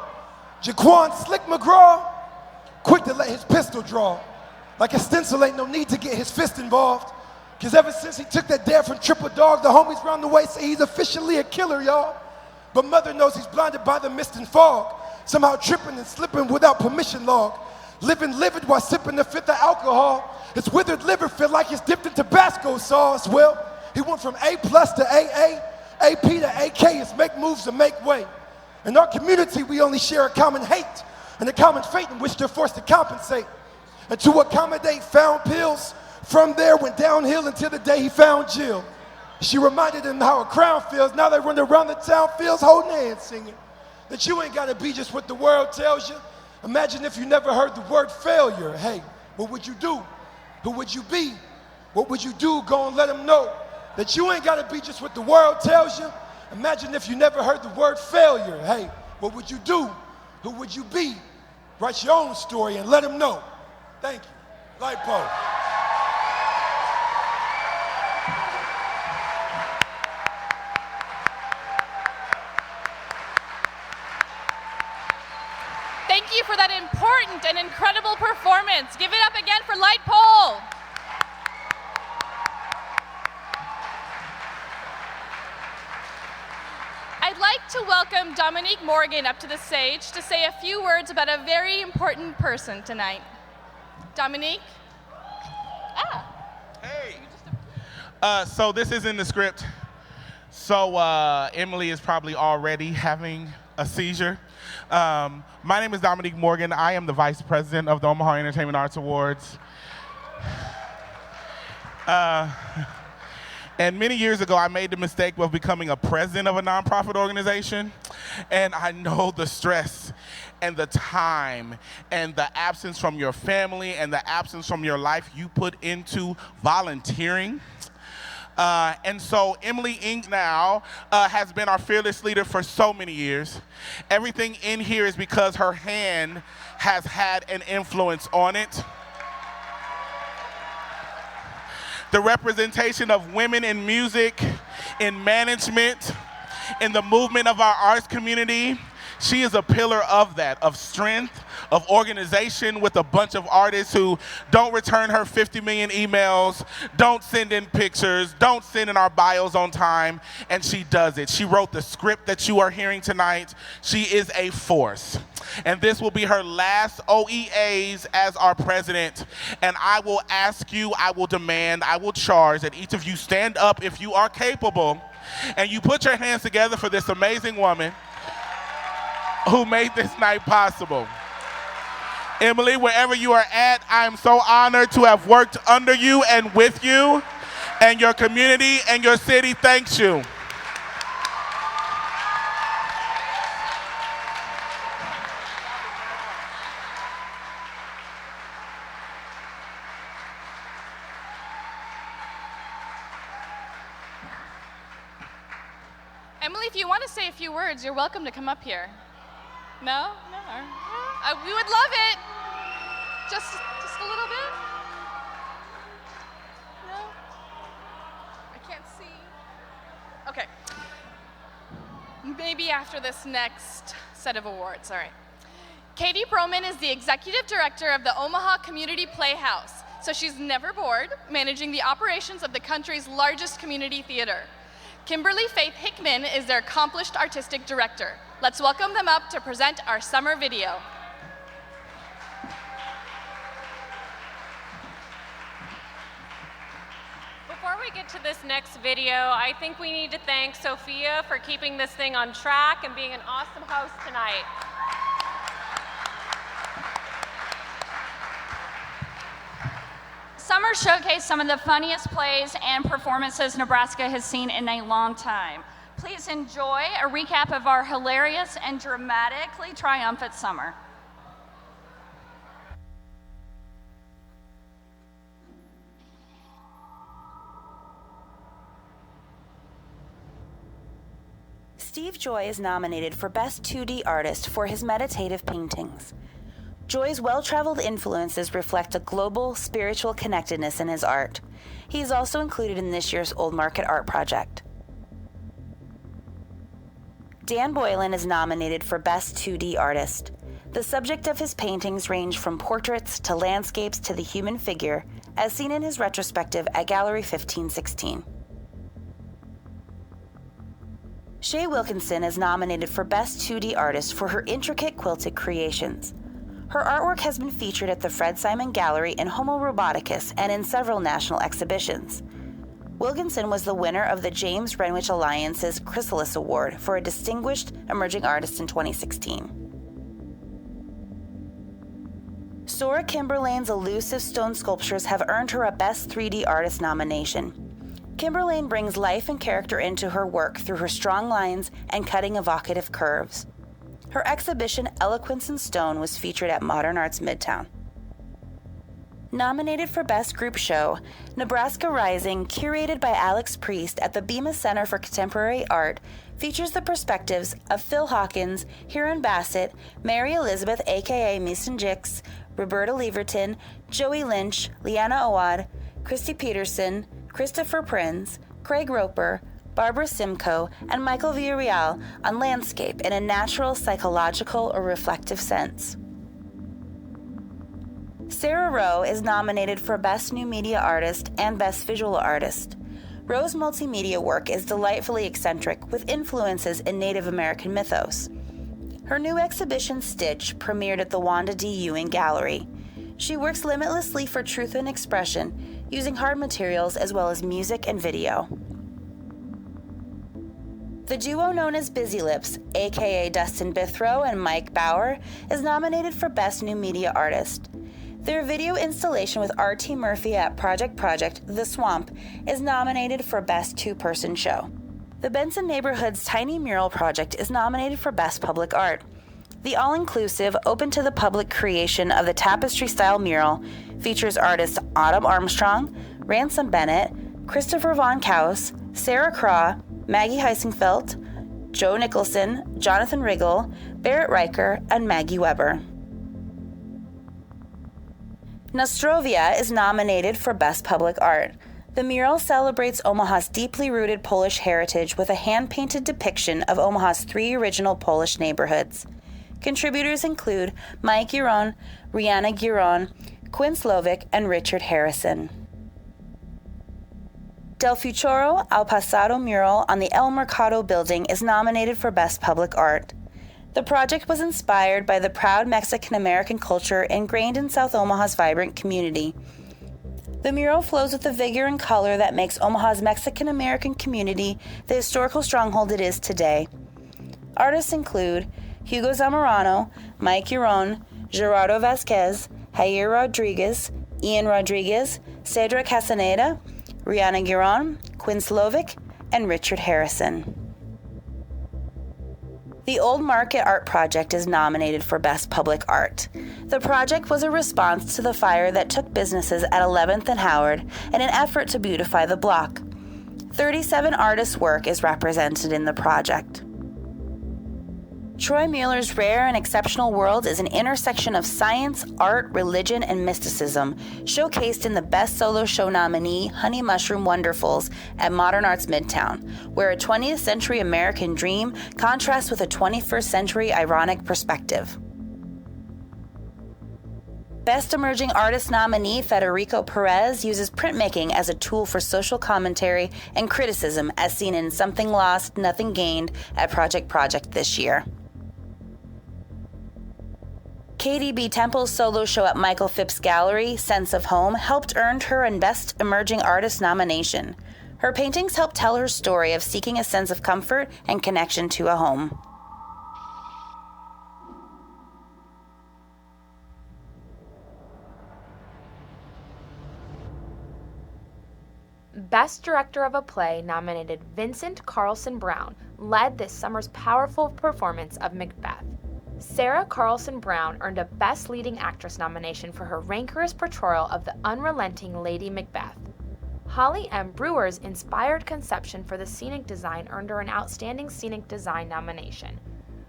Jaquan Slick McGraw, quick to let his pistol draw. Like a stencil, ain't no need to get his fist involved. Cause ever since he took that dare from Triple Dog, the homies round the way say he's officially a killer, y'all. But mother knows he's blinded by the mist and fog. Somehow tripping and slipping without permission log. Living livid while sipping the fifth of alcohol. His withered liver feel like it's dipped in Tabasco sauce. Well, he went from A+ to AA, AP to AK. It's make moves and make way. In our community, we only share a common hate and a common fate in which they're forced to compensate. And to accommodate found pills, from there went downhill until the day he found Jill. She reminded him how a crown feels. Now they run around the town fields holding hands singing. That you ain't got to be just what the world tells you. Imagine if you never heard the word failure. Hey, what would you do? Who would you be? What would you do? Go and let them know that you ain't got to be just what the world tells you. Imagine if you never heard the word failure. Hey, what would you do? Who would you be? Write your own story and let them know. Thank you. Light pole. Thank you for that important and incredible performance. Give it up again for Light Pole. I'd like to welcome Dominique Morgan up to the stage to say a few words about a very important person tonight. Dominique? Hey. So this is in the script. So Emily is probably already having a seizure. My name is Dominique Morgan. I am the vice president of the Omaha Entertainment Arts Awards. And many years ago, I made the mistake of becoming a president of a nonprofit organization. And I know the stress and the time and the absence from your family and the absence from your life you put into volunteering. And so Emily Inc. now has been our fearless leader for so many years. Everything in here is because her hand has had an influence on it. The representation of women in music, in management, in the movement of our arts community. She is a pillar of that, of strength, of organization with a bunch of artists who don't return her 50 million emails, don't send in pictures, don't send in our bios on time, and she does it. She wrote the script that you are hearing tonight. She is a force. And this will be her last OEAs as our president. And I will ask you, I will demand, I will charge that each of you stand up if you are capable, and you put your hands together for this amazing woman who made this night possible. Emily, wherever you are at, I am so honored to have worked under you and with you, and your community and your city thanks you. Emily, if you want to say a few words, you're welcome to come up here. No? No? We would love it. Just a little bit? No? I can't see. Okay. Maybe after this next set of awards, all right. Katie Broman is the executive director of the Omaha Community Playhouse, so she's never bored, managing the operations of the country's largest community theater. Kimberly Faith Hickman is their accomplished artistic director. Let's welcome them up to present our summer video. Before we get to this next video, I think we need to thank Sophia for keeping this thing on track and being an awesome host tonight. Summer showcased some of the funniest plays and performances Nebraska has seen in a long time. please enjoy a recap of our hilarious and dramatically triumphant summer. Steve Joy is nominated for Best 2D Artist for his meditative paintings. Joy's well-traveled influences reflect a global, spiritual connectedness in his art. He is also included in this year's Old Market Art Project. Dan Boylan is nominated for Best 2D Artist. The subject of his paintings range from portraits to landscapes to the human figure, as seen in his retrospective at Gallery 1516. Shay Wilkinson is nominated for Best 2D Artist for her intricate quilted creations. Her artwork has been featured at the Fred Simon Gallery in Homo Roboticus and in several national exhibitions. Wilkinson was the winner of the James Renwich Alliance's Chrysalis Award for a Distinguished Emerging Artist in 2016. Sora Kimberlane's elusive stone sculptures have earned her a Best 3D Artist nomination. Kimberlane brings life and character into her work through her strong lines and cutting evocative curves. Her exhibition Eloquence in Stone was featured at Modern Arts Midtown. Nominated for Best Group Show, Nebraska Rising, curated by Alex Priest at the Bemis Center for Contemporary Art, features the perspectives of Phil Hawkins, Huron Bassett, Mary Elizabeth aka Mason Jix, Roberta Leverton, Joey Lynch, Liana Awad, Christy Peterson, Christopher Prinz, Craig Roper, Barbara Simcoe, and Michael Villarreal on landscape in a natural, psychological, or reflective sense. Sarah Rowe is nominated for Best New Media Artist and Best Visual Artist. Rowe's multimedia work is delightfully eccentric with influences in Native American mythos. Her new exhibition, Stitch, premiered at the Wanda D. Ewing Gallery. She works limitlessly for truth and expression, using hard materials as well as music and video. The duo known as Busy Lips, aka Dustin Bithrow and Mike Bauer, is nominated for Best New Media Artist. Their video installation with R.T. Murphy at Project The Swamp is nominated for Best Two-Person Show. The Benson Neighborhood's Tiny Mural Project is nominated for Best Public Art. The all-inclusive, open-to-the-public creation of the tapestry-style mural features artists Autumn Armstrong, Ransom Bennett, Christopher Von Kaus, Sarah Craw, Maggie Heisingfeld, Joe Nicholson, Jonathan Riggle, Barrett Riker, and Maggie Weber. Nostrovia is nominated for Best Public Art. The mural celebrates Omaha's deeply rooted Polish heritage with a hand-painted depiction of Omaha's 3 original Polish neighborhoods. Contributors include Mike Giron, Rihanna Giron, Quinn Slovic, and Richard Harrison. Del Futuro Al Pasado mural on the El Mercado building is nominated for Best Public Art. The project was inspired by the proud Mexican-American culture ingrained in South Omaha's vibrant community. The mural flows with the vigor and color that makes Omaha's Mexican-American community the historical stronghold it is today. Artists include Hugo Zamorano, Mike Giron, Gerardo Vasquez, Jair Rodriguez, Ian Rodriguez, Cedric Castaneda, Rihanna Giron, Quinn Slovic, and Richard Harrison. The Old Market Art Project is nominated for Best Public Art. The project was a response to the fire that took businesses at 11th and Howard in an effort to beautify the block. 37 artists' work is represented in the project. Troy Mueller's Rare and Exceptional World is an intersection of science, art, religion, and mysticism, showcased in the Best Solo Show nominee, Honey Mushroom Wonderfuls, at Modern Arts Midtown, where a 20th century American dream contrasts with a 21st century ironic perspective. Best Emerging Artist nominee Federico Perez uses printmaking as a tool for social commentary and criticism, as seen in Something Lost, Nothing Gained at Project this year. KDB Temple's solo show at Michael Phipps Gallery, Sense of Home, helped earn her a Best Emerging Artist nomination. Her paintings help tell her story of seeking a sense of comfort and connection to a home. Best Director of a Play nominated Vincent Carlson Brown led this summer's powerful performance of Macbeth. Sarah Carlson Brown earned a Best Leading Actress nomination for her rancorous portrayal of the unrelenting Lady Macbeth. Holly M. Brewer's inspired conception for the scenic design earned her an Outstanding Scenic Design nomination.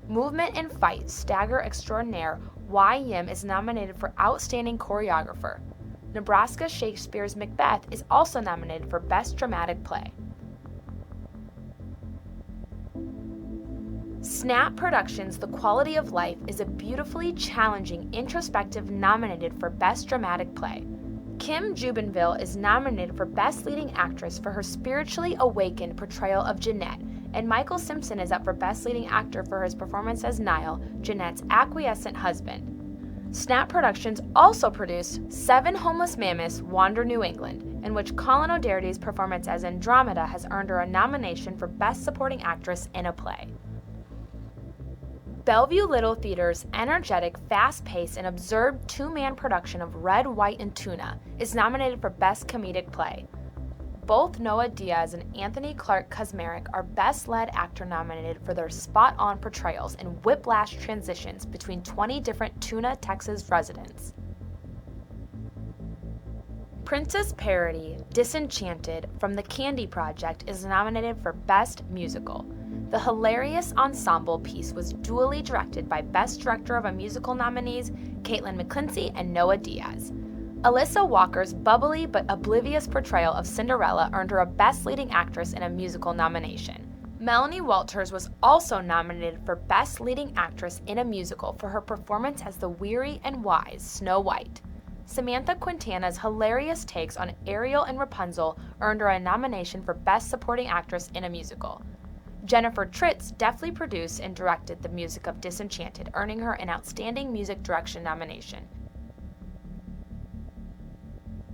Movement and Fight stagger extraordinaire Y. Yim is nominated for Outstanding Choreographer. Nebraska Shakespeare's Macbeth is also nominated for Best Dramatic Play. Snap Productions' The Quality of Life is a beautifully challenging introspective nominated for Best Dramatic Play. Kim Jubinville is nominated for Best Leading Actress for her spiritually awakened portrayal of Jeanette, and Michael Simpson is up for Best Leading Actor for his performance as Niall, Jeanette's acquiescent husband. Snap Productions also produced Seven Homeless Mammoths Wander New England, in which Colin O'Doherty's performance as Andromeda has earned her a nomination for Best Supporting Actress in a Play. Bellevue Little Theater's energetic, fast-paced, and absurd two-man production of Red, White, and Tuna is nominated for Best Comedic Play. Both Noah Diaz and Anthony Clark Kuzmarek are Best Lead Actor nominated for their spot-on portrayals in whiplash transitions between 20 different Tuna, Texas residents. Princess Parody, Disenchanted from the Candy Project is nominated for Best Musical. The hilarious ensemble piece was dually directed by Best Director of a Musical nominees Caitlin McClincy and Noah Diaz. Alyssa Walker's bubbly but oblivious portrayal of Cinderella earned her a Best Leading Actress in a Musical nomination. Melanie Walters was also nominated for Best Leading Actress in a Musical for her performance as the weary and wise Snow White. Samantha Quintana's hilarious takes on Ariel and Rapunzel earned her a nomination for Best Supporting Actress in a Musical. Jennifer Tritz deftly produced and directed the music of Disenchanted, earning her an Outstanding Music Direction nomination.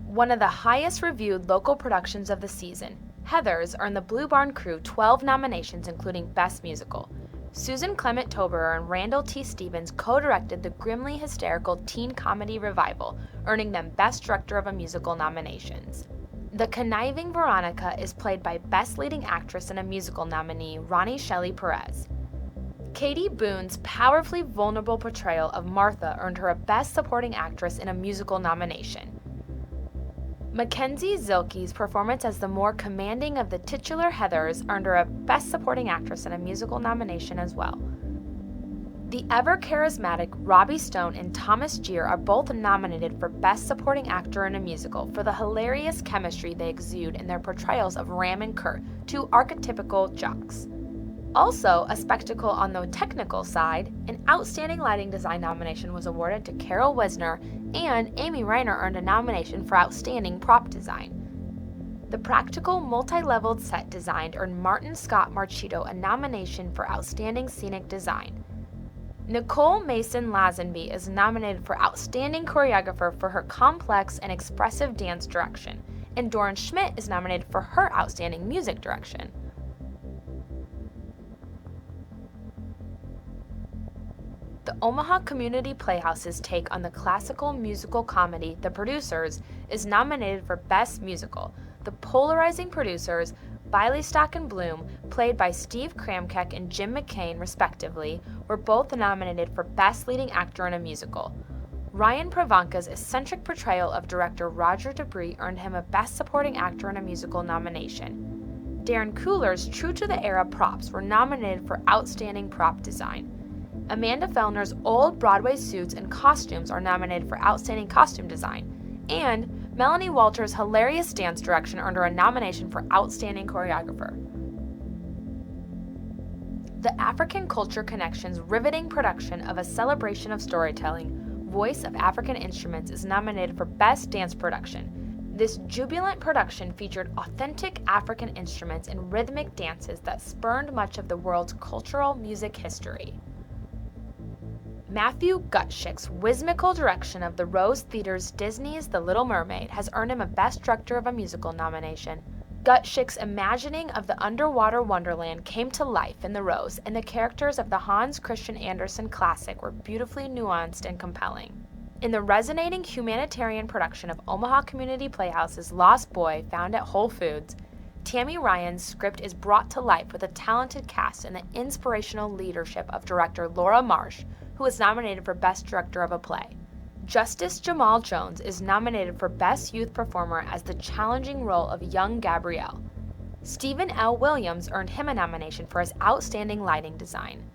One of the highest reviewed local productions of the season, Heathers earned the Blue Barn Crew 12 nominations including Best Musical. Susan Clement Toberer and Randall T. Stevens co-directed the grimly hysterical teen comedy revival, earning them Best Director of a Musical nominations. The conniving Veronica is played by Best Leading Actress in a Musical nominee Ronnie Shelley Perez. Katie Boone's powerfully vulnerable portrayal of Martha earned her a Best Supporting Actress in a Musical nomination. Mackenzie Zilke's performance as the more commanding of the titular Heathers earned her a Best Supporting Actress in a Musical nomination as well. The ever-charismatic Robbie Stone and Thomas Gier are both nominated for Best Supporting Actor in a Musical for the hilarious chemistry they exude in their portrayals of Ram and Kurt, two archetypical jocks. Also, a spectacle on the technical side, an Outstanding Lighting Design nomination was awarded to Carol Wisner, and Amy Reiner earned a nomination for Outstanding Prop Design. The practical, multi-leveled set design earned Martin Scott Marchito a nomination for Outstanding Scenic Design. Nicole Mason Lazenby is nominated for Outstanding Choreographer for her complex and expressive dance direction, and Doran Schmidt is nominated for her Outstanding Music Direction. The Omaha Community Playhouse's take on the classical musical comedy The Producers is nominated for Best Musical. The polarizing producers, Bialystock and Bloom, played by Steve Kramkek and Jim McCain respectively, were both nominated for Best Leading Actor in a Musical. Ryan Pravanka's eccentric portrayal of director Roger Debris earned him a Best Supporting Actor in a Musical nomination. Darren Cooler's True to the Era props were nominated for Outstanding Prop Design. Amanda Fellner's old Broadway suits and costumes are nominated for Outstanding Costume Design, and Melanie Walters' hilarious dance direction earned her a nomination for Outstanding Choreographer. The African Culture Connection's riveting production of A Celebration of Storytelling, Voice of African Instruments is nominated for Best Dance Production. This jubilant production featured authentic African instruments and rhythmic dances that spurned much of the world's cultural music history. Matthew Gutschick's whimsical direction of the Rose Theater's Disney's The Little Mermaid has earned him a Best Director of a Musical nomination. Gutschick's imagining of the underwater wonderland came to life in The Rose, and the characters of the Hans Christian Andersen classic were beautifully nuanced and compelling. In the resonating humanitarian production of Omaha Community Playhouse's Lost Boy Found at Whole Foods, Tammy Ryan's script is brought to life with a talented cast and the inspirational leadership of director Laura Marsh, who was nominated for Best Director of a Play. Justice Jamal Jones is nominated for Best Youth Performer as the challenging role of young Gabrielle. Stephen L. Williams earned him a nomination for his outstanding lighting design.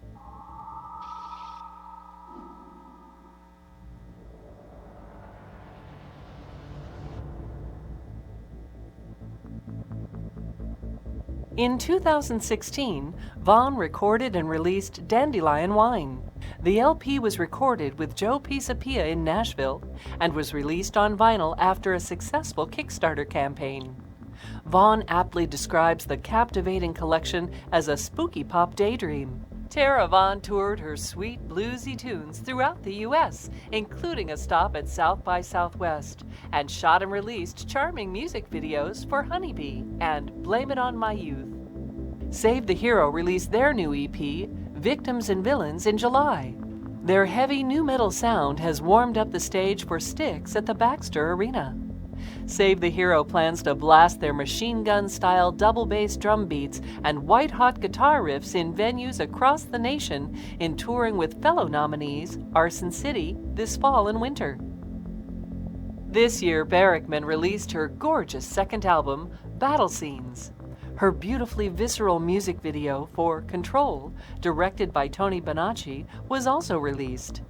In 2016, Vaughn recorded and released Dandelion Wine. The LP was recorded with Joe Pisapia in Nashville and was released on vinyl after a successful Kickstarter campaign. Vaughn aptly describes the captivating collection as a spooky pop daydream. Tara Vaughn toured her sweet bluesy tunes throughout the U.S., including a stop at South by Southwest, and shot and released charming music videos for Honeybee and Blame It On My Youth. Save the Hero released their new EP, Victims and Villains, in July. Their heavy nu metal sound has warmed up the stage for Styx at the Baxter Arena. Save the Hero plans to blast their machine gun-style double-bass drum beats and white-hot guitar riffs in venues across the nation in touring with fellow nominees Arson City this fall and winter. This year, Barrickman released her gorgeous second album, Battle Scenes. Her beautifully visceral music video for Control, directed by Tony Bonacci, was also released.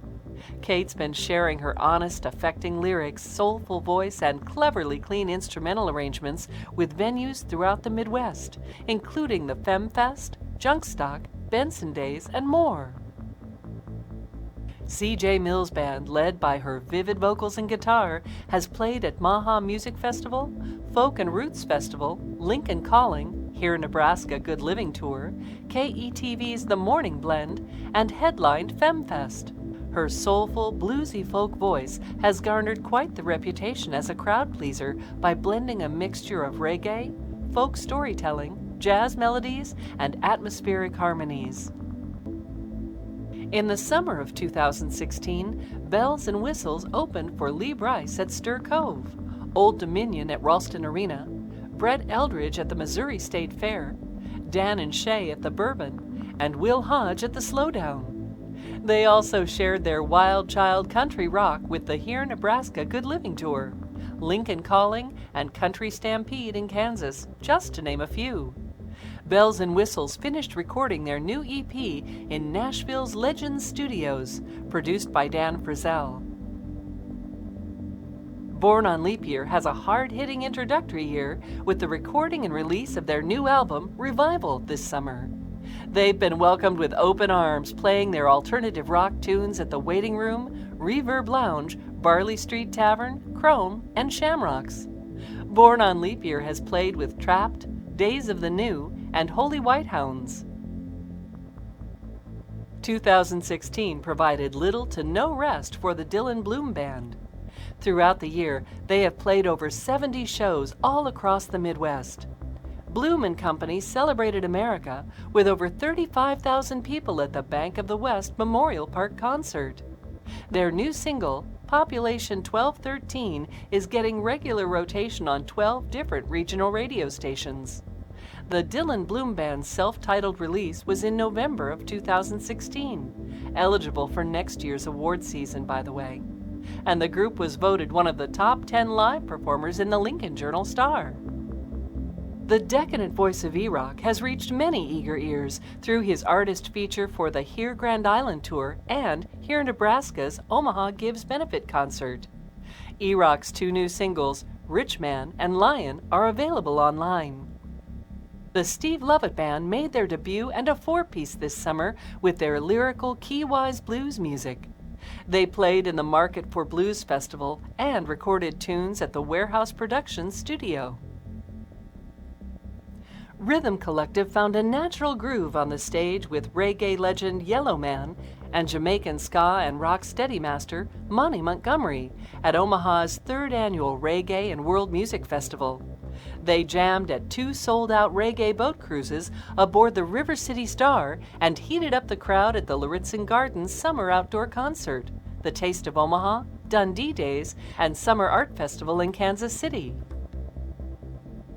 Kate's been sharing her honest, affecting lyrics, soulful voice, and cleverly clean instrumental arrangements with venues throughout the Midwest, including the FemFest, Junkstock, Benson Days, and more. C.J. Mills Band, led by her vivid vocals and guitar, has played at Maha Music Festival, Folk and Roots Festival, Lincoln Calling, Here Nebraska Good Living Tour, KETV's The Morning Blend, and headlined FemFest. Her soulful, bluesy folk voice has garnered quite the reputation as a crowd pleaser by blending a mixture of reggae, folk storytelling, jazz melodies, and atmospheric harmonies. In the summer of 2016, Bells and Whistles opened for Lee Brice at Stir Cove, Old Dominion at Ralston Arena, Brett Eldridge at the Missouri State Fair, Dan and Shay at the Bourbon, and Will Hodge at the Slowdown. They also shared their Wild Child Country Rock with the Here Nebraska Good Living Tour, Lincoln Calling, and Country Stampede in Kansas, just to name a few. Bells and Whistles finished recording their new EP in Nashville's Legends Studios, produced by Dan Frizzell. Born on Leap Year has a hard-hitting introductory year with the recording and release of their new album, Revival, this summer. They've been welcomed with open arms, playing their alternative rock tunes at the Waiting Room, Reverb Lounge, Barley Street Tavern, Chrome, and Shamrocks. Born on Leap Year has played with Trapped, Days of the New, and Holy White Hounds. 2016 provided little to no rest for the Dylan Bloom Band. Throughout the year, they have played over 70 shows all across the Midwest. Bloom and Company celebrated America with over 35,000 people at the Bank of the West Memorial Park concert. Their new single, Population 1213, is getting regular rotation on 12 different regional radio stations. The Dylan Bloom Band's self-titled release was in November of 2016, eligible for next year's award season, by the way. And the group was voted one of the top 10 live performers in the Lincoln Journal-Star. The decadent voice of E-Rock has reached many eager ears through his artist feature for the Here Grand Island Tour and Here Nebraska's Omaha Gives Benefit concert. E-Rock's two new singles, Rich Man and Lion, are available online. The Steve Lovett Band made their debut and a four-piece this summer with their lyrical key-wise blues music. They played in the Market for Blues Festival and recorded tunes at the Warehouse Productions studio. Rhythm Collective found a natural groove on the stage with reggae legend Yellow Man and Jamaican ska and rock steady master Monty Montgomery at Omaha's 3rd annual Reggae and World Music Festival. They jammed at 2 sold-out reggae boat cruises aboard the River City Star and heated up the crowd at the Lauritzen Gardens Summer Outdoor Concert, the Taste of Omaha, Dundee Days, and Summer Art Festival in Kansas City.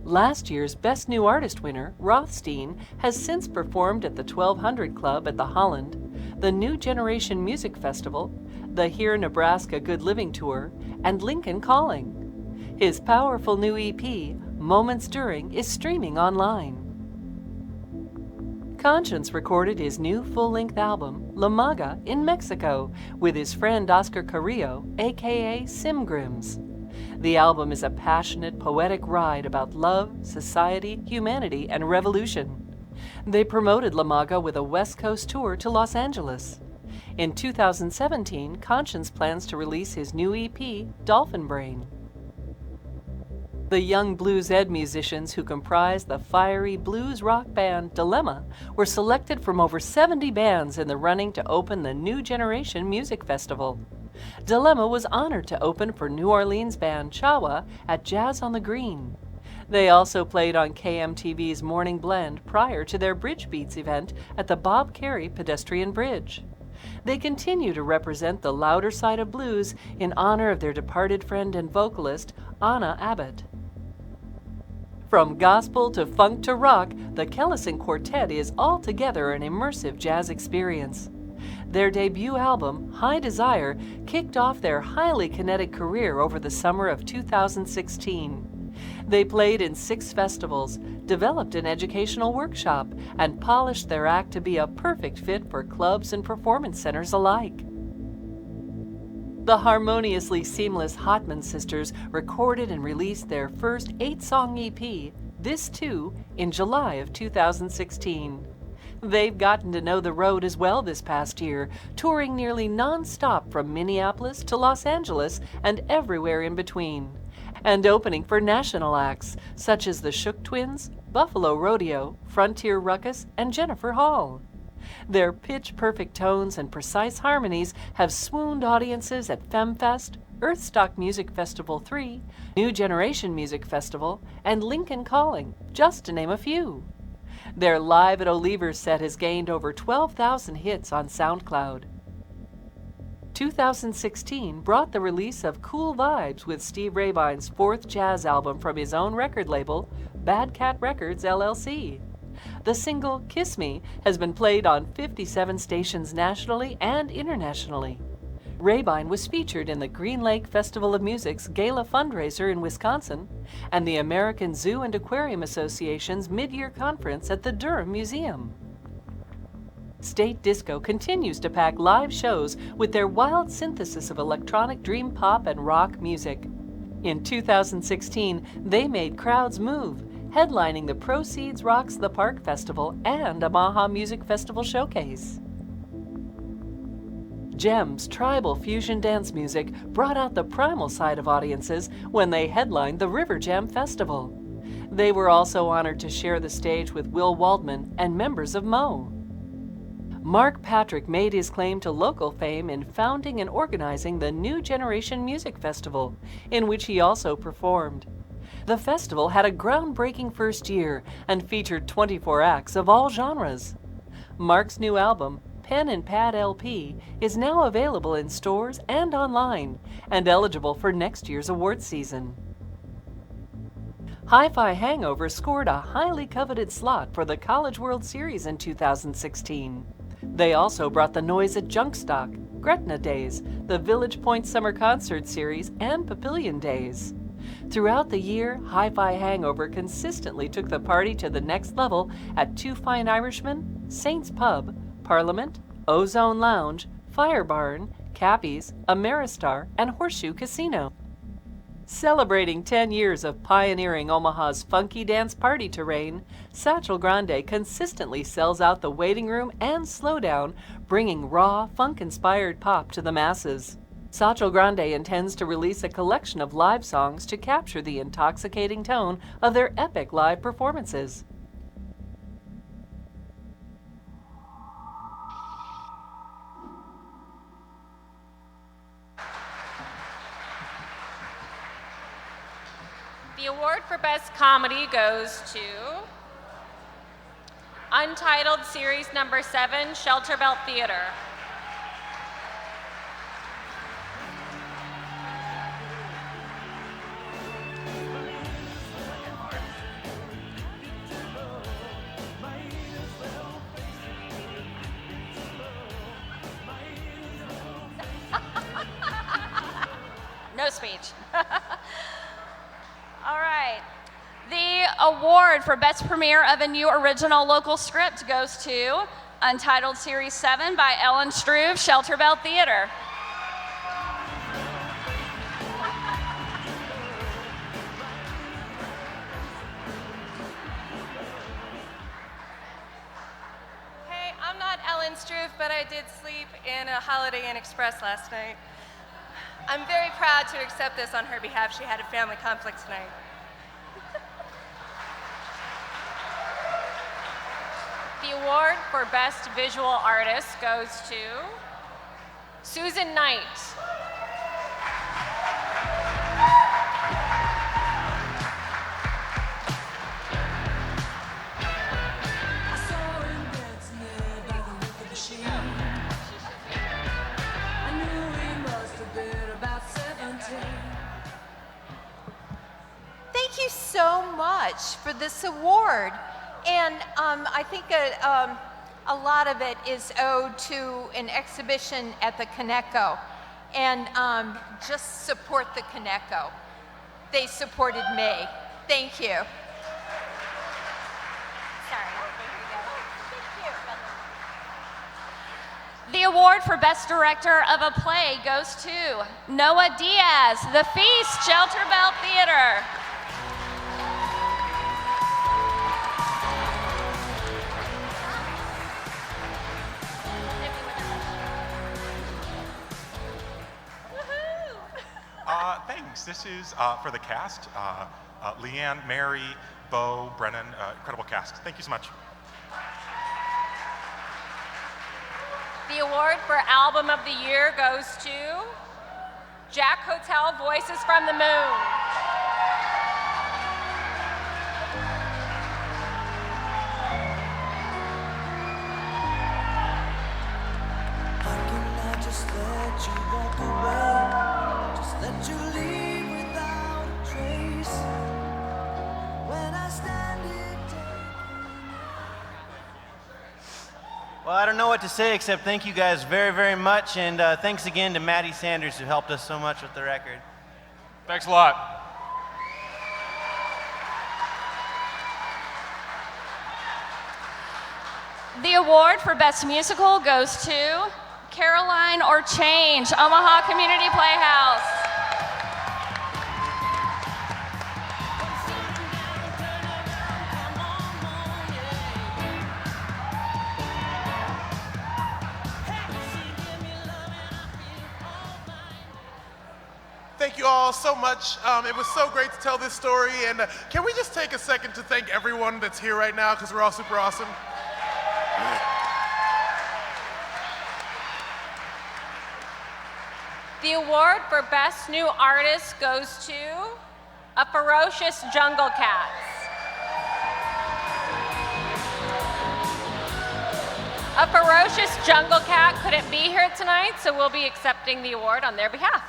Last year's Best New Artist winner, Rothstein, has since performed at the 1200 Club at the Holland, the New Generation Music Festival, the Here Nebraska Good Living Tour, and Lincoln Calling. His powerful new EP, Moments During, is streaming online. Conscience recorded his new full-length album, La Maga, in Mexico with his friend Oscar Carrillo, aka Simgrims. The album is a passionate, poetic ride about love, society, humanity, and revolution. They promoted La Maga with a West Coast tour to Los Angeles. In 2017, Conscience plans to release his new EP, Dolphin Brain. The young blues ed musicians who comprise the fiery blues rock band Dilemma were selected from over 70 bands in the running to open the New Generation Music Festival. Dilemma was honored to open for New Orleans band Chawa at Jazz on the Green. They also played on KMTV's Morning Blend prior to their Bridge Beats event at the Bob Carey Pedestrian Bridge. They continue to represent the louder side of blues in honor of their departed friend and vocalist, Anna Abbott. From gospel to funk to rock, the Kellison Quartet is altogether an immersive jazz experience. Their debut album, High Desire, kicked off their highly kinetic career over the summer of 2016. They played in 6 festivals, developed an educational workshop, and polished their act to be a perfect fit for clubs and performance centers alike. The harmoniously seamless Hotman sisters recorded and released their first 8-song EP, This Too, in July of 2016. They've gotten to know the road as well this past year, touring nearly non-stop from Minneapolis to Los Angeles and everywhere in between, and opening for national acts such as the Shook Twins, Buffalo Rodeo, Frontier Ruckus, and Jennifer Hall. Their pitch-perfect tones and precise harmonies have swooned audiences at FemFest, Earthstock Music Festival 3, New Generation Music Festival, and Lincoln Calling, just to name a few. Their Live at Oliver's set has gained over 12,000 hits on SoundCloud. 2016 brought the release of Cool Vibes with Steve Rabine's 4th jazz album from his own record label, Bad Cat Records, LLC. The single, Kiss Me, has been played on 57 stations nationally and internationally. Rabine was featured in the Green Lake Festival of Music's Gala fundraiser in Wisconsin and the American Zoo and Aquarium Association's mid-year conference at the Durham Museum. State Disco continues to pack live shows with their wild synthesis of electronic dream pop and rock music. In 2016, they made crowds move, headlining the Proceeds Rocks the Park Festival and Omaha Music Festival Showcase. Gem's tribal fusion dance music brought out the primal side of audiences when they headlined the River Gem Festival. They were also honored to share the stage with Will Waldman and members of Mo. Mark Patrick made his claim to local fame in founding and organizing the New Generation Music Festival, in which he also performed. The festival had a groundbreaking first year and featured 24 acts of all genres. Mark's new album, Pen and Pad LP, is now available in stores and online and eligible for next year's awards season. Hi-Fi Hangover scored a highly coveted slot for the College World Series in 2016. They also brought the noise at Junkstock, Gretna Days, the Village Point Summer Concert Series, and Papillion Days. Throughout the year, Hi-Fi Hangover consistently took the party to the next level at Two Fine Irishmen, Saints Pub, Parliament, Ozone Lounge, Fire Barn, Cappy's, Ameristar, and Horseshoe Casino. Celebrating 10 years of pioneering Omaha's funky dance party terrain, Satchel Grande consistently sells out the waiting room and slowdown, bringing raw, funk-inspired pop to the masses. Satchel Grande intends to release a collection of live songs to capture the intoxicating tone of their epic live performances. The award for Best Comedy goes to Untitled Series Number 7, Shelter Belt Theater. speech. All right. The award for Best Premiere of a New Original Local Script goes to Untitled Series 7 by Ellen Struve, Shelter Bell Theater. Hey, I'm not Ellen Struve, but I did sleep in a Holiday Inn Express last night. I'm very proud to accept this on her behalf. She had a family conflict tonight. The award for Best Visual Artist goes to Susan Knight. Thank you so much for this award. And I think a lot of it is owed to an exhibition at the Kaneko. And just support the Kaneko. They supported me. Thank you. The award for Best Director of a Play goes to Noah Diaz, The Feast, Shelter Bell Theater. Thanks. This is for the cast. Leanne, Mary, Bo, Brennan, incredible cast. Thank you so much. The award for Album of the Year goes to Jack Hotel, Voices from the Moon. Just let you walk away, just let you leave without a trace. When I stand here Well, I don't know what to say except thank you guys very, very much, and thanks again to Maddie Sanders who helped us so much with the record. Thanks a lot. The award for Best Musical goes to Caroline or Change, Omaha Community Playhouse. Thank you all so much. It was so great to tell this story, and can we just take a second to thank everyone that's here right now, because we're all super awesome. The award for Best New Artist goes to A Ferocious Jungle Cats. A Ferocious Jungle Cat couldn't be here tonight, so we'll be accepting the award on their behalf.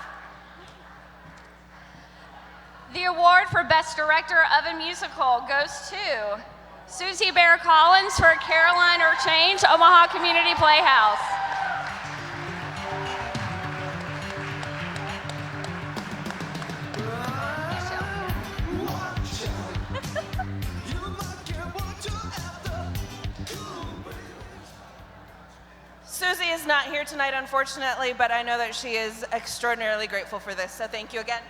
The award for Best Director of a Musical goes to Susie Bear Collins for Caroline or Change, Omaha Community Playhouse. Susie is not here tonight, unfortunately, but I know that she is extraordinarily grateful for this, so thank you again.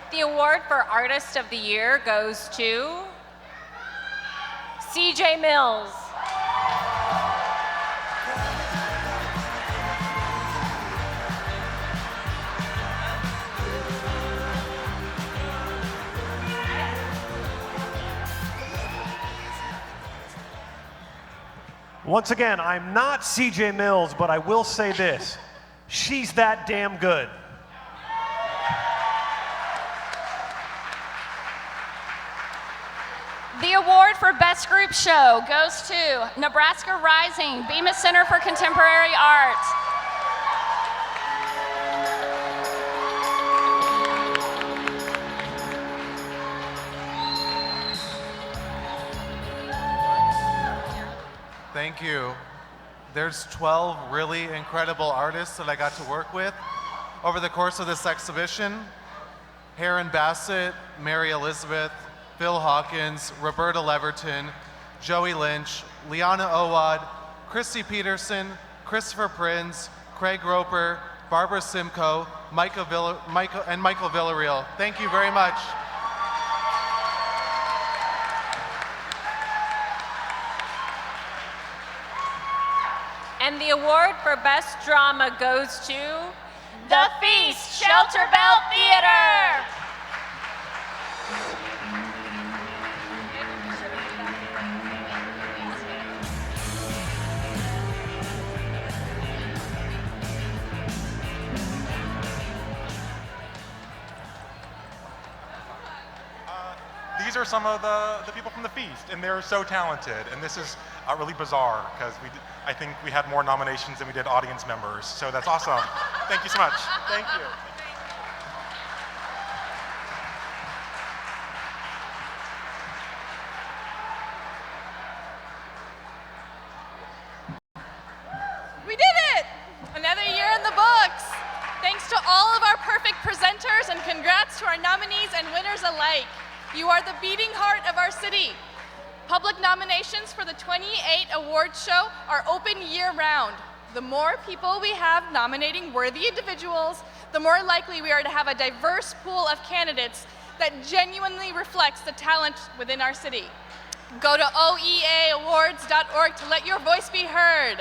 The award for Artist of the Year goes to CJ Mills. Once again, I'm not CJ Mills, but I will say this. She's that damn good. The award for Best Group Show goes to Nebraska Rising, Bemis Center for Contemporary Art. Thank you. there's 12 really incredible artists that I got to work with over the course of this exhibition. Heron Bassett, Mary Elizabeth, Phil Hawkins, Roberta Leverton, Joey Lynch, Liana Owad, Christy Peterson, Christopher Prinz, Craig Roper, Barbara Simcoe, Michael Villarreal. Thank you very much. And the award for Best Drama goes to The Feast, Shelter Belt Theater. These are some of the people from the Feast, and they're so talented. And this is really bizarre because I think we had more nominations than we did audience members. So that's awesome. Thank you so much. Thank you. We did it! Another year in the books. Thanks to all of our perfect presenters, and congrats to our nominees and winners alike. You are the beating heart of our city. Public nominations for the 28 awards show are open year-round. The more people we have nominating worthy individuals, the more likely we are to have a diverse pool of candidates that genuinely reflects the talent within our city. Go to oeaawards.org to let your voice be heard.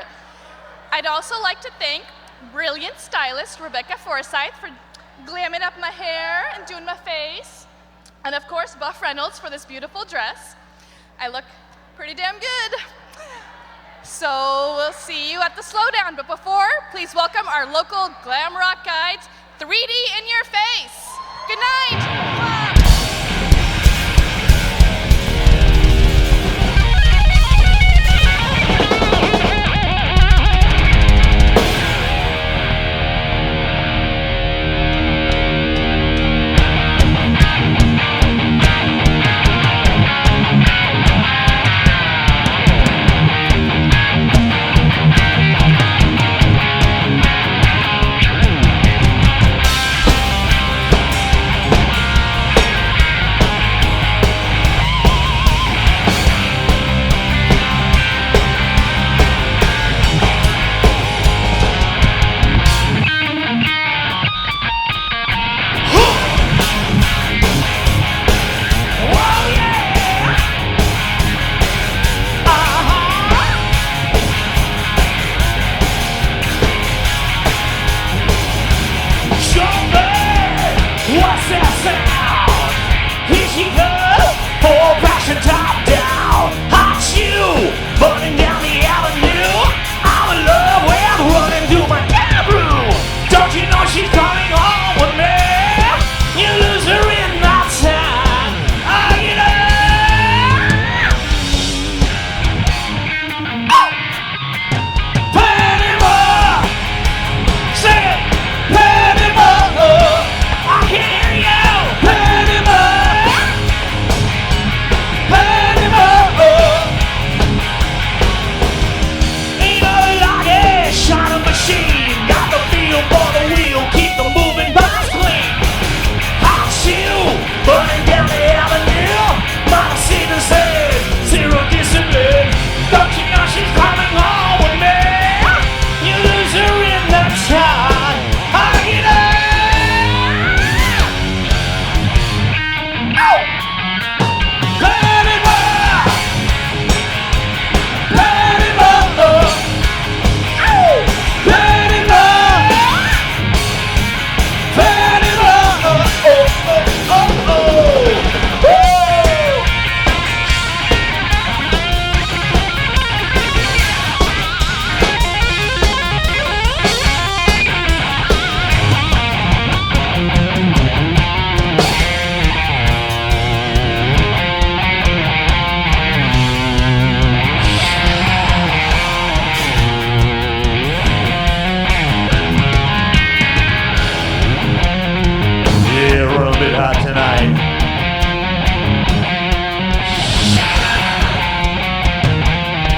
I'd also like to thank brilliant stylist Rebecca Forsyth for glamming up my hair and doing my face. And of course, Buff Reynolds for this beautiful dress. I look pretty damn good. So we'll see you at the Slowdown. But before, please welcome our local glam rock guides, 3D in your face. Good night.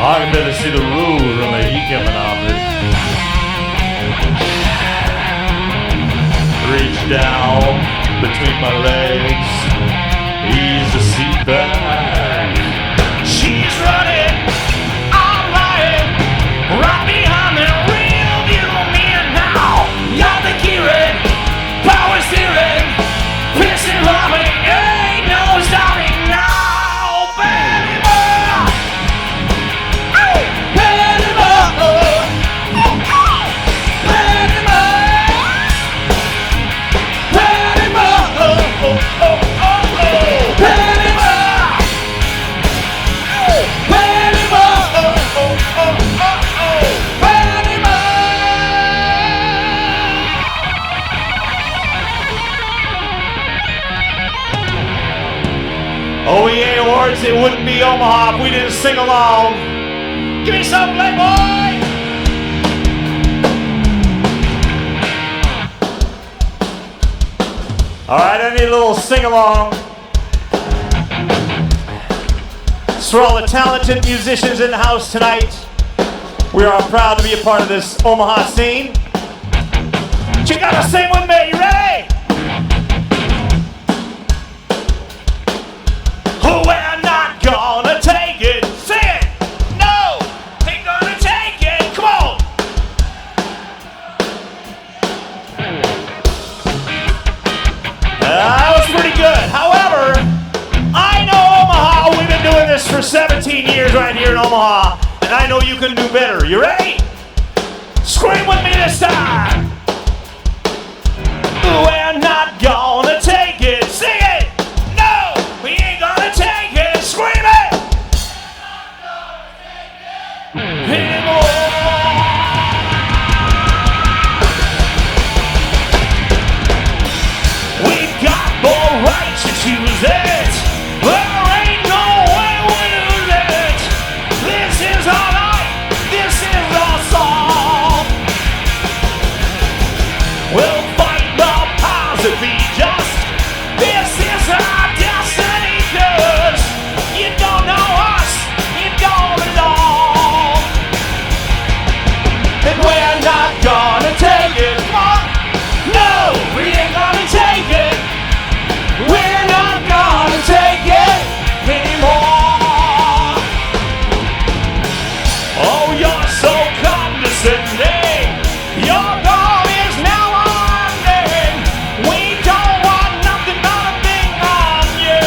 I can barely see the road from the heat coming off it. Reach down between my legs, ease the seat back. She's running, I'm riding, right behind the rear view mirror now. Got the gearing, power steering, pissing loving, ain't no stopping now, baby. OEA Awards, it wouldn't be Omaha if we didn't sing along. Give me some, Playboy! All right, I need a little sing-along. It's for all the talented musicians in the house tonight. We are proud to be a part of this Omaha scene. But you gotta sing with me, you ready? We're not gonna take it. Sing it. No, ain't gonna take it. Come on. That was pretty good. However, I know Omaha. We've been doing this for 17 years right here in Omaha, and I know you can do better. You ready? Scream with me this time. We're not gonna take it. Sing it. No, we ain't gonna take it. Scream it. Anymore. We've got more rights to choose it. There ain't no way we lose it. This is our life. This is our song. We'll fight the powers that be just. This is our destiny, 'cause you don't know us, you don't belong. And we're not gonna take it. Come on. No, we ain't gonna take it. We're not gonna take it anymore. Oh, you're so condescending. Your goal is now ending. We don't want nothing but a thing on you.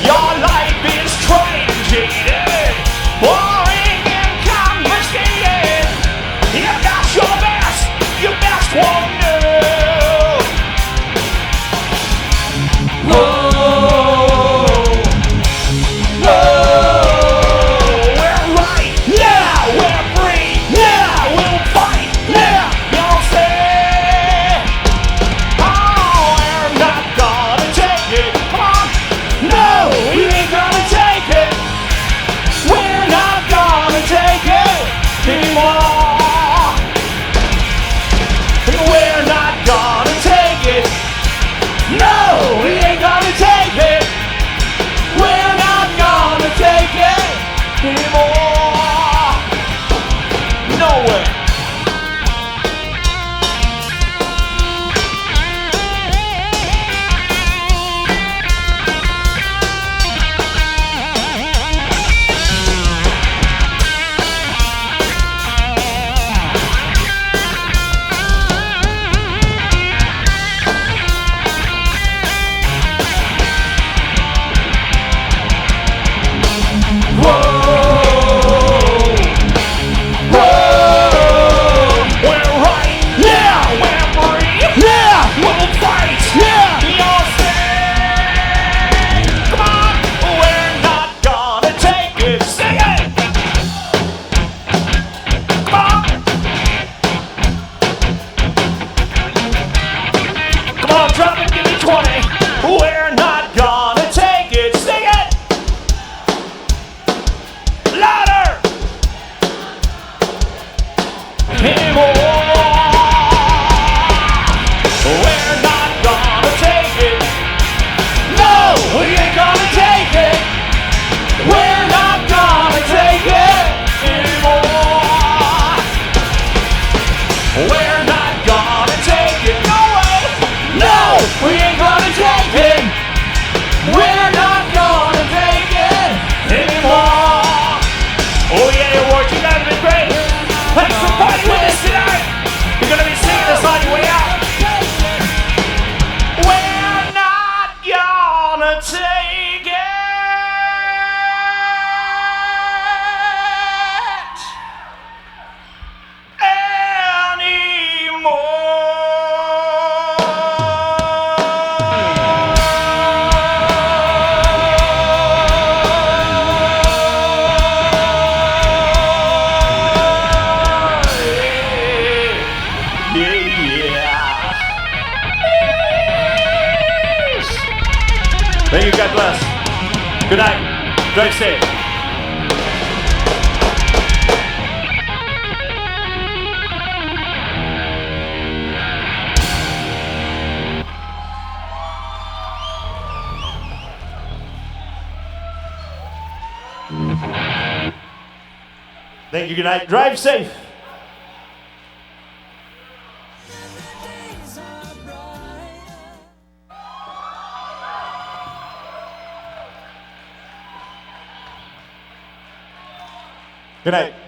Your life is trite and jaded, boring and confiscated. You got your best won't do. We're right, yeah, we're free, yeah, we'll fight, yeah, you'll say. Oh, we're not gonna take it, come on. No, we ain't gonna take it. We're not gonna take it anymore. We're not gonna take it. No, we ain't gonna take it. We're not gonna take it anymore. No way. Thank you. God bless. Good night. Drive safe. Thank you. Good night. Drive safe. Good night.